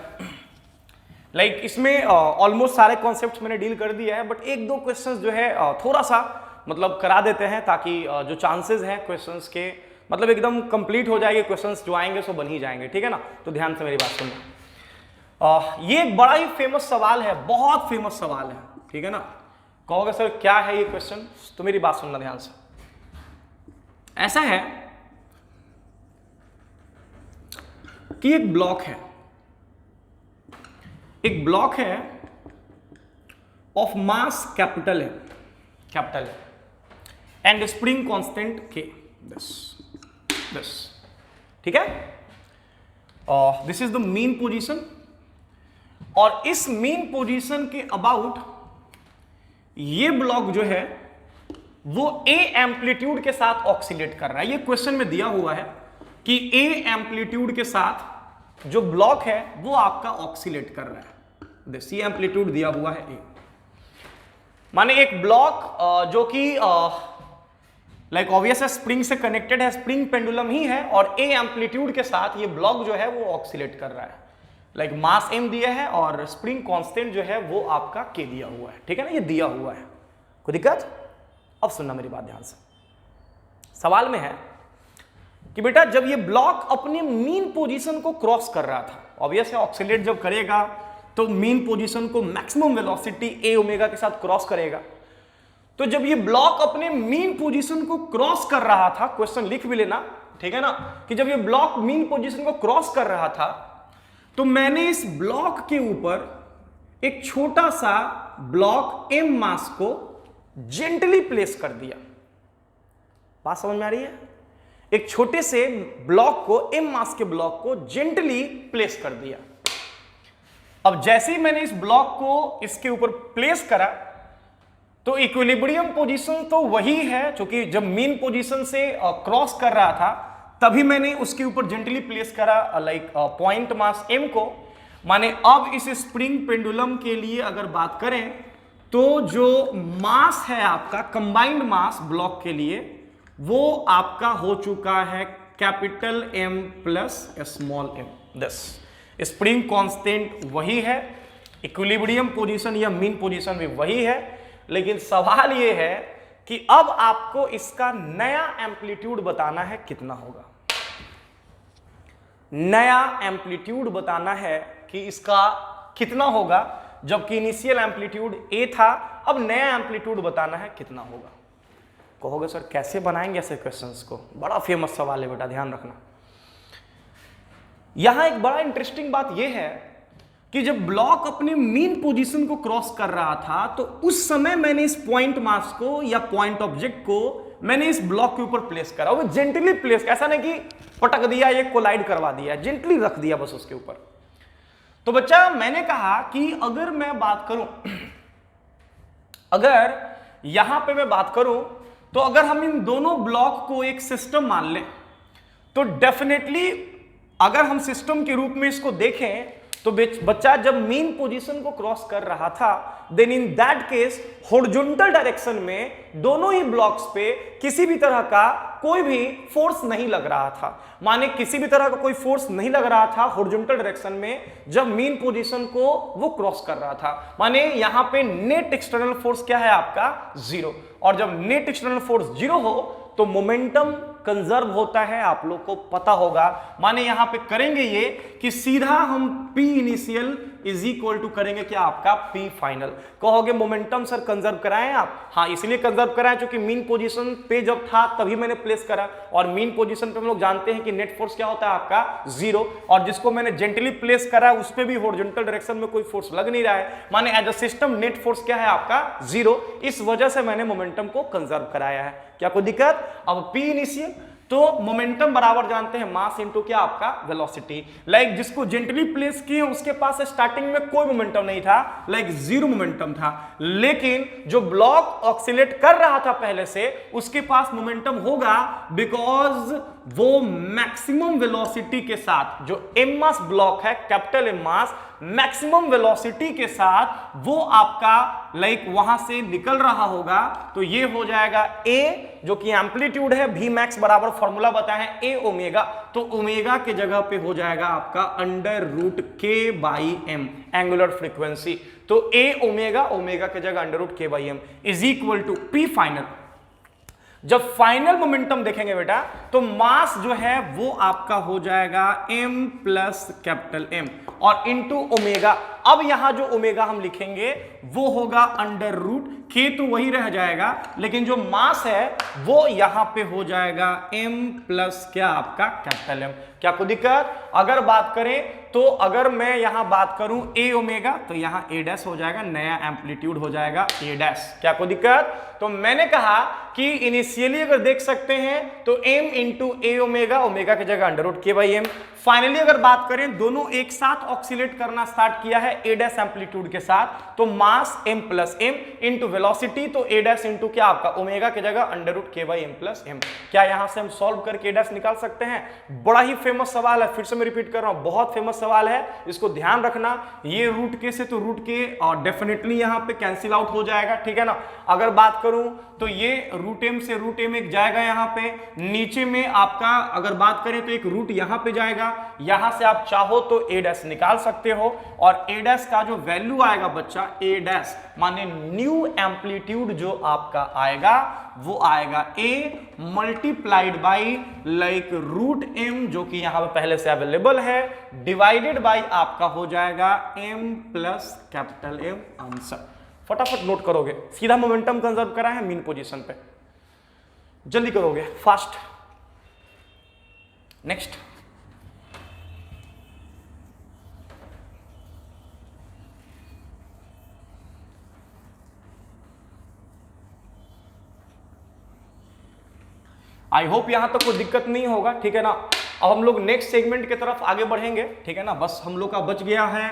लाइक इसमें ऑलमोस्ट सारे कॉन्सेप्ट्स मैंने डील कर दिया है, बट एक दो क्वेश्चंस जो है थोड़ा सा मतलब करा देते हैं, ताकि जो चांसेस हैं क्वेश्चंस के मतलब एकदम कंप्लीट हो जाएंगे, क्वेश्चंस जो आएंगे सो बन ही जाएंगे, ठीक है ना। तो ध्यान से मेरी बात सुनना। ये एक बड़ा ही फेमस सवाल है, बहुत फेमस सवाल है, ठीक है ना। कहोगे सर क्या है ये क्वेश्चन, तो मेरी बात सुनना ध्यान से। ऐसा है कि एक ब्लॉक है, एक ब्लॉक है ऑफ मास कैपिटल है एंड स्प्रिंग कांस्टेंट के, दिस ठीक है। This is the mean position, और इस मीन पोजीशन के अबाउट ये ब्लॉक जो है वो ए एम्पलीट्यूड के साथ ऑक्सीलेट कर रहा है। ये क्वेश्चन में दिया हुआ है कि ए एम्पलीट्यूड के साथ जो ब्लॉक है वो आपका ऑक्सीलेट कर रहा है, दिस ये एम्पलीट्यूड दिया हुआ है ए। माने एक ब्लॉक जो कि लाइक ऑब्वियस है स्प्रिंग से कनेक्टेड है, स्प्रिंग पेंडुलम ही है, और ए एम्पलीट्यूड के साथ ये ब्लॉक जो है वो ऑक्सीलेट कर रहा है। लाइक मास m दिया है और स्प्रिंग कांस्टेंट जो है वो आपका k दिया हुआ है, ठीक है ना, ये दिया हुआ है। कोई दिक्कत? अब सुनना मेरी बात ध्यान से। सवाल में है कि बेटा जब ये ब्लॉक अपने मीन पोजीशन को क्रॉस कर रहा था, ऑब्वियस है ऑक्सीलेट जब करेगा तो मीन पोजीशन को मैक्सिमम वेलोसिटी a ओमेगा के साथ क्रॉस करेगा। तो जब ये ब्लॉक अपने मीन पोजीशन को क्रॉस कर रहा था, क्वेश्चन लिख भी लेना, ठीक है ना, कि जब ये ब्लॉक मीन पोजीशन को क्रॉस कर रहा था तो मैंने इस ब्लॉक के ऊपर एक छोटा सा ब्लॉक m मास को जेंटली प्लेस कर दिया। बात समझ में आ रही है? एक छोटे से ब्लॉक को, m मास के ब्लॉक को जेंटली प्लेस कर दिया। अब जैसे ही मैंने इस ब्लॉक को इसके ऊपर प्लेस करा तो इक्विलिब्रियम पोजीशन तो वही है, क्योंकि जब मीन पोजीशन से क्रॉस कर रहा था तभी मैंने उसके ऊपर जेंटली प्लेस करा लाइक पॉइंट मास m को। माने अब इस स्प्रिंग पेंडुलम के लिए अगर बात करें तो जो मास है आपका कंबाइंड मास ब्लॉक के लिए वो आपका हो चुका है capital M plus small m। This spring constant वही है, इक्विलिब्रियम पोजीशन या मीन पोजीशन भी वही है, लेकिन सवाल ये है कि अब आपको इसका नया एम्पलीट्यूड बताना है कितना होगा। नया एम्पलीट्यूड बताना है कि इसका कितना होगा, जबकि इनिशियल एम्पलीट्यूड a था, अब नया एम्पलीट्यूड बताना है कितना होगा। कहोगे सर कैसे बनाएंगे ऐसे क्वेश्चंस को, बड़ा फेमस सवाल है बेटा, ध्यान रखना। यहां एक बड़ा इंटरेस्टिंग बात यह है कि जब ब्लॉक अपने मीन पोजीशन को क्रॉस कर रहा था तो उस समय मैंने इस पॉइंट मास को या पॉइंट ऑब्जेक्ट को मैंने इस ब्लॉक के ऊपर प्लेस करा, वो जेंटली प्लेस, ऐसा नहीं कि पटक दिया, ये कोलाइड करवा दिया, जेंटली रख दिया बस उसके ऊपर। तो बच्चा मैंने कहा कि अगर मैं बात करूं, अगर यहां पे मैं बात करूं तो अगर हम इन दोनों ब्लॉक को एक सिस्टम मान लें तो डेफिनेटली अगर हम सिस्टम के रूप में इसको देखें तो बच्चा जब मीन पोजीशन को क्रॉस कर रहा था then in that case horizontal direction में दोनों ही ब्लॉक्स पे किसी भी तरह का कोई भी फोर्स नहीं लग रहा था। माने किसी भी तरह का कोई फोर्स नहीं लग रहा था हॉरिजॉन्टल डायरेक्शन में जब मीन पोजीशन को वो क्रॉस कर रहा था। माने यहां पे नेट एक्सटर्नल फोर्स क्या है आपका, जीरो। और जब नेट एक्सटर्नल फोर्स जीरो हो तो मोमेंटम कंजर्व होता है, आप लोग को पता होगा। माने यहां पे करेंगे ये कि सीधा हम P initial is equal to करेंगे क्या आपका P फाइनल। कहोगे मोमेंटम सर कंजर्व कराएं आप, हाँ इसलिए कंजर्व कराएं क्योंकि मीन पोजीशन पे जब था तभी मैंने प्लेस करा, और मीन पोजीशन पे हम लोग जानते हैं कि नेट फोर्स क्या होता है आपका जीरो, और जिसको मैंने जेंटली प्लेस करा उस पे भी हॉरिजॉन्टल डायरेक्शन में कोई फोर्स लग नहीं रहा है। माने as a system net force क्या है आपका जीरो, इस वजह से मैंने मोमेंटम को कंजर्व कराया है। क्या कोई दिक्कत? अब P इनिशियल तो मोमेंटम बराबर जानते हैं मास इनटू क्या आपका वेलोसिटी। लाइक जिसको जेंटली प्लेस किए उसके पास स्टार्टिंग में कोई मोमेंटम नहीं था, लाइक जीरो मोमेंटम था, लेकिन जो ब्लॉक ऑक्सीलेट कर रहा था पहले से उसके पास मोमेंटम होगा बिकॉज वो मैक्सिमम वेलोसिटी के साथ, जो एम मास ब्लॉक है कैपिटल एम मास, मैक्सिमम वेलोसिटी के साथ वो आपका लाइक वहां से निकल रहा होगा। तो ये हो जाएगा A जो कि एम्पलीट्यूड है, V मैक्स बराबर फॉर्मूला बताया है A ओमेगा, तो ओमेगा के जगह पे हो जाएगा आपका under root K by M angular frequency. तो A ओमेगा, ओमेगा के जगह under root K by M is equal to P final. जब फाइनल मोमेंटम देखेंगे बेटा तो मास जो है वो आपका हो जाएगा m प्लस कैपिटल M और इनटू ओमेगा। अब यहां जो ओमेगा हम लिखेंगे वो होगा अंडर रूट k, तो वही रह जाएगा, लेकिन जो मास है वो यहां पे हो जाएगा m प्लस क्या आपका कैपिटल M। क्या कोई दिक्कत? अगर बात करें तो अगर मैं यहां बात करूं a ओमेगा तो यहां a डैश हो जाएगा, नया एम्पलीट्यूड हो जाएगा a डैश। क्या कोई दिक्कत? तो मैंने कहा कि इनिशियली अगर देख सकते हैं तो m into a omega, omega की जगह under root k by m। Finally अगर बात करें दोनों एक साथ ऑक्सीलेट करना स्टार्ट किया है a डैश एम्पलीट्यूड के साथ, तो mass m plus m into velocity, तो a डैश इंटू क्या आपका ओमेगा की जगह under root k by m plus m। क्या यहां से हम सॉल्व करके a डैश निकाल सकते हैं? बड़ा ही फेमस सवाल है, फिर से मैं रिपीट कर रहा हूं, बहुत फेमस सवाल है, इसको ध्यान रखना। ये रूट के से तो रूट के और डेफिनेटली यहां पे कैंसिल आउट हो जाएगा, ठीक है ना। अगर बात करूं तो ये रूट m से रूट m एक जाएगा यहां पे, नीचे में आपका अगर बात करें तो एक रूट यहां पे जाएगा, यहां से आप चाहो तो a डैश निकाल सकते हो और a डैश का जो वैल्यू आएगा बच्चा a डैश माने न्यू एम्पलीट्यूड जो आपका आएगा वो आएगा a multiplied by like root m जो कि यहां पे पहले से अवेलेबल है, डिवाइडेड बाई आपका हो जाएगा m plus capital M answer. फटाफट नोट करोगे, सीधा मोमेंटम कंजर्व करा है मीन पोजीशन पे, जल्दी करोगे फास्ट। नेक्स्ट, आई होप यहां तक कोई दिक्कत नहीं होगा, ठीक है ना। अब हम लोग नेक्स्ट सेगमेंट की तरफ आगे बढ़ेंगे, ठीक है ना। बस हम लोग का बच गया है